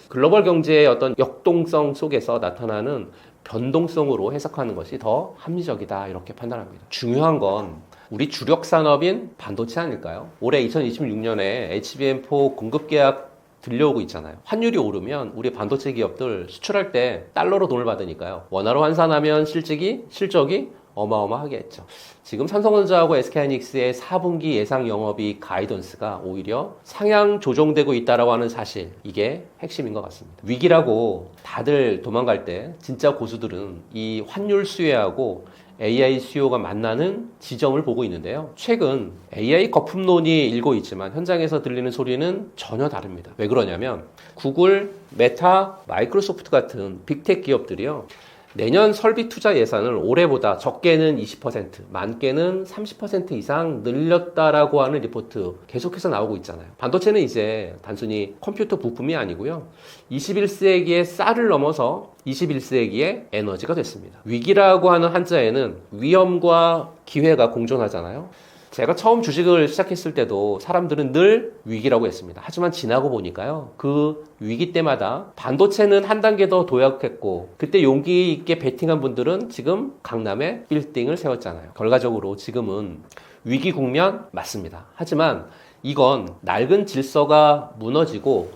글로벌 경제의 어떤 역동성 속에서 나타나는 변동성으로 해석하는 것이 더 합리적이다 이렇게 판단합니다. 중요한 건 우리 주력 산업인 반도체 아닐까요? 올해 2026년에 HBM4 공급 계약 들려오고 있잖아요. 환율이 오르면 우리 반도체 기업들 수출할 때 달러로 돈을 받으니까요. 원화로 환산하면 실적이 어마어마하게 했죠. 지금 삼성전자하고 SK하이닉스의 4분기 예상 영업이익 가이던스가 오히려 상향 조정되고 있다라고 하는 사실, 이게 핵심인 것 같습니다. 위기라고 다들 도망갈 때 진짜 고수들은 이 환율 수혜하고 AI 수요가 만나는 지점을 보고 있는데요. 최근 AI 거품론이 일고 있지만 현장에서 들리는 소리는 전혀 다릅니다. 왜 그러냐면 구글, 메타, 마이크로소프트 같은 빅테크 기업들이요. 내년 설비 투자 예산을 올해보다 적게는 20%, 많게는 30% 이상 늘렸다라고 하는 리포트 계속해서 나오고 있잖아요. 반도체는 이제 단순히 컴퓨터 부품이 아니고요. 21세기의 쌀을 넘어서 21세기의 에너지가 됐습니다. 위기라고 하는 한자에는 위험과 기회가 공존하잖아요. 제가 처음 주식을 시작했을 때도 사람들은 늘 위기라고 했습니다. 하지만 지나고 보니까요, 그 위기 때마다 반도체는 한 단계 더 도약했고, 그때 용기 있게 베팅한 분들은 지금 강남에 빌딩을 세웠잖아요. 결과적으로 지금은 위기 국면 맞습니다. 하지만 이건 낡은 질서가 무너지고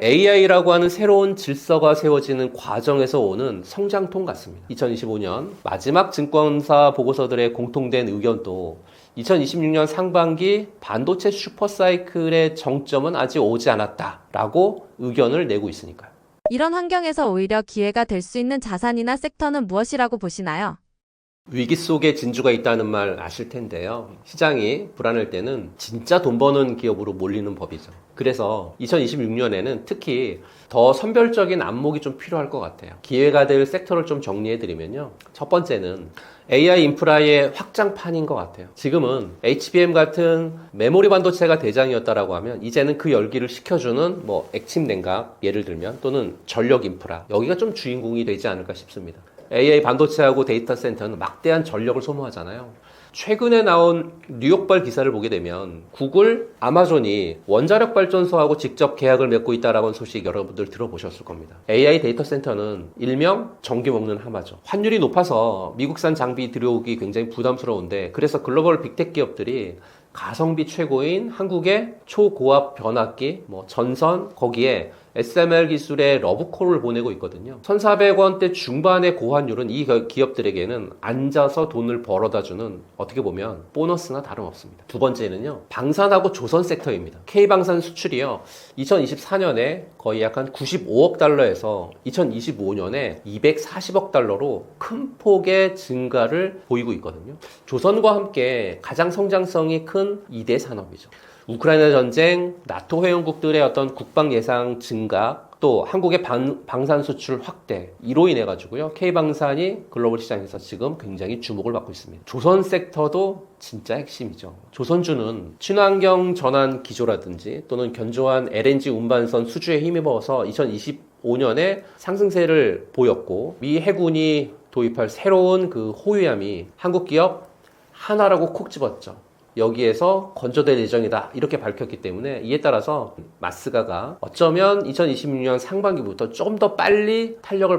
AI라고 하는 새로운 질서가 세워지는 과정에서 오는 성장통 같습니다. 2025년 마지막 증권사 보고서들의 공통된 의견도 2026년 상반기 반도체 슈퍼사이클의 정점은 아직 오지 않았다라고 의견을 내고 있으니까요. 이런 환경에서 오히려 기회가 될 수 있는 자산이나 섹터는 무엇이라고 보시나요? 위기 속에 진주가 있다는 말 아실 텐데요. 시장이 불안할 때는 진짜 돈 버는 기업으로 몰리는 법이죠. 그래서 2026년에는 특히 더 선별적인 안목이 좀 필요할 것 같아요. 기회가 될 섹터를 좀 정리해드리면요. 첫 번째는 AI 인프라의 확장판인 것 같아요. 지금은 HBM 같은 메모리 반도체가 대장이었다라고 하면 이제는 그 열기를 식혀주는 뭐 액침 냉각 예를 들면 또는 전력 인프라 여기가 좀 주인공이 되지 않을까 싶습니다. AI 반도체하고 데이터 센터는 막대한 전력을 소모하잖아요. 최근에 나온 뉴욕발 기사를 보게 되면 구글, 아마존이 원자력 발전소하고 직접 계약을 맺고 있다라는 소식 여러분들 들어보셨을 겁니다. AI 데이터 센터는 일명 전기 먹는 하마죠. 환율이 높아서 미국산 장비 들여오기 굉장히 부담스러운데 그래서 글로벌 빅텍 기업들이 가성비 최고인 한국의 초고압 변압기, 전선, 거기에 SMR 기술의 러브콜을 보내고 있거든요. 1,400원대 중반의 고환율은 이 기업들에게는 앉아서 돈을 벌어다주는 어떻게 보면 보너스나 다름없습니다. 두 번째는요. 방산하고 조선 섹터입니다. K방산 수출이요. 2024년에 거의 약 한 95억 달러에서 2025년에 240억 달러로 큰 폭의 증가를 보이고 있거든요. 조선과 함께 가장 성장성이 큰 2대 산업이죠. 우크라이나 전쟁, 나토 회원국들의 어떤 국방 예상 증가, 또 한국의 방산 수출 확대, 이로 인해 가지고요. K방산이 글로벌 시장에서 지금 굉장히 주목을 받고 있습니다. 조선 섹터도 진짜 핵심이죠. 조선주는 친환경 전환 기조라든지 또는 견조한 LNG 운반선 수주에 힘입어서 2025년에 상승세를 보였고 미 해군이 도입할 새로운 그 호위함이 한국 기업 하나라고 콕 집었죠. 여기에서 건조될 예정이다 이렇게 밝혔기 때문에 이에 따라서 마스가가 어쩌면 2026년 상반기부터 좀 더 빨리 탄력을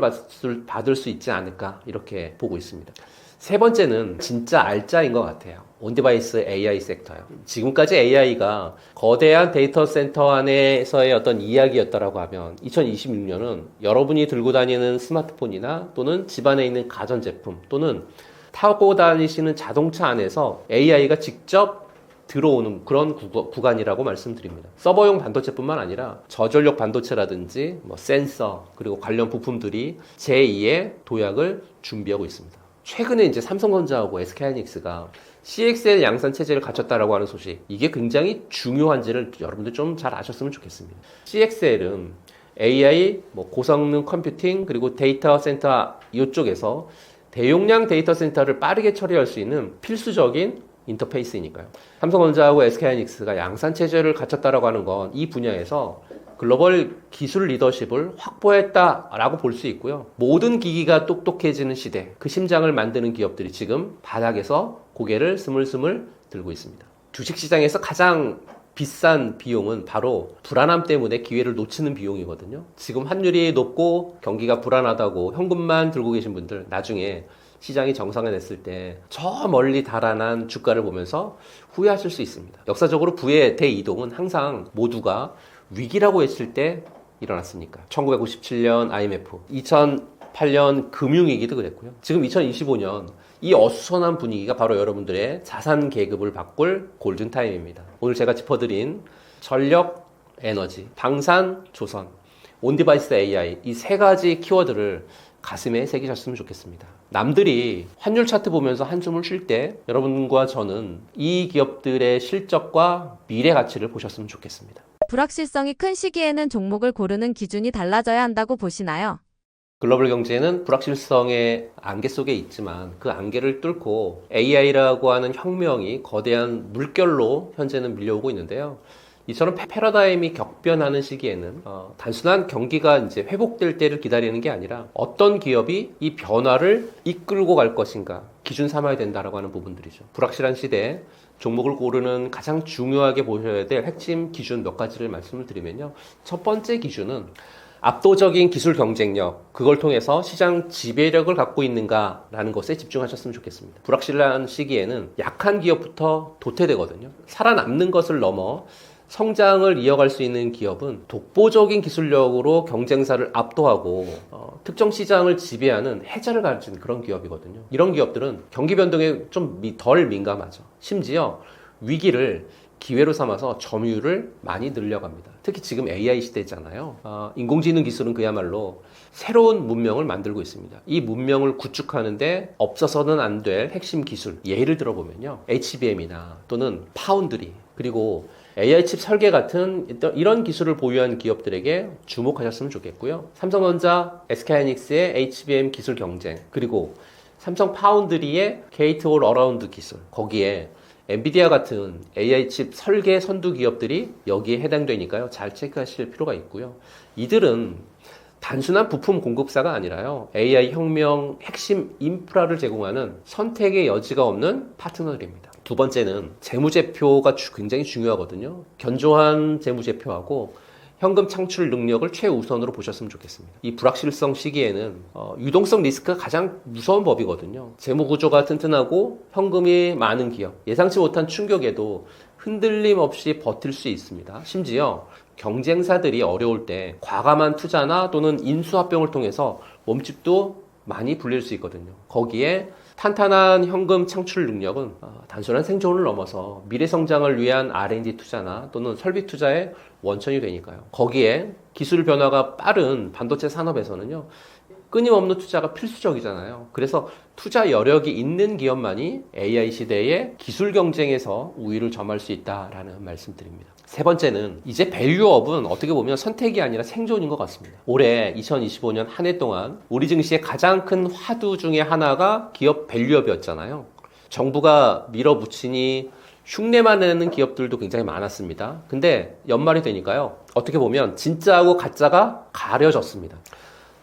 받을 수 있지 않을까 이렇게 보고 있습니다. 세 번째는 진짜 알짜인 것 같아요. 온디바이스 AI 섹터요. 지금까지 AI가 거대한 데이터 센터 안에서의 어떤 이야기였다라고 하면 2026년은 여러분이 들고 다니는 스마트폰이나 또는 집안에 있는 가전제품 또는 타고 다니시는 자동차 안에서 AI가 직접 들어오는 그런 구간이라고 말씀드립니다. 서버용 반도체뿐만 아니라 저전력 반도체라든지 센서 그리고 관련 부품들이 제2의 도약을 준비하고 있습니다. 최근에 이제 삼성전자하고 SK하이닉스가 CXL 양산 체제를 갖췄다라고 하는 소식, 이게 굉장히 중요한지를 여러분들 좀 잘 아셨으면 좋겠습니다. CXL은 AI, 고성능 컴퓨팅 그리고 데이터 센터 이쪽에서 대용량 데이터 센터를 빠르게 처리할 수 있는 필수적인 인터페이스이니까요. 삼성전자하고 SK하이닉스가 양산 체제를 갖췄다라고 하는 건 이 분야에서 글로벌 기술 리더십을 확보했다라고 볼 수 있고요. 모든 기기가 똑똑해지는 시대, 그 심장을 만드는 기업들이 지금 바닥에서 고개를 스물스물 들고 있습니다. 주식시장에서 가장 비싼 비용은 바로 불안함 때문에 기회를 놓치는 비용이거든요. 지금 환율이 높고 경기가 불안하다고 현금만 들고 계신 분들 나중에 시장이 정상화됐을 때 저 멀리 달아난 주가를 보면서 후회하실 수 있습니다. 역사적으로 부의 대이동은 항상 모두가 위기라고 했을 때 일어났으니까. 1997년 IMF, 2008년 금융위기도 그랬고요. 지금 2025년 이 어수선한 분위기가 바로 여러분들의 자산 계급을 바꿀 골든타임입니다. 오늘 제가 짚어드린 전력, 에너지, 방산, 조선, 온디바이스 AI 이 세 가지 키워드를 가슴에 새기셨으면 좋겠습니다. 남들이 환율 차트 보면서 한숨을 쉴 때 여러분과 저는 이 기업들의 실적과 미래 가치를 보셨으면 좋겠습니다. 불확실성이 큰 시기에는 종목을 고르는 기준이 달라져야 한다고 보시나요? 글로벌 경제는 불확실성의 안개 속에 있지만 그 안개를 뚫고 AI라고 하는 혁명이 거대한 물결로 현재는 밀려오고 있는데요. 이처럼 패러다임이 격변하는 시기에는 단순한 경기가 이제 회복될 때를 기다리는 게 아니라 어떤 기업이 이 변화를 이끌고 갈 것인가 기준 삼아야 된다라고 하는 부분들이죠. 불확실한 시대에 종목을 고르는 가장 중요하게 보셔야 될 핵심 기준 몇 가지를 말씀을 드리면요. 첫 번째 기준은 압도적인 기술 경쟁력, 그걸 통해서 시장 지배력을 갖고 있는가라는 것에 집중하셨으면 좋겠습니다. 불확실한 시기에는 약한 기업부터 도태되거든요. 살아남는 것을 넘어 성장을 이어갈 수 있는 기업은 독보적인 기술력으로 경쟁사를 압도하고 특정 시장을 지배하는 해자를 가진 그런 기업이거든요. 이런 기업들은 경기 변동에 좀 덜 민감하죠. 심지어 위기를 기회로 삼아서 점유율을 많이 늘려갑니다. 특히 지금 AI 시대잖아요. 인공지능 기술은 그야말로 새로운 문명을 만들고 있습니다. 이 문명을 구축하는데 없어서는 안 될 핵심 기술, 예를 들어보면요. HBM이나 또는 파운드리, 그리고 AI 칩 설계 같은 이런 기술을 보유한 기업들에게 주목하셨으면 좋겠고요. 삼성전자, SK하이닉스의 HBM 기술 경쟁, 그리고 삼성 파운드리의 게이트 올 어라운드 기술, 거기에 엔비디아 같은 AI 칩 설계 선두 기업들이 여기에 해당되니까요. 잘 체크하실 필요가 있고요. 이들은 단순한 부품 공급사가 아니라요. AI 혁명 핵심 인프라를 제공하는 선택의 여지가 없는 파트너들입니다. 두 번째는 재무제표가 굉장히 중요하거든요. 견조한 재무제표하고 현금 창출 능력을 최우선으로 보셨으면 좋겠습니다. 이 불확실성 시기에는 유동성 리스크가 가장 무서운 법이거든요. 재무 구조가 튼튼하고 현금이 많은 기업, 예상치 못한 충격에도 흔들림 없이 버틸 수 있습니다. 심지어 경쟁사들이 어려울 때 과감한 투자나 또는 인수합병을 통해서 몸집도 많이 불릴 수 있거든요. 거기에 탄탄한 현금 창출 능력은 단순한 생존을 넘어서 미래 성장을 위한 R&D 투자나 또는 설비 투자의 원천이 되니까요. 거기에 기술 변화가 빠른 반도체 산업에서는요. 끊임없는 투자가 필수적이잖아요. 그래서 투자 여력이 있는 기업만이 AI 시대의 기술 경쟁에서 우위를 점할 수 있다라는 말씀드립니다. 세 번째는 이제 밸류업은 어떻게 보면 선택이 아니라 생존인 것 같습니다. 올해 2025년 한 해 동안 우리 증시의 가장 큰 화두 중에 하나가 기업 밸류업이었잖아요. 정부가 밀어붙이니 흉내만 내는 기업들도 굉장히 많았습니다. 근데 연말이 되니까요. 어떻게 보면 진짜하고 가짜가 가려졌습니다.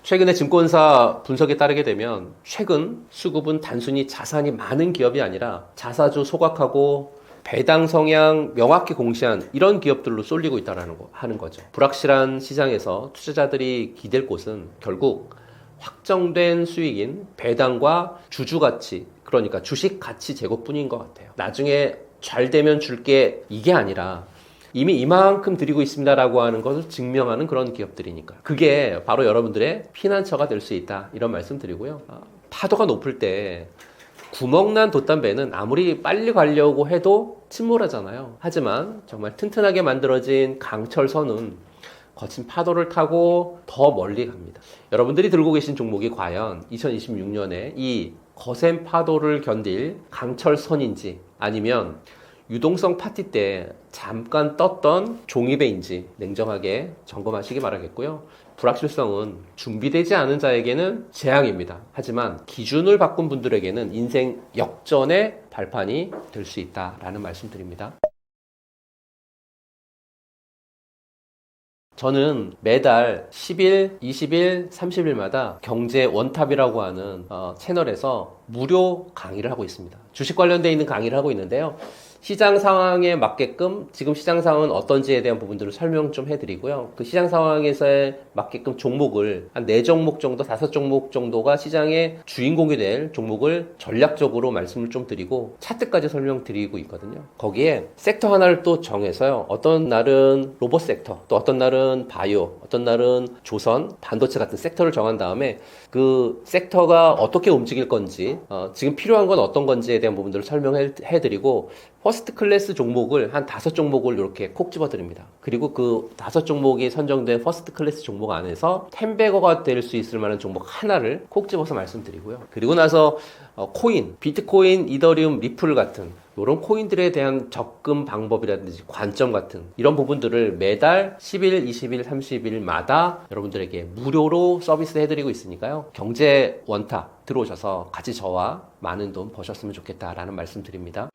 최근에 증권사 분석에 따르게 되면 최근 수급은 단순히 자산이 많은 기업이 아니라 자사주 소각하고 배당 성향 명확히 공시한 이런 기업들로 쏠리고 하는 거죠. 불확실한 시장에서 투자자들이 기댈 곳은 결국 확정된 수익인 배당과 주주 가치, 그러니까 주식 가치 제고뿐인 것 같아요. 나중에 잘 되면 줄게 이게 아니라 이미 이만큼 드리고 있습니다라고 하는 것을 증명하는 그런 기업들이니까요. 그게 바로 여러분들의 피난처가 될 수 있다. 이런 말씀 드리고요. 파도가 높을 때 구멍난 돛담배는 아무리 빨리 가려고 해도 침몰하잖아요. 하지만 정말 튼튼하게 만들어진 강철선은 거친 파도를 타고 더 멀리 갑니다. 여러분들이 들고 계신 종목이 과연 2026년에 이 거센 파도를 견딜 강철선인지 아니면 유동성 파티 때 잠깐 떴던 종이배인지 냉정하게 점검하시기 바라겠고요. 불확실성은 준비되지 않은 자에게는 재앙입니다. 하지만 기준을 바꾼 분들에게는 인생 역전의 발판이 될 수 있다라는 말씀드립니다. 저는 매달 10일, 20일, 30일마다 경제 원탑이라고 하는 채널에서 무료 강의를 하고 있습니다. 주식 관련되어 있는 강의를 하고 있는데요. 시장 상황에 맞게끔 지금 시장 상황은 어떤지에 대한 부분들을 설명 좀 해드리고요. 그 시장 상황에서에 맞게끔 종목을 한 4종목 정도, 5종목 정도가 시장의 주인공이 될 종목을 전략적으로 말씀을 좀 드리고 차트까지 설명드리고 있거든요. 거기에 섹터 하나를 또 정해서요. 어떤 날은 로봇 섹터, 또 어떤 날은 바이오, 어떤 날은 조선, 반도체 같은 섹터를 정한 다음에 그 섹터가 어떻게 움직일 건지, 지금 필요한 건 어떤 건지에 대한 부분들을 설명해드리고 퍼스트 클래스 종목을 한 5종목을 이렇게 콕 집어드립니다. 그리고 그 5종목이 선정된 퍼스트 클래스 종목 안에서 10배거가 될 수 있을 만한 종목 하나를 콕 집어서 말씀드리고요. 그리고 나서 코인, 비트코인, 이더리움, 리플 같은 이런 코인들에 대한 접근 방법이라든지 관점 같은 이런 부분들을 매달 10일, 20일, 30일마다 여러분들에게 무료로 서비스 해드리고 있으니까요. 경제 원탑 들어오셔서 같이 저와 많은 돈 버셨으면 좋겠다라는 말씀 드립니다.